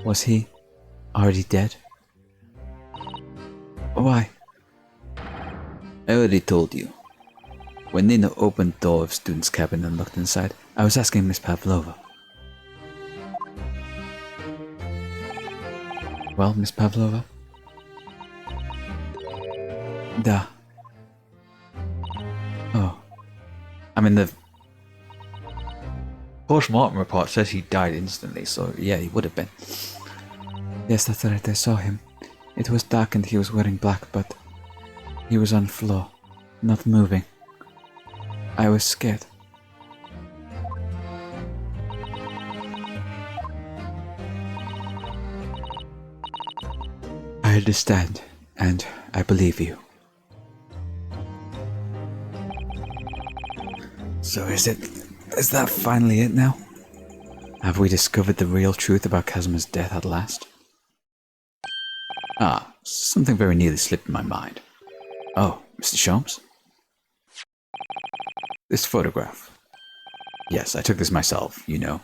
was he already dead? Why? I already told you. When Nina opened the door of student's cabin and looked inside, I was asking Miss Pavlova. Well, Miss Pavlova? Da. Oh. I mean, the post-mortem report says he died instantly, so yeah, he would have been. Yes, that's right, I saw him. It was dark and he was wearing black, but he was on the floor, not moving. I was scared. understand, and I believe you. So is that finally it now? Have we discovered the real truth about Kazuma's death at last? Ah, something very nearly slipped my mind. Oh, Mr. Sholmes? This photograph. Yes, I took this myself, you know.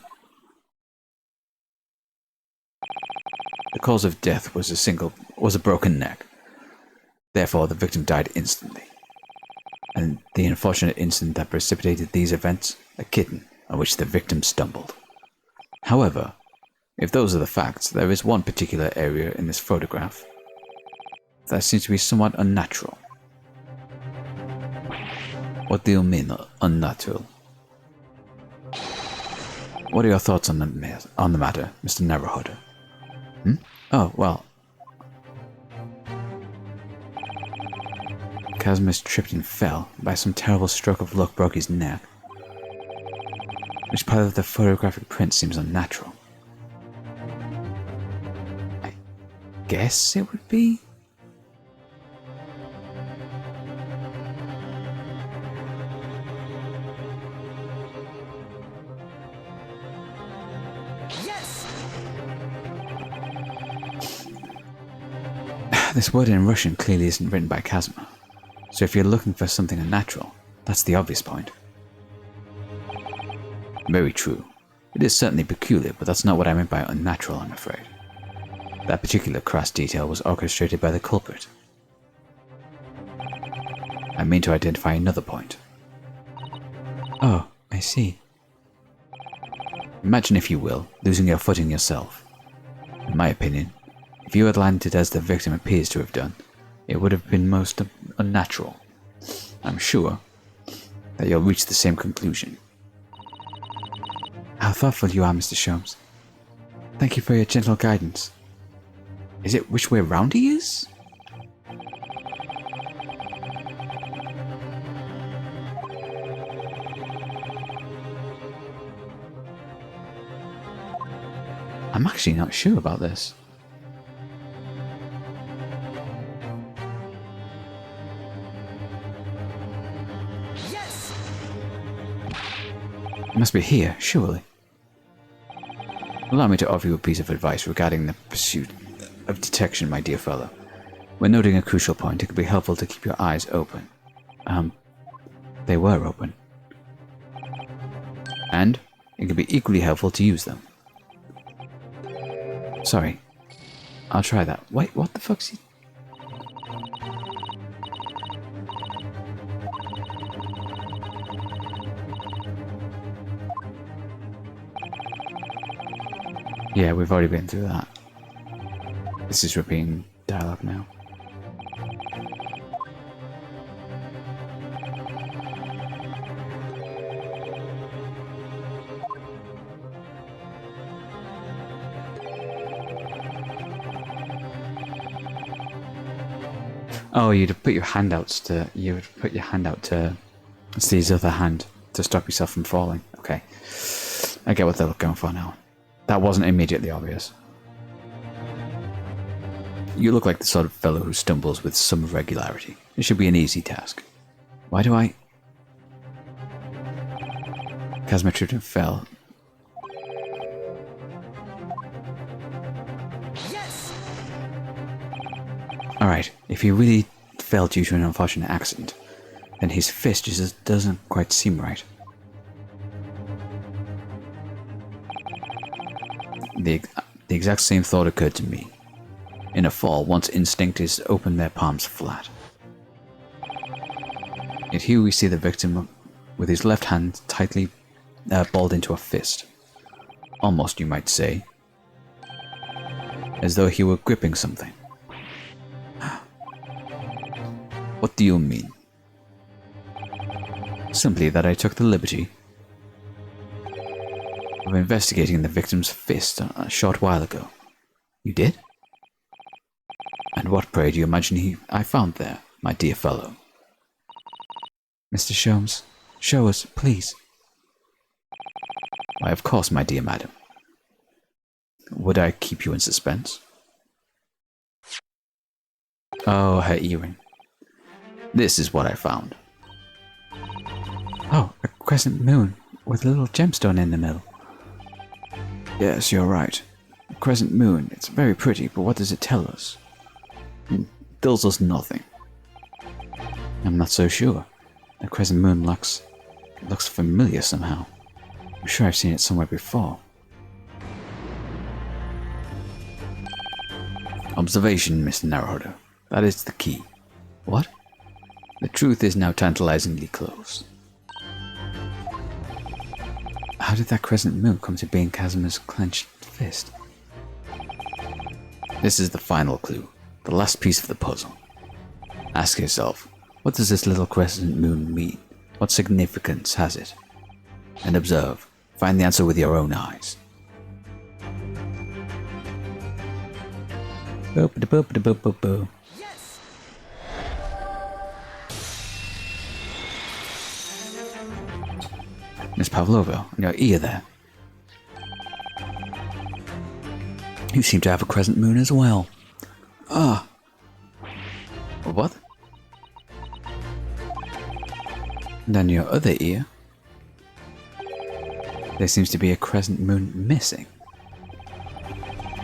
The cause of death was a broken neck. Therefore, the victim died instantly. And the unfortunate incident that precipitated these events, a kitten on which the victim stumbled. However, if those are the facts, there is one particular area in this photograph that seems to be somewhat unnatural. What do you mean, unnatural? What are your thoughts on the matter, Mr. Naruhodo? Oh, well. Kazuma tripped and fell. By some terrible stroke of luck broke his neck. Which part of the photographic print seems unnatural? I guess it would be... Yes! This word in Russian clearly isn't written by Kazuma. So if you're looking for something unnatural, that's the obvious point. Very true. It is certainly peculiar, but that's not what I meant by unnatural, I'm afraid. That particular crass detail was orchestrated by the culprit. I mean to identify another point. Oh, I see. Imagine, if you will, losing your footing yourself. In my opinion, if you had landed as the victim appears to have done, it would have been most unnatural. I'm sure that you'll reach the same conclusion. How thoughtful you are, Mr. Sholmes. Thank you for your gentle guidance. Is it which way round he is? I'm actually not sure about this. Yes! It must be here, surely. Allow me to offer you a piece of advice regarding the pursuit of detection, my dear fellow. When noting a crucial point, it can be helpful to keep your eyes open. They were open. And it can be equally helpful to use them. Sorry. I'll try that. Wait, what the fuck's he... Yeah, we've already been through that. This is repeating dialogue now. Oh, you'd put your hand out to... You would put your hand out to... It's his other hand to stop yourself from falling. Okay. I get what they're going for now. That wasn't immediately obvious. You look like the sort of fellow who stumbles with some regularity. It should be an easy task. Why do I... Kazuma tripped and fell. Yes! Alright, if he really fell due to an unfortunate accident, then his fist just doesn't quite seem right. The exact same thought occurred to me. In a fall, one's instinct is to open their palms flat. Yet here we see the victim with his left hand tightly balled into a fist. Almost, you might say, as though he were gripping something. What do you mean? Simply that I took the liberty of investigating the victim's fist a short while ago. You did? And what, pray, do you imagine I found there, my dear fellow? Mr. Sholmes, show us, please. Why, of course, my dear madam. Would I keep you in suspense? Oh, her earring. This is what I found. Oh, a crescent moon with a little gemstone in the middle. Yes, you're right. A crescent moon. It's very pretty, but what does it tell us? It tells us nothing. I'm not so sure. The crescent moon looks familiar somehow. I'm sure I've seen it somewhere before. Observation, Mr. Naruhodo. That is the key. What? The truth is now tantalizingly close. How did that crescent moon come to be in Kazuma's clenched fist? This is the final clue, the last piece of the puzzle. Ask yourself, what does this little crescent moon mean? What significance has it? And observe. Find the answer with your own eyes. Boop-a-da-boop-a-da-boop-a-boo. Yes! Miss Pavlova, in your ear there. You seem to have a crescent moon as well. Ah. What? And on your other ear, there seems to be a crescent moon missing.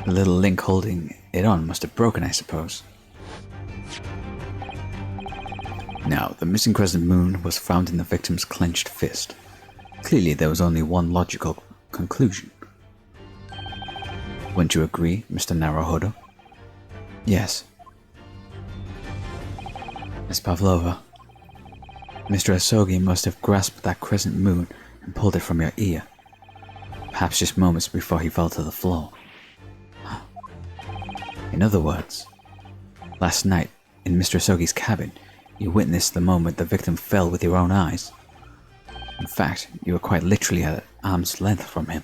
The little link holding it on must have broken, I suppose. Now, the missing crescent moon was found in the victim's clenched fist. Clearly, there was only one logical conclusion. Wouldn't you agree, Mr. Naruhodo? Yes. Miss Pavlova, Mr. Asogi must have grasped that crescent moon and pulled it from your ear. Perhaps just moments before he fell to the floor. In other words, last night, in Mr. Asogi's cabin, you witnessed the moment the victim fell with your own eyes. In fact, you were quite literally at arm's length from him.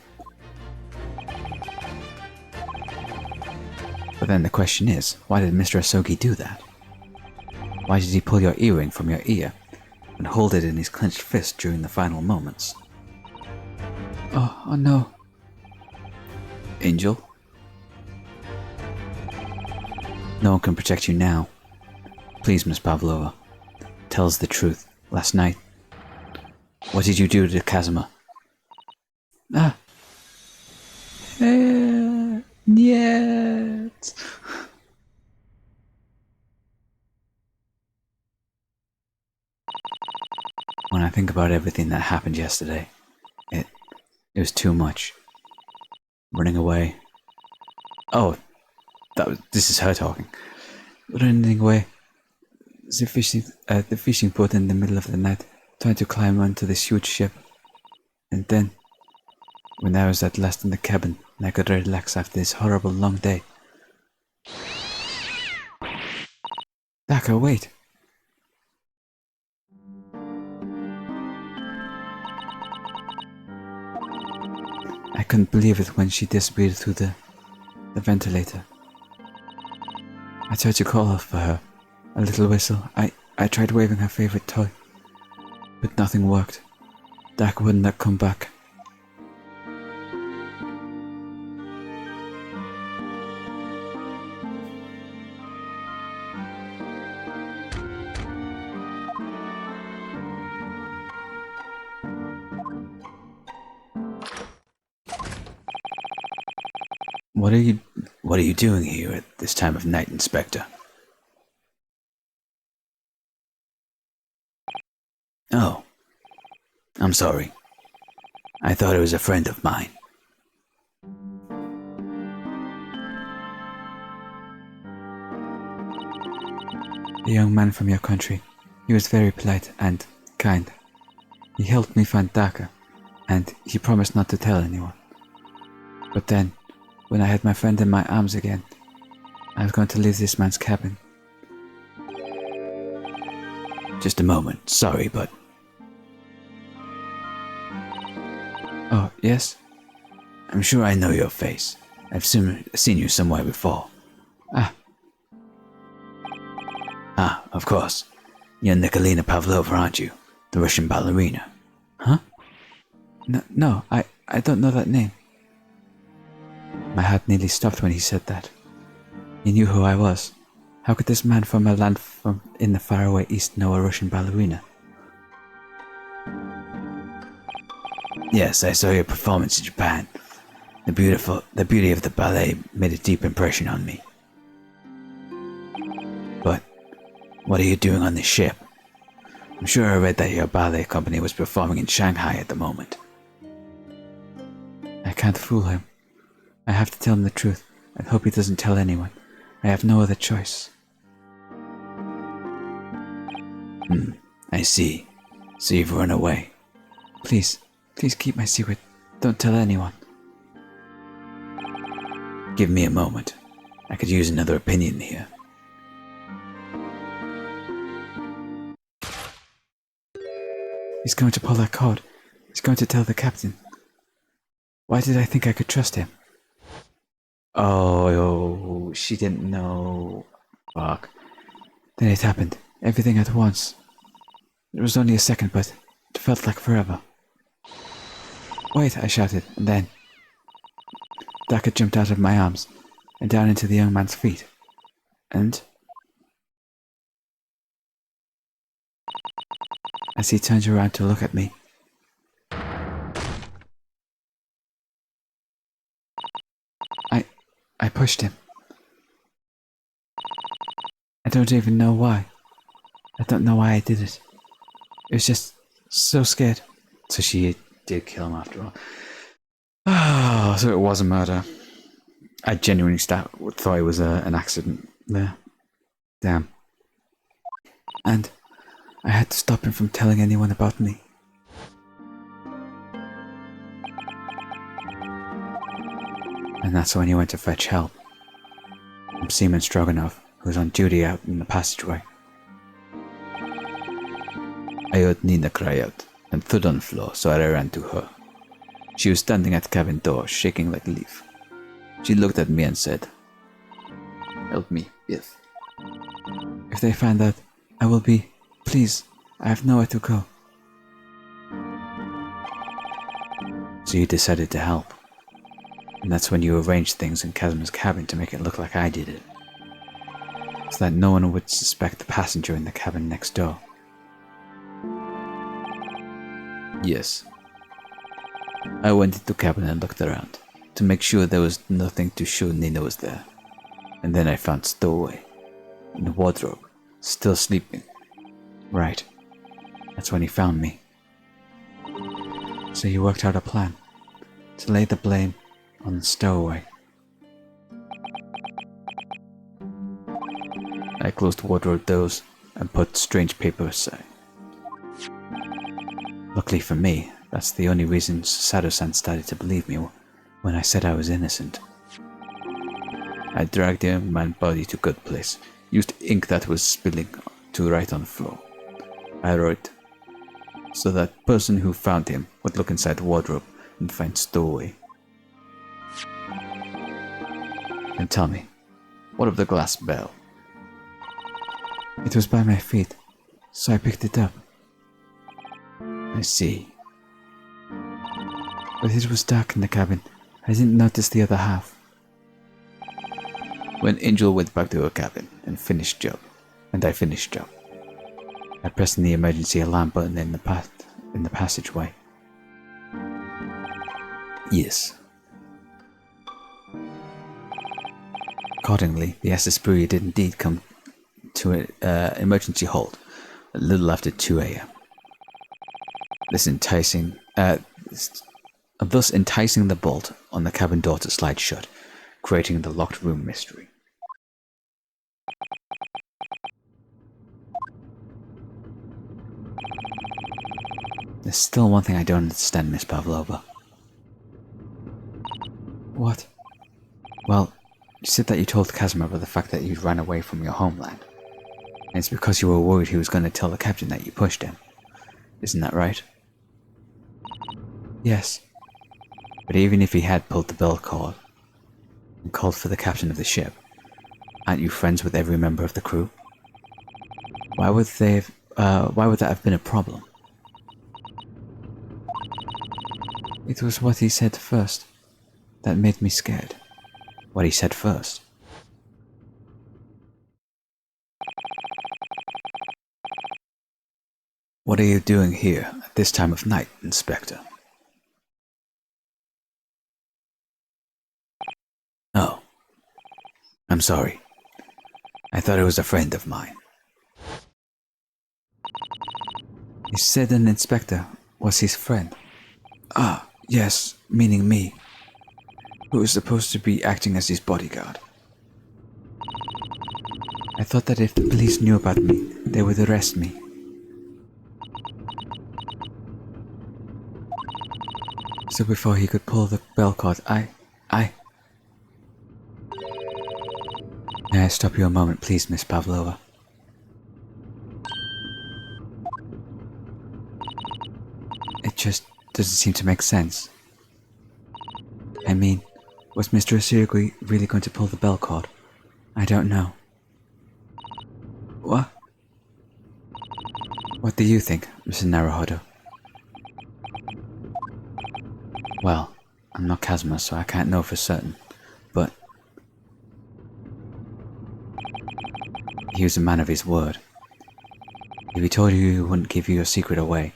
But then the question is, why did Mr. Asogi do that? Why did he pull your earring from your ear and hold it in his clenched fist during the final moments? Oh no. Angel? No one can protect you now. Please, Miss Pavlova, tell us the truth. Last night, what did you do to Kazuma? Niet. When I think about everything that happened yesterday, it was too much. Running away. Oh, this is her talking. Running away. The fishing boat in the middle of the night, trying to climb onto this huge ship. And then, when I was at last in the cabin, and I could relax after this horrible long day. Daka, wait. I couldn't believe it when she disappeared through the ventilator. I tried to call out for her. A little whistle. I tried waving her favorite toy. But nothing worked. Dak wouldn't have come back. What are you doing here at this time of night, Inspector? Oh, I'm sorry. I thought it was a friend of mine. The young man from your country. He was very polite and kind. He helped me find Daka, and he promised not to tell anyone. But then, when I had my friend in my arms again, I was going to leave this man's cabin. Just a moment, sorry, but... Oh, yes? I'm sure I know your face. I've seen you somewhere before. Of course. You're Nikolina Pavlova, aren't you? The Russian ballerina. Huh? No, I don't know that name. My heart nearly stopped when he said that. He knew who I was. How could this man from a land from in the faraway east know a Russian ballerina? Yes, I saw your performance in Japan. The beauty of the ballet made a deep impression on me. But what are you doing on this ship? I'm sure I read that your ballet company was performing in Shanghai at the moment. I can't fool him. I have to tell him the truth and hope he doesn't tell anyone. I have no other choice. I see. So you've run away. Please keep my secret. Don't tell anyone. Give me a moment. I could use another opinion here. He's going to pull that cord. He's going to tell the captain. Why did I think I could trust him? Oh, she didn't know. Fuck. Then it happened. Everything at once. It was only a second, but it felt like forever. Wait, I shouted, and then Daka jumped out of my arms and down into the young man's feet. And as he turned around to look at me, I pushed him. I don't even know why. I don't know why I did it. It was just so scared. So she did kill him after all. Oh, so it was a murder. I genuinely thought it was an accident there. Damn. And I had to stop him from telling anyone about me. And that's when he went to fetch help from Seaman Stroganoff, who was on duty out in the passageway. I heard Nina cry out and thud on the floor, so I ran to her. She was standing at the cabin door, shaking like a leaf. She looked at me and said, "Help me, yes. If they find out, I will be... Please, I have nowhere to go." So you decided to help. And that's when you arranged things in Kazuma's cabin to make it look like I did it. So that no one would suspect the passenger in the cabin next door. Yes. I went into the cabin and looked around, to make sure there was nothing to show Nina was there. And then I found Stowaway, in the wardrobe, still sleeping. Right. That's when he found me. So you worked out a plan, to lay the blame on Stowaway. I closed the wardrobe doors and put strange paper aside. Luckily for me, that's the only reason Sato-san started to believe me when I said I was innocent. I dragged the young man's body to a good place, used ink that was spilling to write on the floor. I wrote, so that person who found him would look inside the wardrobe and find Stowaway. And tell me, what of the glass bell? It was by my feet, so I picked it up. I see. But it was dark in the cabin. I didn't notice the other half. When Angel went back to her cabin and finished job, and I finished job, I pressed the emergency alarm button in the passageway. Yes. Accordingly, the SS Brewery did indeed come to an emergency halt a little after 2 a.m. Thus enticing the bolt on the cabin door to slide shut, creating the locked room mystery. There's still one thing I don't understand, Miss Pavlova. What? Well, you said that you told Kazuma about the fact that you ran away from your homeland. And it's because you were worried he was going to tell the captain that you pushed him. Isn't that right? Yes. But even if he had pulled the bell cord and called for the captain of the ship, aren't you friends with every member of the crew? Why would that have been a problem? It was what he said first that made me scared. What he said first. What are you doing here at this time of night, Inspector? Oh, I'm sorry. I thought it was a friend of mine. He said an inspector was his friend. Ah, yes, meaning me, who was supposed to be acting as his bodyguard. I thought that if the police knew about me, they would arrest me. So before he could pull the bell cord, May I stop you a moment, please, Miss Pavlova? It just doesn't seem to make sense. I mean, was Mr. Osirgui really going to pull the bell cord? I don't know. What? What do you think, Mr. Naruhodo? Well, I'm not Kazuma, so I can't know for certain, but he was a man of his word. If he told you he wouldn't give your secret away,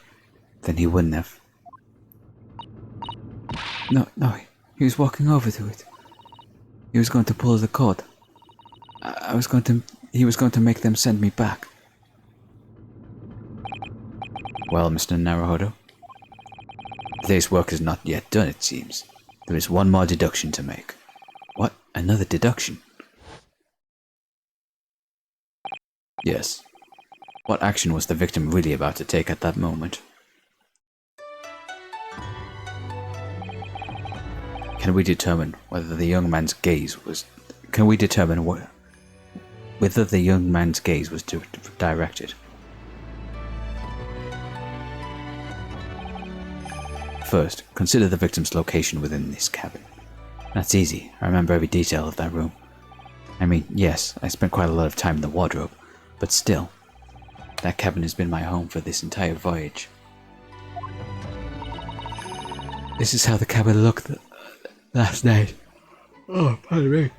then he wouldn't have. No, he was walking over to it. He was going to pull the cord. He was going to make them send me back. Well, Mr. Naruhodo, the day's work is not yet done, it seems. There is one more deduction to make. What? Another deduction? Yes. What action was the victim really about to take at that moment? Can we determine whether the young man's gaze was... whether the young man's gaze was directed? First, consider the victim's location within this cabin. That's easy. I remember every detail of that room. I mean, yes, I spent quite a lot of time in the wardrobe, but still, that cabin has been my home for this entire voyage. This is how the cabin looked last night. Oh, pardon me.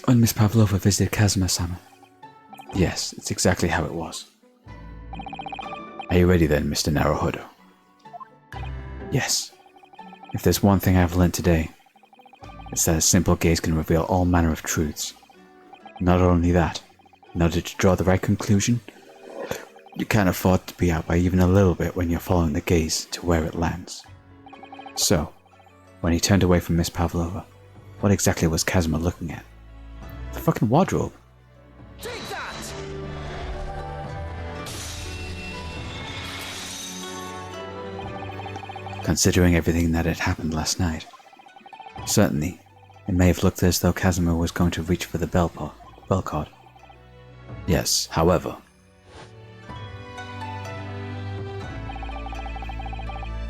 When Miss Pavlova visited Kazuma-sama. Yes, it's exactly how it was. Are you ready then, Mr. Naruhodo? Yes. If there's one thing I've learned today, it's that a simple gaze can reveal all manner of truths. Not only that, in order to draw the right conclusion, you can't afford to be out by even a little bit when you're following the gaze to where it lands. So, when he turned away from Miss Pavlova, what exactly was Kazuma looking at? The fucking wardrobe. Take that! Considering everything that had happened last night, certainly, it may have looked as though Kazuma was going to reach for the bell cord. Yes, however,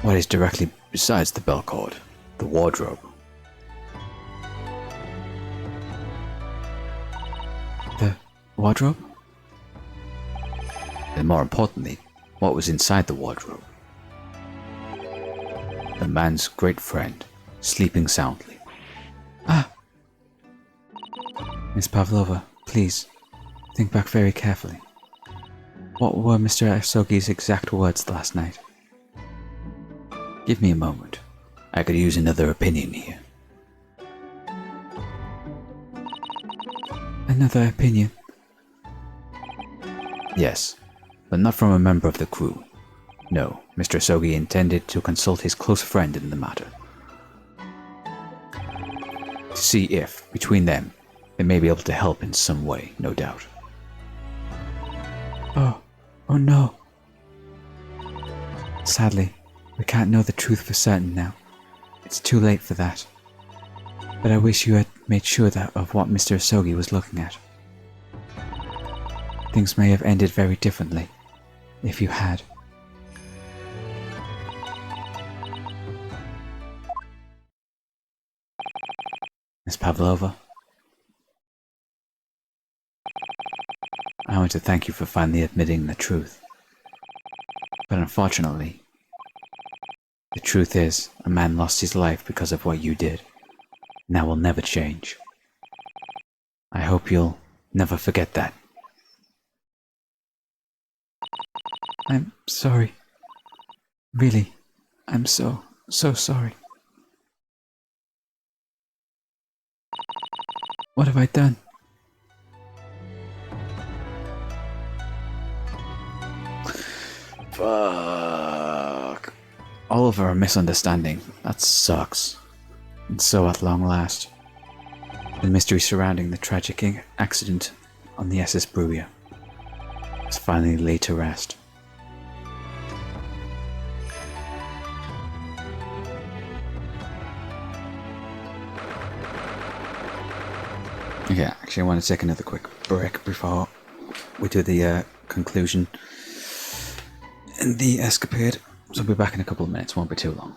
what is directly besides the bell cord? The wardrobe. The wardrobe? And more importantly, what was inside the wardrobe? The man's great friend, sleeping soundly. Ah! Miss Pavlova, please, think back very carefully. What were Mr. Asogi's exact words last night? Give me a moment. I could use another opinion here. Another opinion? Yes, but not from a member of the crew. No, Mr. Asogi intended to consult his close friend in the matter. To see if, between them, they may be able to help in some way, no doubt. Oh no. Sadly, we can't know the truth for certain now. It's too late for that. But I wish you had made sure of what Mr. Asogi was looking at. Things may have ended very differently, if you had. Miss Pavlova, I want to thank you for finally admitting the truth. But unfortunately, the truth is, a man lost his life because of what you did, and that will never change. I hope you'll never forget that. I'm sorry. Really, I'm so sorry. What have I done? Fuck. All over a misunderstanding. That sucks. And so at long last, the mystery surrounding the tragic accident on the SS Bruvia is finally laid to rest. Okay, actually I want to take another quick break before we do the conclusion in the escapade. So I'll be back in a couple of minutes, won't be too long.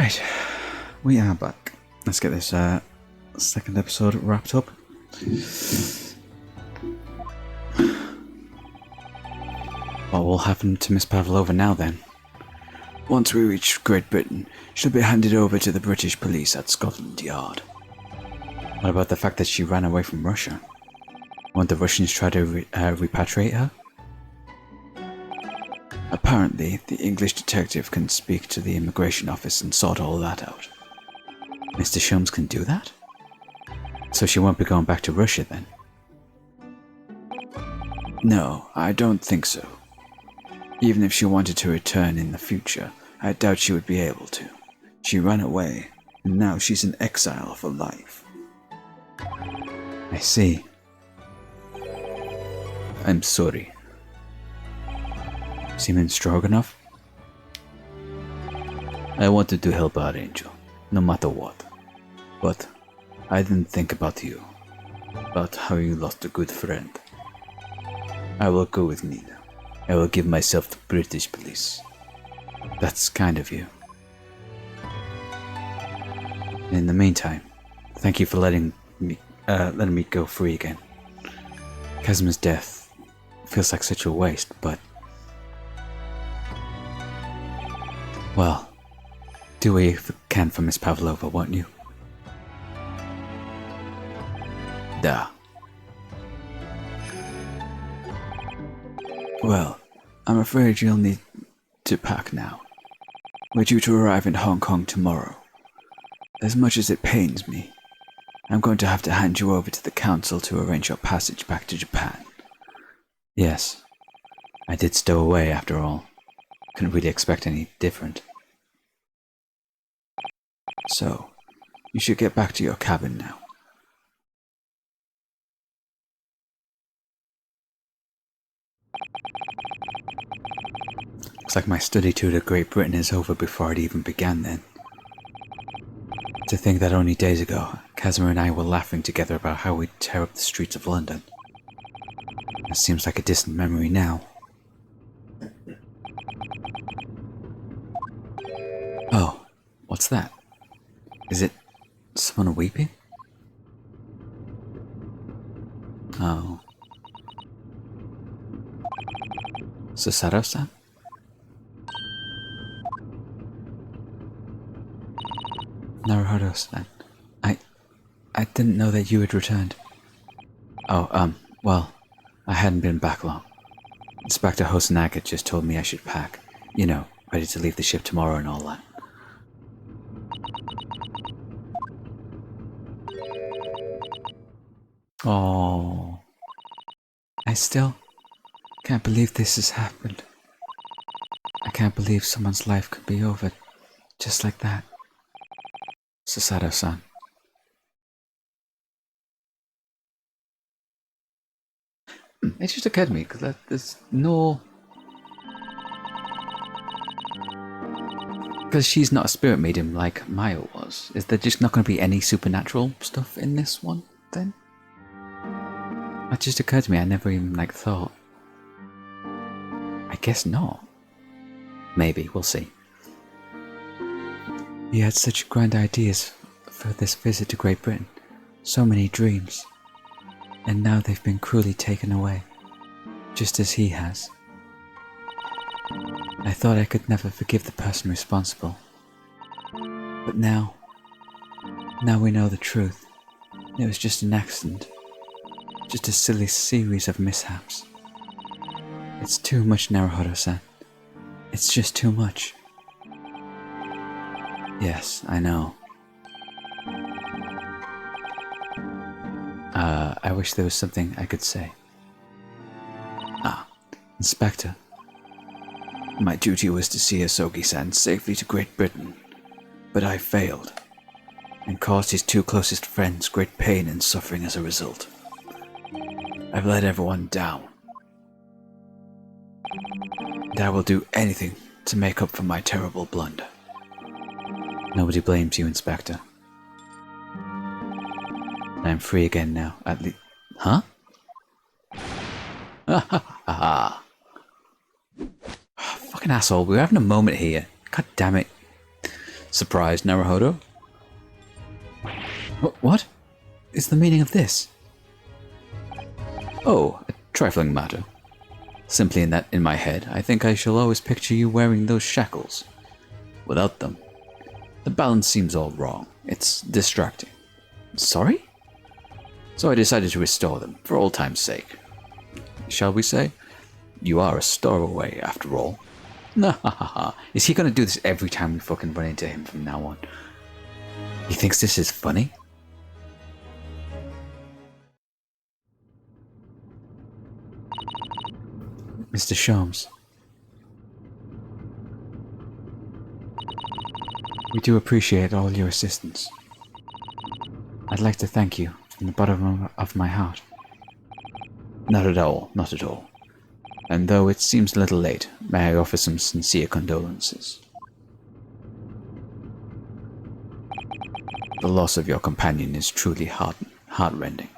Right, we are back. Let's get this second episode wrapped up. What will happen to Miss Pavlova now then? Once we reach Great Britain, she'll be handed over to the British police at Scotland Yard. What about the fact that she ran away from Russia? Won't the Russians try to repatriate her? Apparently, the English detective can speak to the immigration office and sort all that out. Mr. Sholmes can do that? So she won't be going back to Russia then? No, I don't think so. Even if she wanted to return in the future, I doubt she would be able to. She ran away, and now she's in exile for life. I see. I'm sorry. Seaman Stroganoff? I wanted to help our angel, no matter what. But I didn't think about you, about how you lost a good friend. I will go with Nina. I will give myself to British police. That's kind of you. In the meantime, thank you for letting me go free again. Kazuma's death feels like such a waste, but well, do what you can for Miss Pavlova, won't you? Da. Well, I'm afraid you'll need to pack now. We're due to arrive in Hong Kong tomorrow. As much as it pains me, I'm going to have to hand you over to the council to arrange your passage back to Japan. Yes, I did stow away after all. Couldn't really expect any different. So, you should get back to your cabin now. Looks like my study tour to Great Britain is over before it even began then. To think that only days ago, Kazuma and I were laughing together about how we'd tear up the streets of London. It seems like a distant memory now. Oh, what's that? Is it someone weeping? Oh. Susato-san? Naruhodo-san. I didn't know that you had returned. Oh, well, I hadn't been back long. Inspector Hosonaga just told me I should pack. You know, ready to leave the ship tomorrow and all that. Oh, I still can't believe this has happened. I can't believe someone's life could be over just like that. Susato-san. It just occurred to me because there's no. Because she's not a spirit medium like Maya was. Is there just not going to be any supernatural stuff in this one then? That just occurred to me. I never even thought. I guess not. Maybe, we'll see. He had such grand ideas for this visit to Great Britain. So many dreams. And now they've been cruelly taken away. Just as he has. I thought I could never forgive the person responsible. But now we know the truth. It was just an accident. Just a silly series of mishaps. It's too much, Naruhodo-san. It's just too much. Yes, I know. I wish there was something I could say. Ah, Inspector. My duty was to see Asogi-san safely to Great Britain, but I failed, and caused his two closest friends great pain and suffering as a result. I've let everyone down, and I will do anything to make up for my terrible blunder. Nobody blames you, Inspector. I'm free again now, at least. Huh? Fucking asshole, we were having a moment here. God damn it. Surprised, Naruhodo? What is the meaning of this? Oh, a trifling matter. Simply in that in my head, I think I shall always picture you wearing those shackles. Without them, the balance seems all wrong. It's distracting. Sorry? So I decided to restore them, for old time's sake. Shall we say? You are a stowaway, after all. Nah, is he gonna do this every time we fucking run into him from now on? He thinks this is funny? Mr. Sholmes. We do appreciate all your assistance. I'd like to thank you from the bottom of my heart. Not at all, not at all. And though it seems a little late, may I offer some sincere condolences. The loss of your companion is truly heartrending.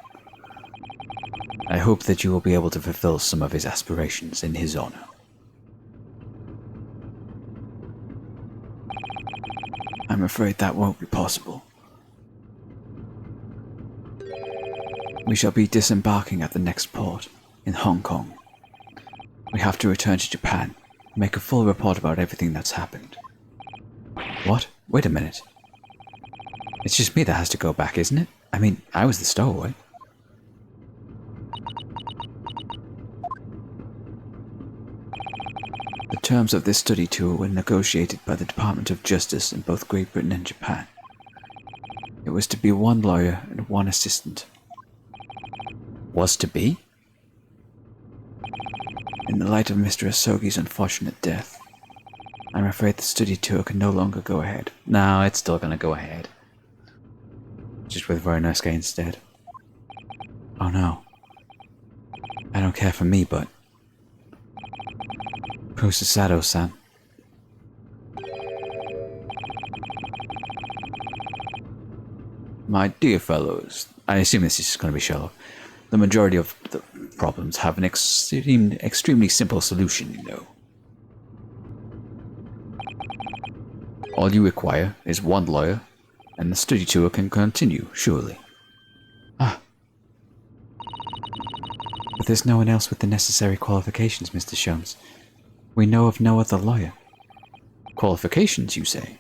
I hope that you will be able to fulfill some of his aspirations in his honor. I'm afraid that won't be possible. We shall be disembarking at the next port, in Hong Kong. We have to return to Japan, make a full report about everything that's happened. What? Wait a minute. It's just me that has to go back, isn't it? I mean, I was the stowaway. The terms of this study tour were negotiated by the Department of Justice in both Great Britain and Japan. It was to be one lawyer and one assistant. Was to be? In the light of Mr. Asogi's unfortunate death, I'm afraid the study tour can no longer go ahead. No, it's still gonna go ahead. Just with Veronosuke instead. Oh no. I don't care for me, but... Kususato-san. My dear fellows, I assume this is going to be shallow. The majority of the problems have an extremely simple solution, you know. All you require is one lawyer, and the study tour can continue, surely. Ah. But there's no one else with the necessary qualifications, Mr. Sholmes. We know of no other lawyer. Qualifications, you say?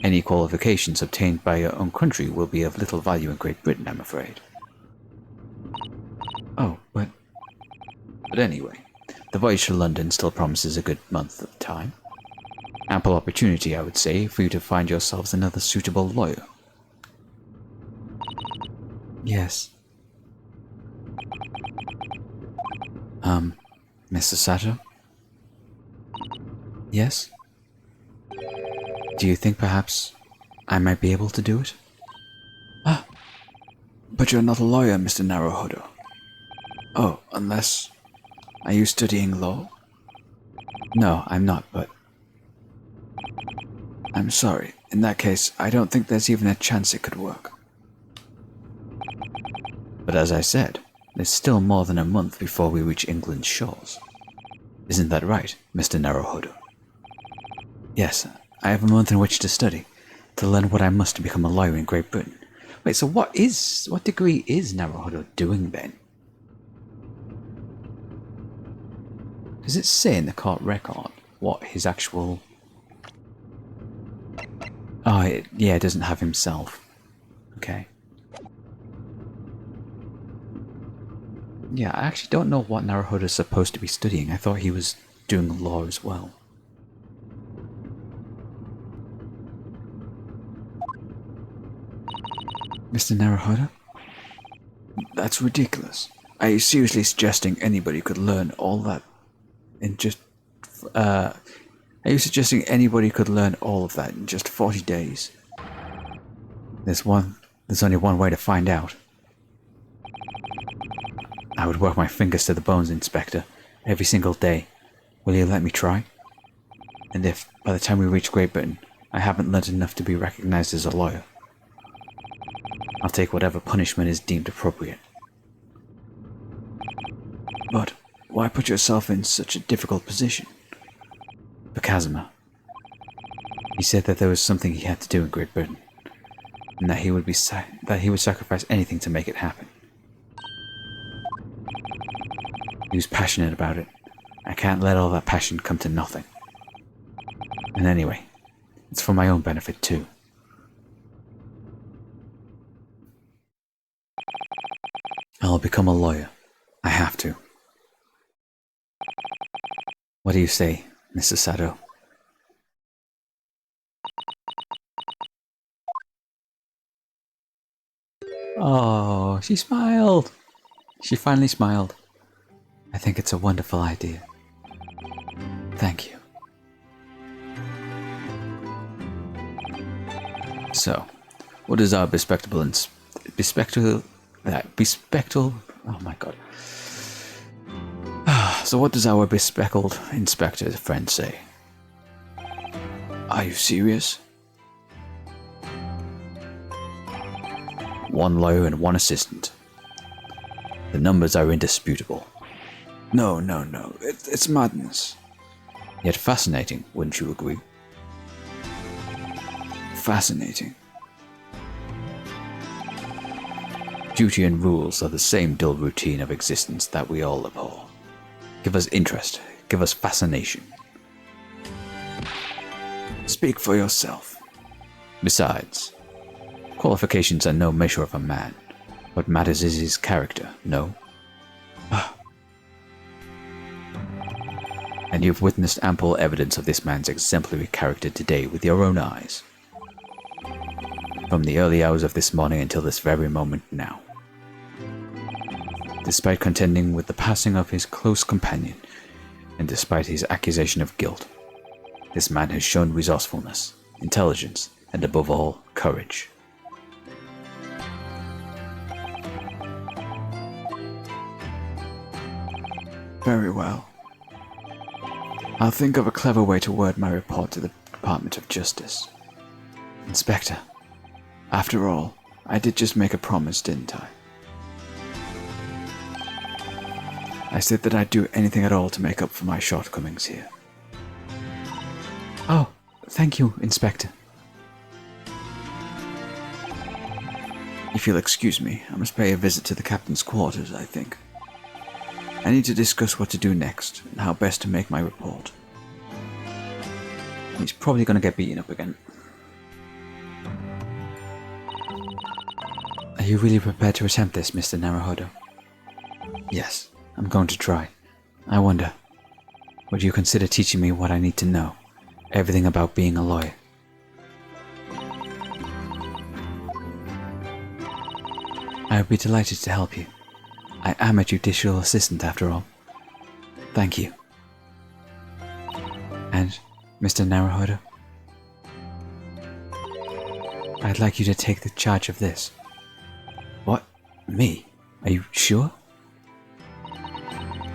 Any qualifications obtained by your own country will be of little value in Great Britain, I'm afraid. Oh, but anyway, the voyage to London still promises a good month of time. Ample opportunity, I would say, for you to find yourselves another suitable lawyer. Yes. Mr. Sato? Yes? Do you think perhaps I might be able to do it? Ah, but you're not a lawyer, Mr. Naruhodo. Oh, unless... Are you studying law? No, I'm not, but... I'm sorry. In that case, I don't think there's even a chance it could work. But as I said, there's still more than a month before we reach England's shores. Isn't that right, Mr. Naruhodo? Yes, I have a month in which to study, to learn what I must to become a lawyer in Great Britain. Wait, so what degree is Naruhodo doing then? Does it say in the court record what his actual... Oh, it doesn't have himself. Okay. Yeah, I actually don't know what Naruhodo is supposed to be studying. I thought he was doing law as well. Mr. Naruhodo? That's ridiculous. Are you seriously suggesting anybody could learn all that in just... Are you suggesting anybody could learn all of that in just 40 days? There's only one way to find out. I would work my fingers to the bones, Inspector, every single day. Will you let me try? And if, by the time we reach Great Britain, I haven't learned enough to be recognized as a lawyer, I'll take whatever punishment is deemed appropriate. But why put yourself in such a difficult position? For Kazuma. He said that there was something he had to do in Great Britain, and that he would sacrifice anything to make it happen. He was passionate about it. I can't let all that passion come to nothing. And anyway, it's for my own benefit too. I'll become a lawyer. I have to. What do you say, Mr. Sato? Oh, she smiled. She finally smiled. I think it's a wonderful idea. Thank you. So, what is our bespectable oh my god. So what does our bespeckled inspector friend say? Are you serious? 1 lawyer and 1 assistant. The numbers are indisputable. No. It's madness. Yet fascinating, wouldn't you agree? Fascinating. Duty and rules are the same dull routine of existence that we all abhor. Give us interest. Give us fascination. Speak for yourself. Besides, qualifications are no measure of a man. What matters is his character, no? And you've witnessed ample evidence of this man's exemplary character today with your own eyes. From the early hours of this morning until this very moment now. Despite contending with the passing of his close companion, and despite his accusation of guilt, this man has shown resourcefulness, intelligence, and above all, courage. Very well. I'll think of a clever way to word my report to the Department of Justice. Inspector, after all, I did just make a promise, didn't I? I said that I'd do anything at all to make up for my shortcomings here. Oh, thank you, Inspector. If you'll excuse me, I must pay a visit to the captain's quarters, I think. I need to discuss what to do next, and how best to make my report. He's probably going to get beaten up again. Are you really prepared to attempt this, Mr. Naruhodo? Yes, I'm going to try. I wonder, would you consider teaching me what I need to know? Everything about being a lawyer. I would be delighted to help you. I am a judicial assistant after all. Thank you. And, Mr. Naruhodo, I'd like you to take the charge of this. What? Me? Are you sure?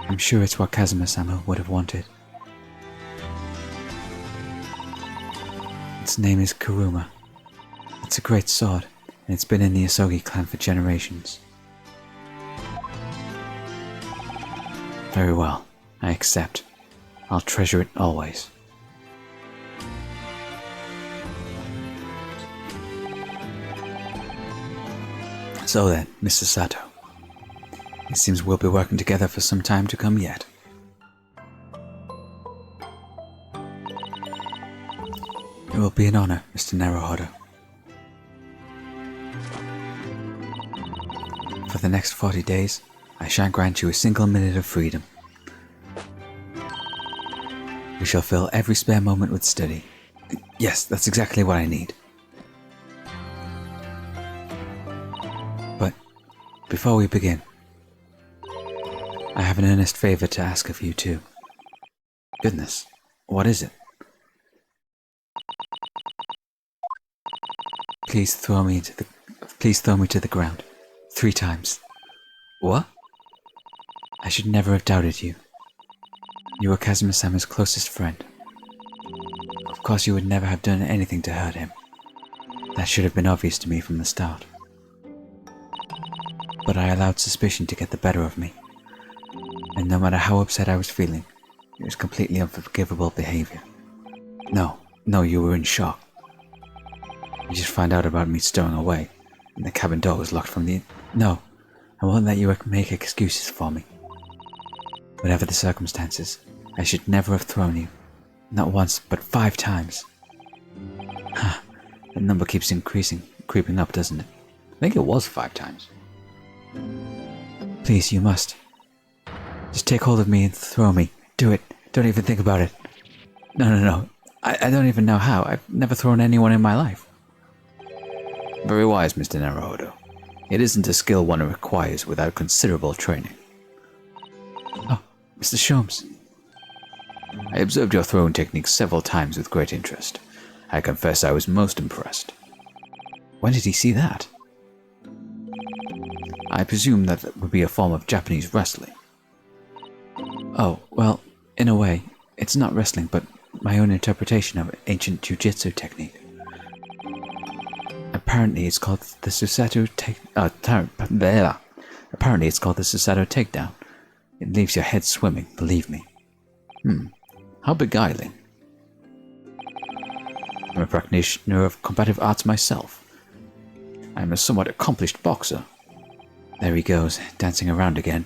I'm sure it's what Kazuma-sama would have wanted. Its name is Kuruma. It's a great sword, and it's been in the Asogi clan for generations. Very well, I accept. I'll treasure it always. So then, Mr. Sato. It seems we'll be working together for some time to come yet. It will be an honor, Mr. Naruhodo. For the next 40 days, I shan't grant you a single minute of freedom. We shall fill every spare moment with study. Yes, that's exactly what I need. But, before we begin, I have an earnest favor to ask of you too. Goodness, what is it? Please throw me to the ground. 3 times. What? I should never have doubted you. You were Kazuma-sama's closest friend. Of course you would never have done anything to hurt him. That should have been obvious to me from the start. But I allowed suspicion to get the better of me. And no matter how upset I was feeling, it was completely unforgivable behavior. No, No, you were in shock. You just found out about me stowing away, and the cabin door was locked from the... No, I won't let you make excuses for me. Whatever the circumstances, I should never have thrown you. Not once, but 5 times. Ha, that number keeps increasing, creeping up, doesn't it? I think it was 5 times. Please, you must. Just take hold of me and throw me. Do it. Don't even think about it. No. I don't even know how. I've never thrown anyone in my life. Very wise, Mr. Naruhodo. It isn't a skill one requires without considerable training. Oh, Mr. Sholmes. I observed your throwing technique several times with great interest. I confess I was most impressed. When did he see that? I presume that would be a form of Japanese wrestling. Oh, well, in a way, it's not wrestling, but my own interpretation of ancient jiu-jitsu technique. Apparently it's called the Susato Apparently it's called the Susato takedown. It leaves your head swimming, believe me. How beguiling. I'm a practitioner of combative arts myself. I am a somewhat accomplished boxer. There he goes, dancing around again.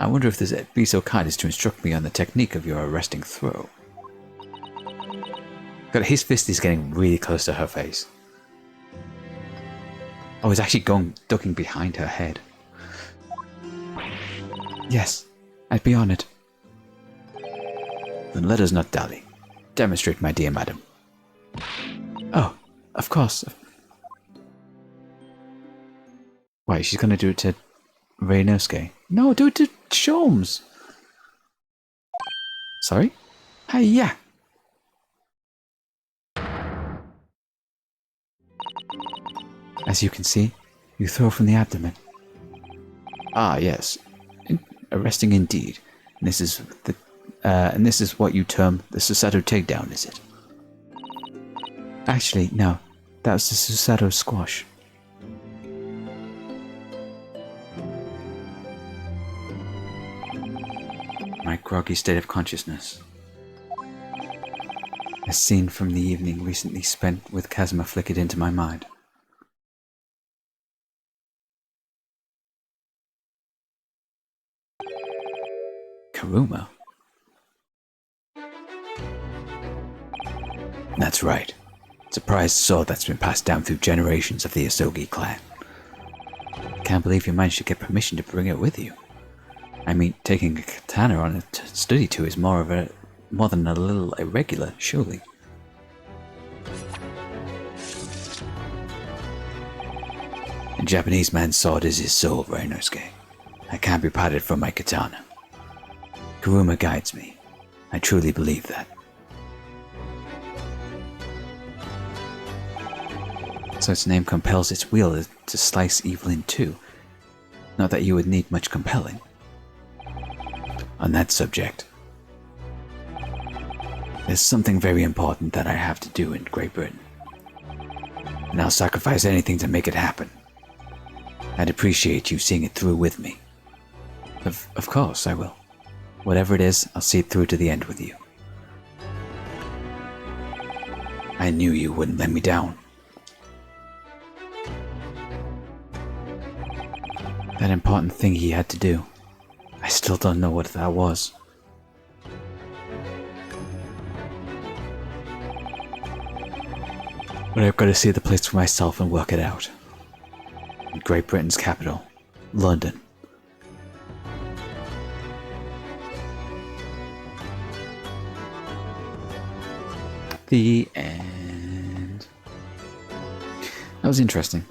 I wonder if there'd be so kind as to instruct me on the technique of your arresting throw. God, his fist is getting really close to her face. Oh, he's actually ducking behind her head. Yes, I'd be honored. Then let us not dally. Demonstrate, my dear madam. Oh, of course. Wait, she's gonna do it to Reinosuke. No, do it to Sholmes. Sorry? Hey, yeah. As you can see, you throw from the abdomen. Ah, yes. Arresting indeed. And this is what you term the Susato takedown, is it? Actually, no. That was the Susato squash. My groggy state of consciousness. A scene from the evening recently spent with Kazuma flickered into my mind. Karuma? That's right. It's a prized sword that's been passed down through generations of the Asogi clan. Can't believe you managed to get permission to bring it with you. I mean, taking a katana on a study tour is more than a little irregular, surely. A Japanese man's sword is his soul, Reinosuke. I can't be parted from my katana. Karuma guides me. I truly believe that. So its name compels its wielder to slice evil in two. Not that you would need much compelling. On that subject, there's something very important that I have to do in Great Britain. And I'll sacrifice anything to make it happen. I'd appreciate you seeing it through with me. Of course, I will. Whatever it is, I'll see it through to the end with you. I knew you wouldn't let me down. That important thing he had to do. I still don't know what that was. But I've got to see the place for myself and work it out. In Great Britain's capital, London. The end. That was interesting.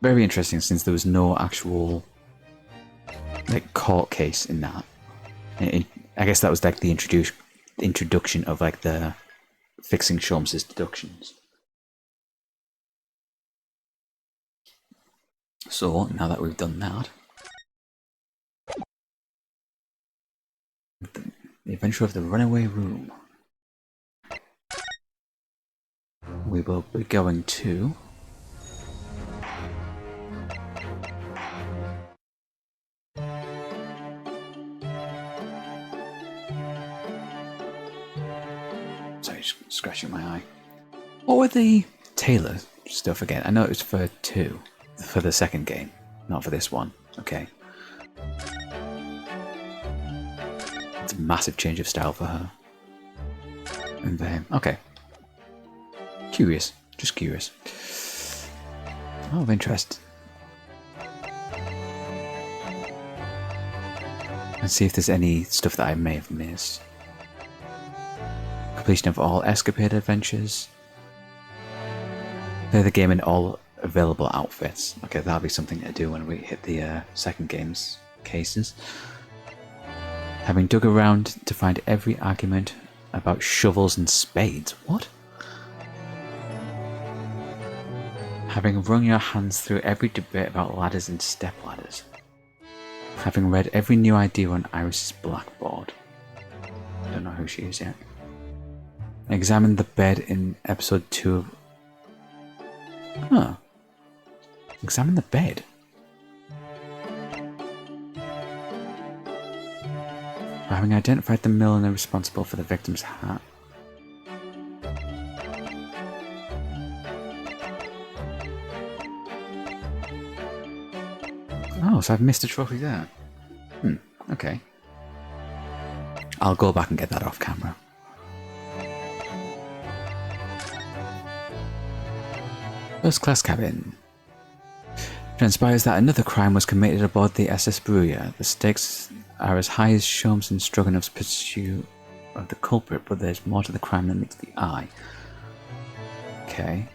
Very interesting, since there was no actual court case in that. I guess that was like the introduction of like the fixing Sholmes' deductions. So now that we've done that, the adventure of the runaway room, we will be going to What were the Taylor stuff again? I know it was for 2, for the second game, not for this one. Okay. It's a massive change of style for her. And then, okay. Curious, just curious. Oh, of interest. Let's see if there's any stuff that I may have missed. Completion of all escapade adventures. Play the game in all available outfits. Okay, that'll be something to do when we hit the second game's cases. Having dug around to find every argument about shovels and spades. What? Having wrung your hands through every debate about ladders and step ladders. Having read every new idea on Iris's blackboard. Don't know who she is yet. Examined the bed in episode 2 of... Huh. Examine the bed. Having identified the milliner responsible for the victim's hat. Oh, so I've missed a trophy there. Okay. I'll go back and get that off camera. First class cabin. Transpires that another crime was committed aboard the SS Bruya. The stakes are as high as Sholmes in Stroganov's pursuit of the culprit, but there's more to the crime than meets the eye. Okay.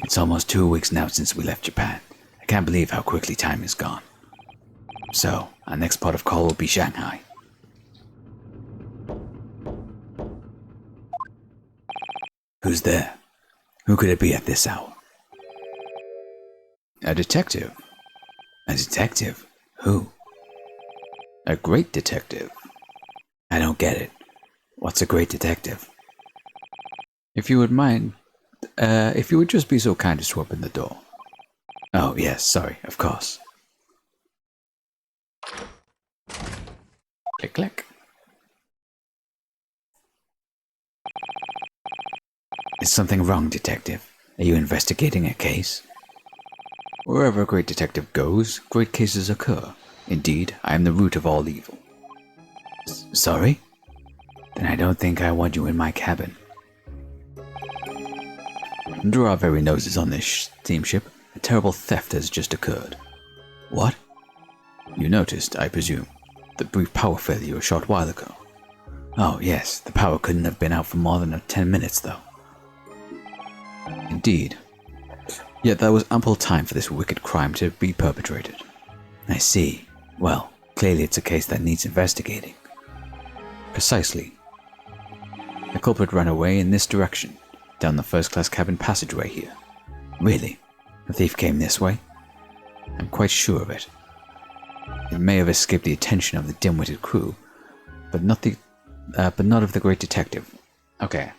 It's almost 2 weeks now since we left Japan. I can't believe how quickly time has gone. So, our next port of call will be Shanghai. Who's there? Who could it be at this hour? A detective. A detective? Who? A great detective. I don't get it. What's a great detective? If you would mind, if you would just be so kind as to open the door. Oh, yes, sorry, of course. Click, click. Is something wrong, detective? Are you investigating a case? Wherever a great detective goes, great cases occur. Indeed, I am the root of all evil. Sorry? Then I don't think I want you in my cabin. Under our very noses on this steamship, a terrible theft has just occurred. What? You noticed, I presume, the brief power failure a short while ago. Oh yes, the power couldn't have been out for more than 10 minutes though. Indeed. Yet there was ample time for this wicked crime to be perpetrated. I see. Well, clearly it's a case that needs investigating. Precisely. The culprit ran away in this direction, down the first-class cabin passageway here. Really? The thief came this way? I'm quite sure of it. It may have escaped the attention of the dim-witted crew, but not of the great detective. Okay.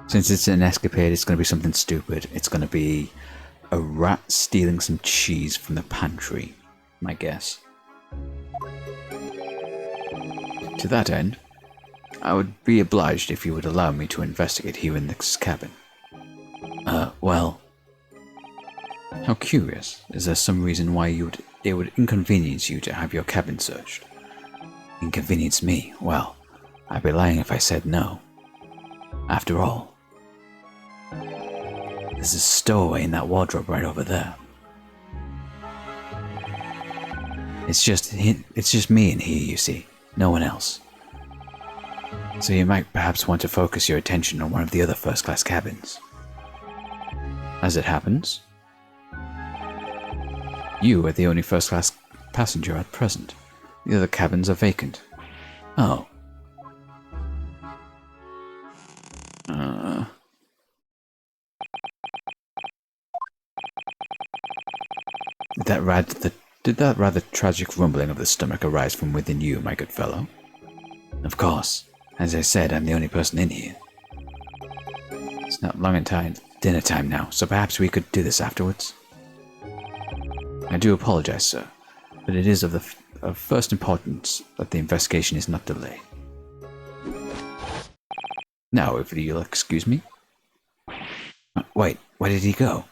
Since it's an escapade, it's going to be something stupid. It's going to be a rat stealing some cheese from the pantry, my guess. To that end, I would be obliged if you would allow me to investigate here in this cabin. Well... How curious. Is there some reason why it would inconvenience you to have your cabin searched? Inconvenience me? Well, I'd be lying if I said no. After all, there's a stowaway in that wardrobe right over there. It's just me in here, you see. No one else. So you might perhaps want to focus your attention on one of the other first-class cabins. As it happens, you are the only first-class passenger at present. The other cabins are vacant. Oh. Did that rather tragic rumbling of the stomach arise from within you, my good fellow? Of course. As I said, I'm the only person in here. It's not long in time, dinner time now, so perhaps we could do this afterwards. I do apologize, sir, but it is of first importance that the investigation is not delayed. Now, if you'll excuse me. Wait, where did he go?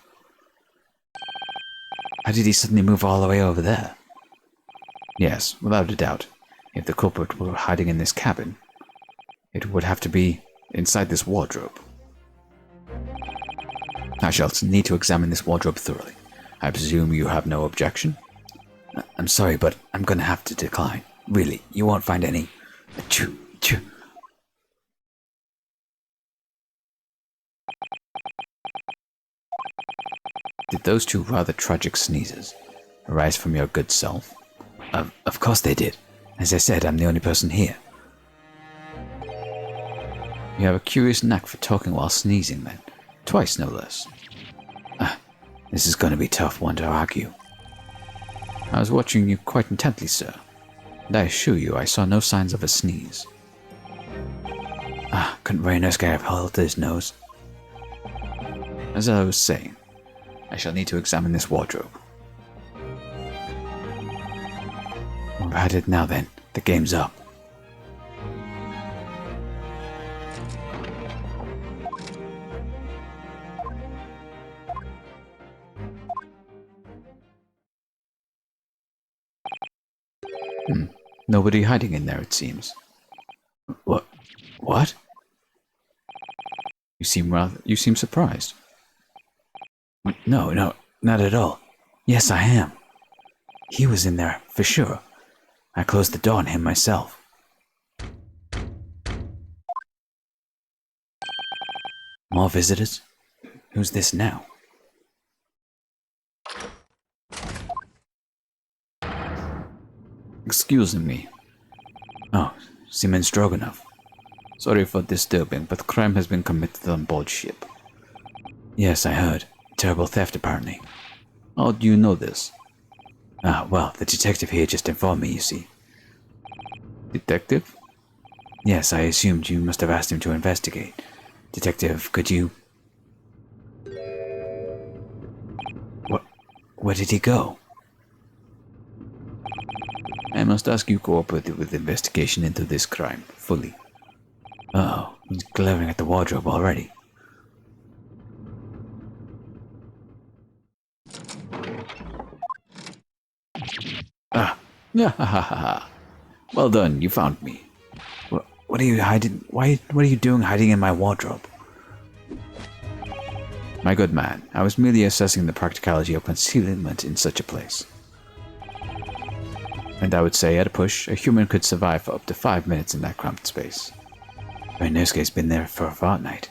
How did he suddenly move all the way over there? Yes, without a doubt. If the culprit were hiding in this cabin, it would have to be inside this wardrobe. I shall need to examine this wardrobe thoroughly. I presume you have no objection? I'm sorry, but I'm gonna have to decline. Really, you won't find any... Achoo, achoo. Did those two rather tragic sneezes arise from your good self? Of course they did. As I said, I'm the only person here. You have a curious knack for talking while sneezing, then. Twice, no less. This is going to be a tough one to argue. I was watching you quite intently, sir, and I assure you I saw no signs of a sneeze. Couldn't very nice guy have held his nose? As I was saying, I shall need to examine this wardrobe. We're at it now then. The game's up. Nobody hiding in there, it seems. What? You seem surprised. No, not at all. Yes, I am. He was in there, for sure. I closed the door on him myself. More visitors? Who's this now? Excuse me. Oh, Seaman Stroganoff. Sorry for disturbing, but crime has been committed on board ship. Yes, I heard. Terrible theft, apparently. How do you know this? Well, the detective here just informed me, you see. Detective? Yes, I assumed you must have asked him to investigate. Detective, could you... Where did he go? I must ask you cooperate with the investigation into this crime, fully. Oh, he's glaring at the wardrobe already. Well done, you found me. What are you hiding? What are you doing hiding in my wardrobe? My good man, I was merely assessing the practicality of concealment in such a place. And I would say, at a push, a human could survive for up to 5 minutes in that cramped space. Inosuke's been there for a fortnight.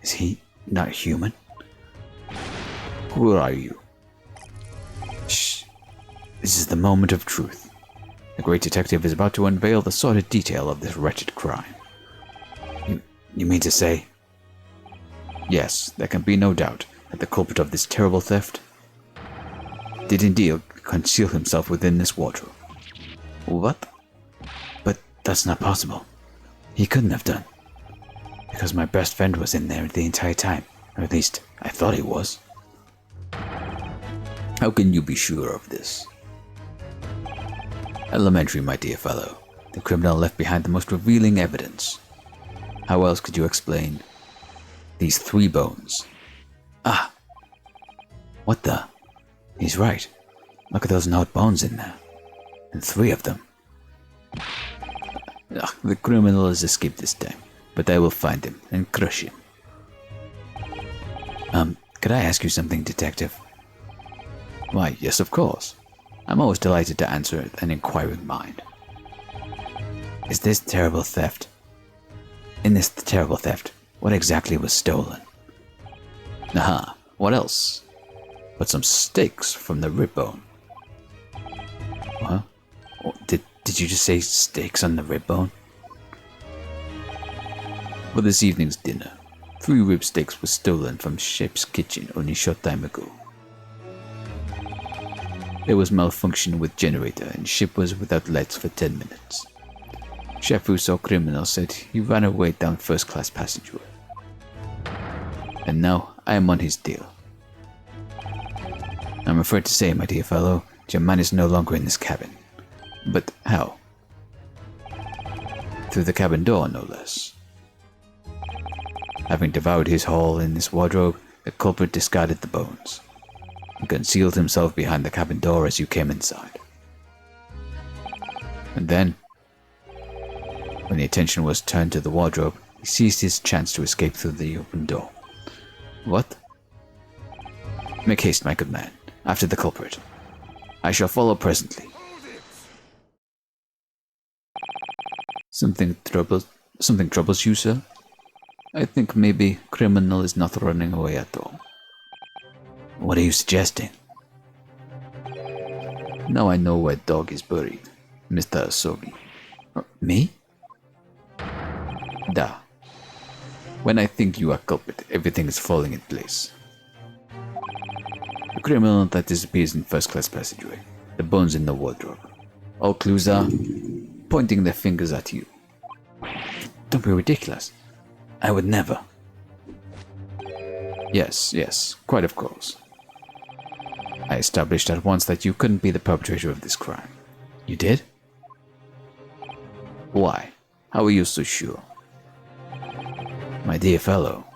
Is he not human? Who are you? Shh. This is the moment of truth. The great detective is about to unveil the sordid detail of this wretched crime. You mean to say? Yes, there can be no doubt that the culprit of this terrible theft did indeed conceal himself within this wardrobe. What? But that's not possible. He couldn't have done. Because my best friend was in there the entire time. Or at least, I thought he was. How can you be sure of this? Elementary, my dear fellow. The criminal left behind the most revealing evidence. How else could you explain these 3 bones? What the? He's right. Look at those gnawed bones in there. And 3 of them. The criminal has escaped this time, but I will find him and crush him. Could I ask you something, detective? Why, yes, of course. I'm always delighted to answer an inquiring mind. In this terrible theft, what exactly was stolen? Aha, what else? But some steaks from the rib bone. What? Did you just say steaks on the rib bone? For this evening's dinner, 3 rib steaks were stolen from ship's kitchen only a short time ago. There was malfunction with generator and ship was without lights for 10 minutes. Chef who saw criminal said he ran away down first-class passageway. And now I am on his deal. I'm afraid to say, my dear fellow, that your man is no longer in this cabin. But how? Through the cabin door, no less. Having devoured his haul in this wardrobe, the culprit discarded the bones and concealed himself behind the cabin door as you came inside. And then, when the attention was turned to the wardrobe, he seized his chance to escape through the open door. What? Make haste, my good man, after the culprit. I shall follow presently. Something troubles you, sir? I think maybe criminal is not running away at all. What are you suggesting? Now I know where dog is buried, Mr. Asogi. Me? Da. When I think you are culprit, everything is falling in place. The criminal that disappears in first-class passageway, the bones in the wardrobe. All clues are pointing their fingers at you. Don't be ridiculous. I would never. Yes, quite of course. I established at once that you couldn't be the perpetrator of this crime. You did? Why? How are you so sure? My dear fellow,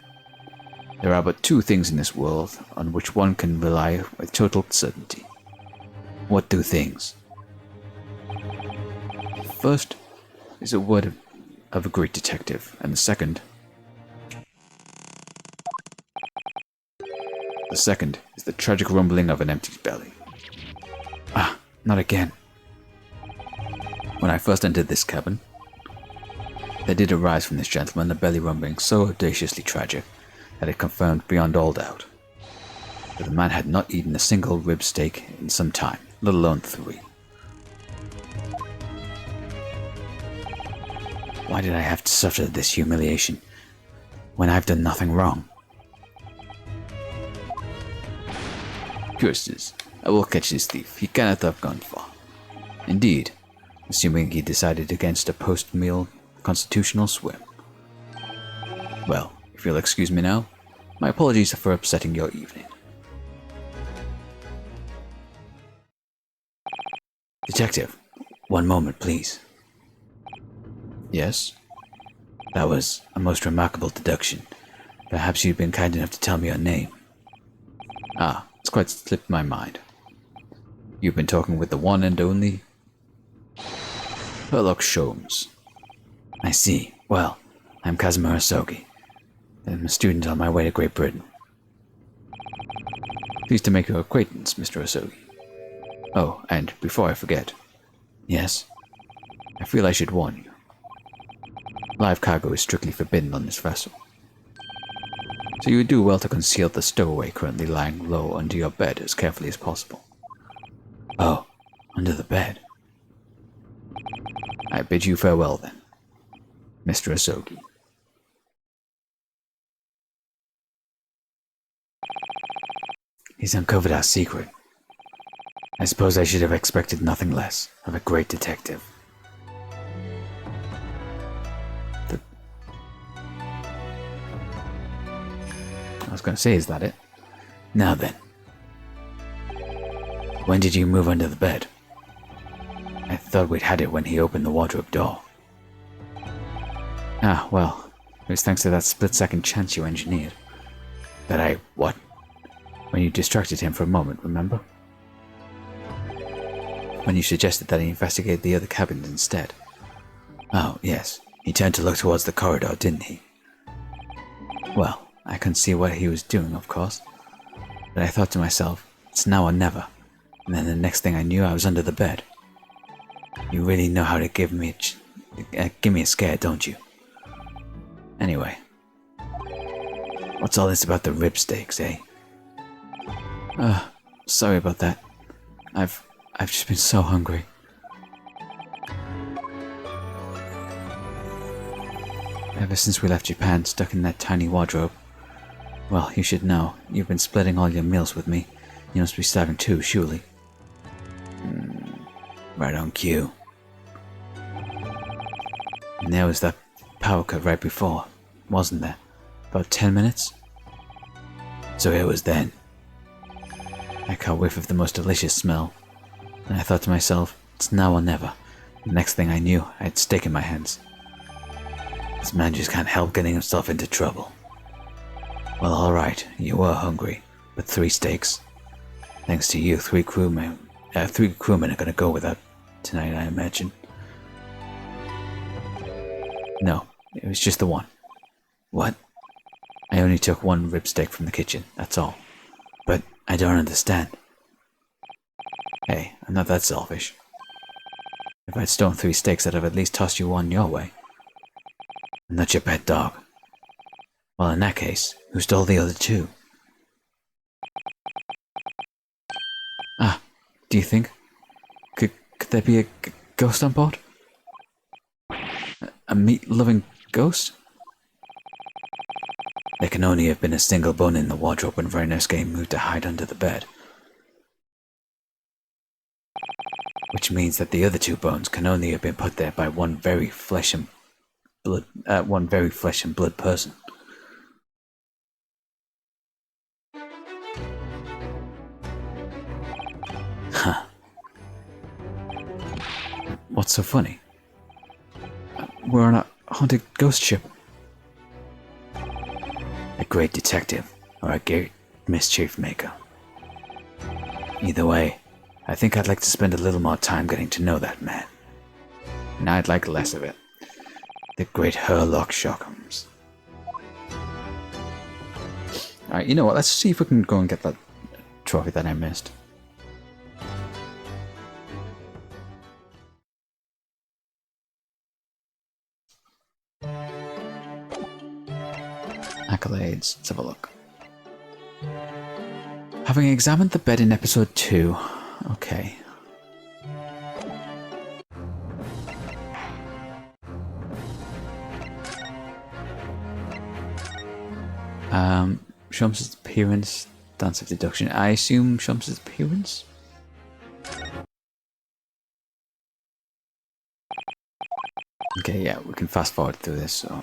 there are but two things in this world on which one can rely with total certainty. What two things? First is a word of a great detective, and the second is the tragic rumbling of an empty belly. Ah, not again. When I first entered this cabin, there did arise from this gentleman a belly rumbling so audaciously tragic that it confirmed beyond all doubt that the man had not eaten a single rib steak in some time, let alone 3. Why did I have to suffer this humiliation when I've done nothing wrong? Curses, I will catch this thief. He cannot have gone far. Indeed, assuming he decided against a post-meal constitutional swim. Well, if you'll excuse me now, my apologies for upsetting your evening. Detective, one moment, please. Yes? That was a most remarkable deduction. Perhaps you'd been kind enough to tell me your name. Ah, it's quite slipped my mind. You've been talking with the one and only Sholmes. I see. Well, I'm Kazuma Asogi. I'm a student on my way to Great Britain. Pleased to make your acquaintance, Mr. Asogi. Oh, and before I forget. Yes? I feel I should warn you. Live cargo is strictly forbidden on this vessel. So you would do well to conceal the stowaway currently lying low under your bed as carefully as possible. Oh, under the bed. I bid you farewell then, Mr. Asogi. He's uncovered our secret. I suppose I should have expected nothing less of a great detective. I was going to say, is that it? Now then. When did you move under the bed? I thought we'd had it when he opened the wardrobe door. Ah, well, it was thanks to that split-second chance you engineered. What? When you distracted him for a moment, remember? When you suggested that he investigate the other cabins instead. Oh, yes. He turned to look towards the corridor, didn't he? Well, I couldn't see what he was doing, of course. But I thought to myself, it's now or never. And then the next thing I knew, I was under the bed. You really know how to give me a scare, don't you? Anyway. What's all this about the rib steaks, eh? Sorry about that. I've just been so hungry. Ever since we left Japan, stuck in that tiny wardrobe. Well, you should know. You've been splitting all your meals with me. You must be starving too, surely. Right on cue. there was that power cut right before, wasn't there? About 10 minutes? So it was then. I caught whiff of the most delicious smell, and I thought to myself, it's now or never. The next thing I knew, I had steak in my hands. This man just can't help getting himself into trouble. Well, alright, you were hungry, but 3 steaks. Thanks to you, 3 crewmen are gonna go without tonight, I imagine. No, it was just the one. What? I only took 1 rib steak from the kitchen, that's all. But I don't understand. Hey, I'm not that selfish. If I'd stolen 3 steaks, I'd have at least tossed you 1 your way. I'm not your pet dog. Well, in that case, who stole the other 2? Ah, do you think? Could there be a ghost on board? A meat-loving ghost? There can only have been a single bone in the wardrobe when Vernoske moved to hide under the bed. Which means that the other 2 bones can only have been put there by one very flesh and blood person. Huh. What's so funny? We're on a haunted ghost ship. A great detective, or a great mischief maker. Either way, I think I'd like to spend a little more time getting to know that man. And I'd like less of it. The great Herlock Sholmes. Alright, you know what, let's see if we can go and get that trophy that I missed. Accolades, let's have a look. Having examined the bed in episode 2, okay. Sholmes' appearance, dance of deduction. I assume Sholmes' appearance? Okay, yeah, we can fast forward through this, so.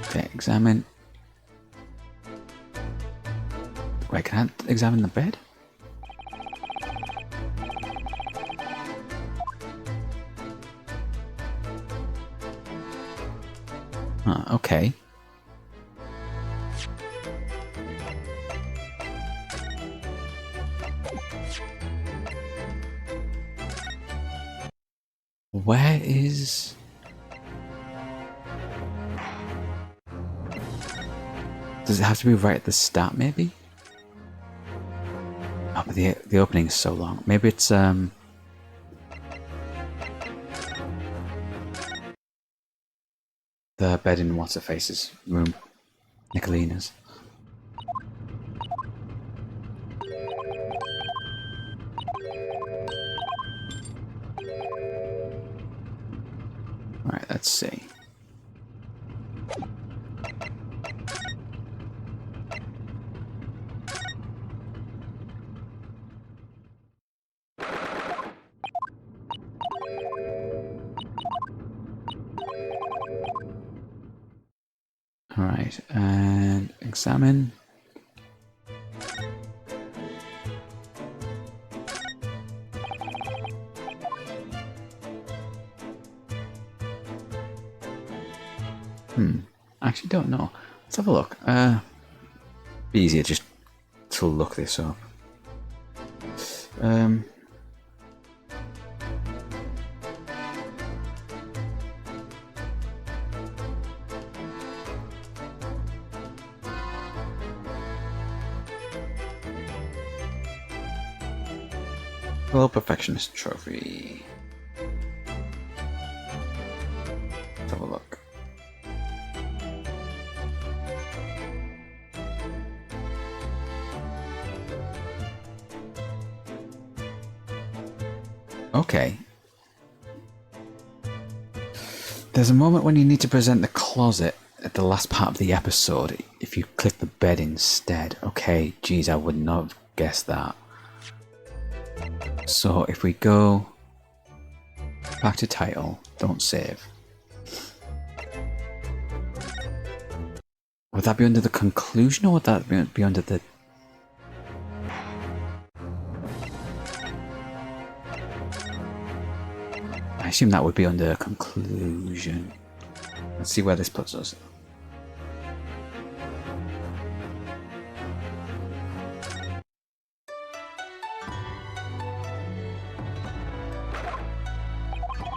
Okay, examine. Wait, can I examine the bed? Huh, okay. Where is... Does it have to be right at the start, maybe? Oh, but the opening is so long. Maybe it's, the bed in What's-Her-Face's room. Nicolina's. Alright, let's see. Alright, and examine. I actually don't know. Let's have a look. Be easier just to look this up. Well, Perfectionist Trophy. Let's have a look. Okay. There's a moment when you need to present the closet. at the last part of the episode, if you click the bed instead. Okay, geez, I would not have guessed that. So if we go back to title, don't save. Would that be under the conclusion, or would that be under the... I assume that would be under conclusion. Let's see where this puts us.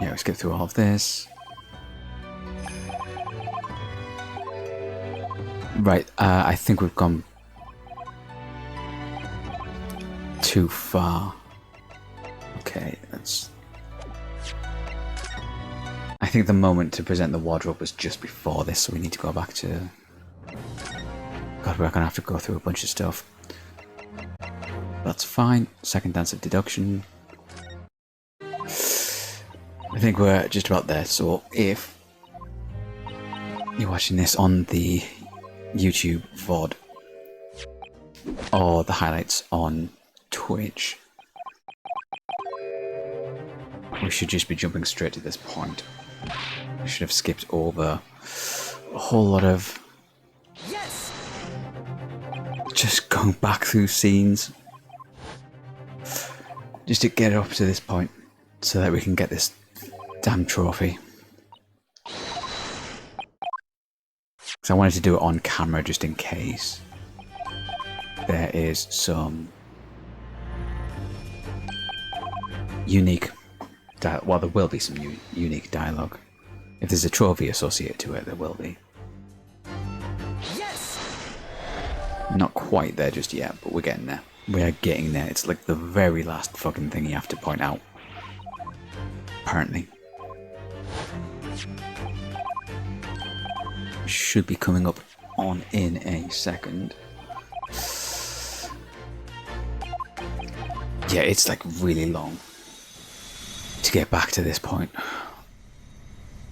Yeah, we skip through all of this. Right, I think we've gone too far. Okay, that's... I think the moment to present the wardrobe was just before this, so we need to go back to... God, we're gonna have to go through a bunch of stuff. That's fine. Second dance of deduction. I think we're just about there, so if you're watching this on the YouTube VOD or the highlights on Twitch, we should just be jumping straight to this point. We should have skipped over a whole lot of just going back through scenes just to get up to this point so that we can get this damn trophy. Because I wanted to do it on camera just in case there is some unique well, there will be some unique dialogue. If there's a trophy associated to it, there will be. Yes. Not quite there just yet, but we're getting there. We are getting there. It's like the very last fucking thing you have to point out. Apparently. Should be coming up on in a second. Yeah, it's like really long to get back to this point.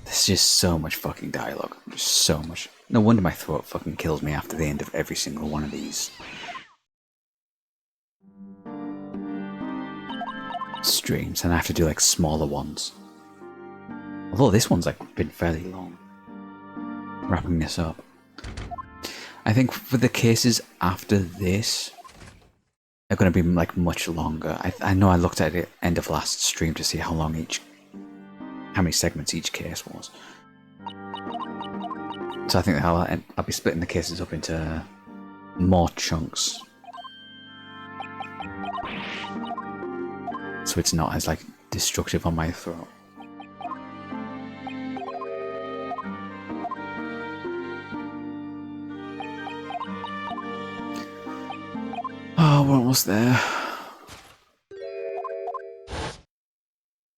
There's just so much fucking dialogue. Just so much. No wonder my throat fucking kills me after the end of every single one of these streams, and I have to do like smaller ones. Although this one's like been fairly long. Wrapping this up. I think for the cases after this, they're going to be like much longer. I know I looked at it end of last stream to see how many segments each case was. So I think that I'll be splitting the cases up into more chunks, so it's not as like destructive on my throat. Oh, we're almost there.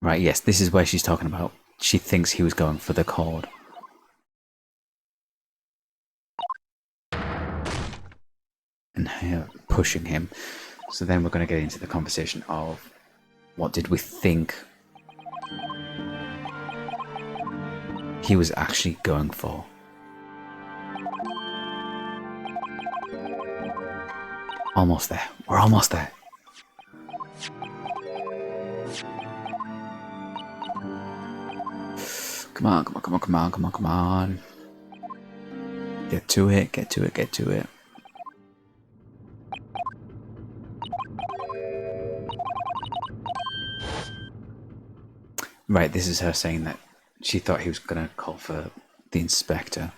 Right, yes, this is where she's talking about. She thinks he was going for the cord. And her pushing him. So then we're going to get into the conversation of what did we think he was actually going for. Almost there. We're almost there. Come on, come on, come on, come on, come on, come on. Get to it, get to it, get to it. Right, this is her saying that she thought he was going to call for the inspector.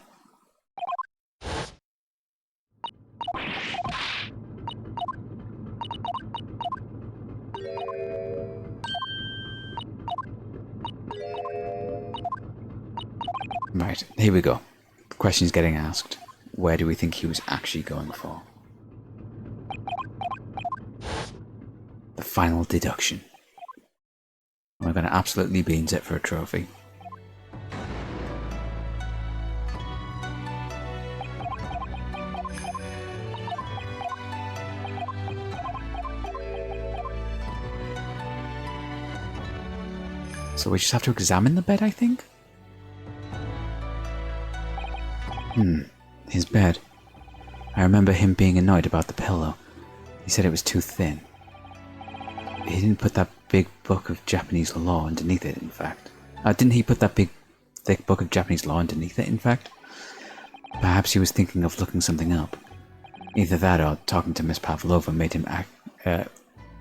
Right, here we go. The question's getting asked. Where do we think he was actually going for? The final deduction. We're going to absolutely beans it for a trophy. So we just have to examine the bed, I think? His bed. I remember him being annoyed about the pillow. He said it was too thin. He didn't put that big book of Japanese law underneath it, in fact. Didn't he put that big, thick book of Japanese law underneath it, in fact? Perhaps he was thinking of looking something up. Either that or talking to Miss Pavlova made him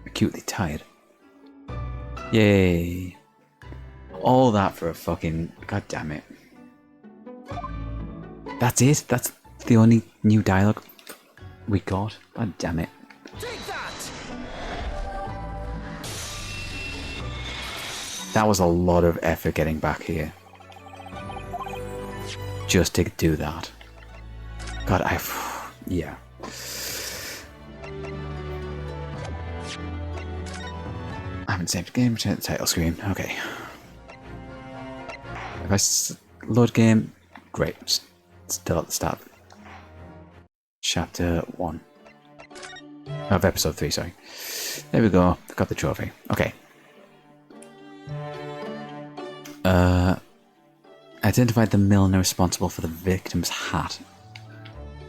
acutely tired. Yay. All that for a fucking... God damn it. That's it? That's the only new dialogue we got? God damn it. Take that! That was a lot of effort getting back here. Just to do that. God, yeah. I haven't saved game, return the title screen. Okay. If I load game, great. Still at the start. Chapter 1. Of episode 3, sorry. There we go. Got the trophy. Okay. Identified the milliner responsible for the victim's hat.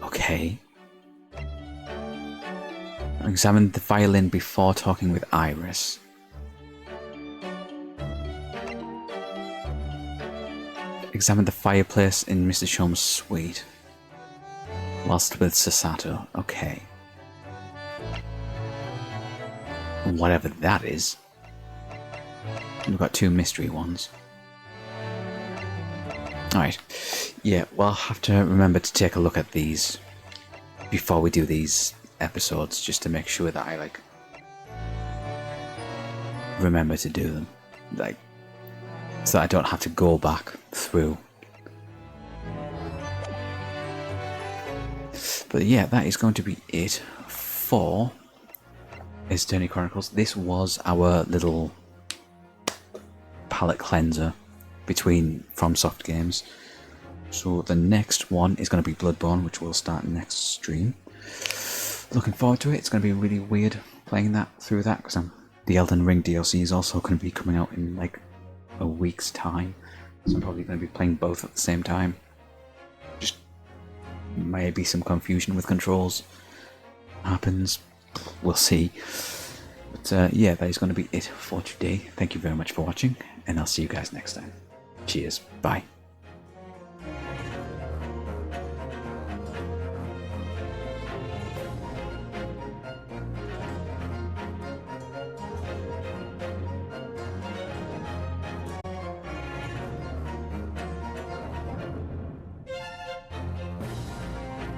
Okay. Examined the violin before talking with Iris. Examined the fireplace in Mr. Sholmes' suite. Whilst with Sasato. Okay. Whatever that is. We've got 2 mystery ones. Alright. Yeah, well, I'll have to remember to take a look at these before we do these episodes, just to make sure that I, like, remember to do them. Like, so that I don't have to go back through. But yeah, that is going to be it for Ace Attorney Chronicles. This was our little palette cleanser between FromSoft games. So the next one is going to be Bloodborne, which we'll start next stream. Looking forward to it. It's going to be really weird playing that through that, because the Elden Ring DLC is also going to be coming out in like a week's time. So I'm probably going to be playing both at the same time. Just maybe some confusion with controls happens. We'll see. But yeah, that is going to be it for today. Thank you very much for watching, and I'll see you guys next time. Cheers. Bye.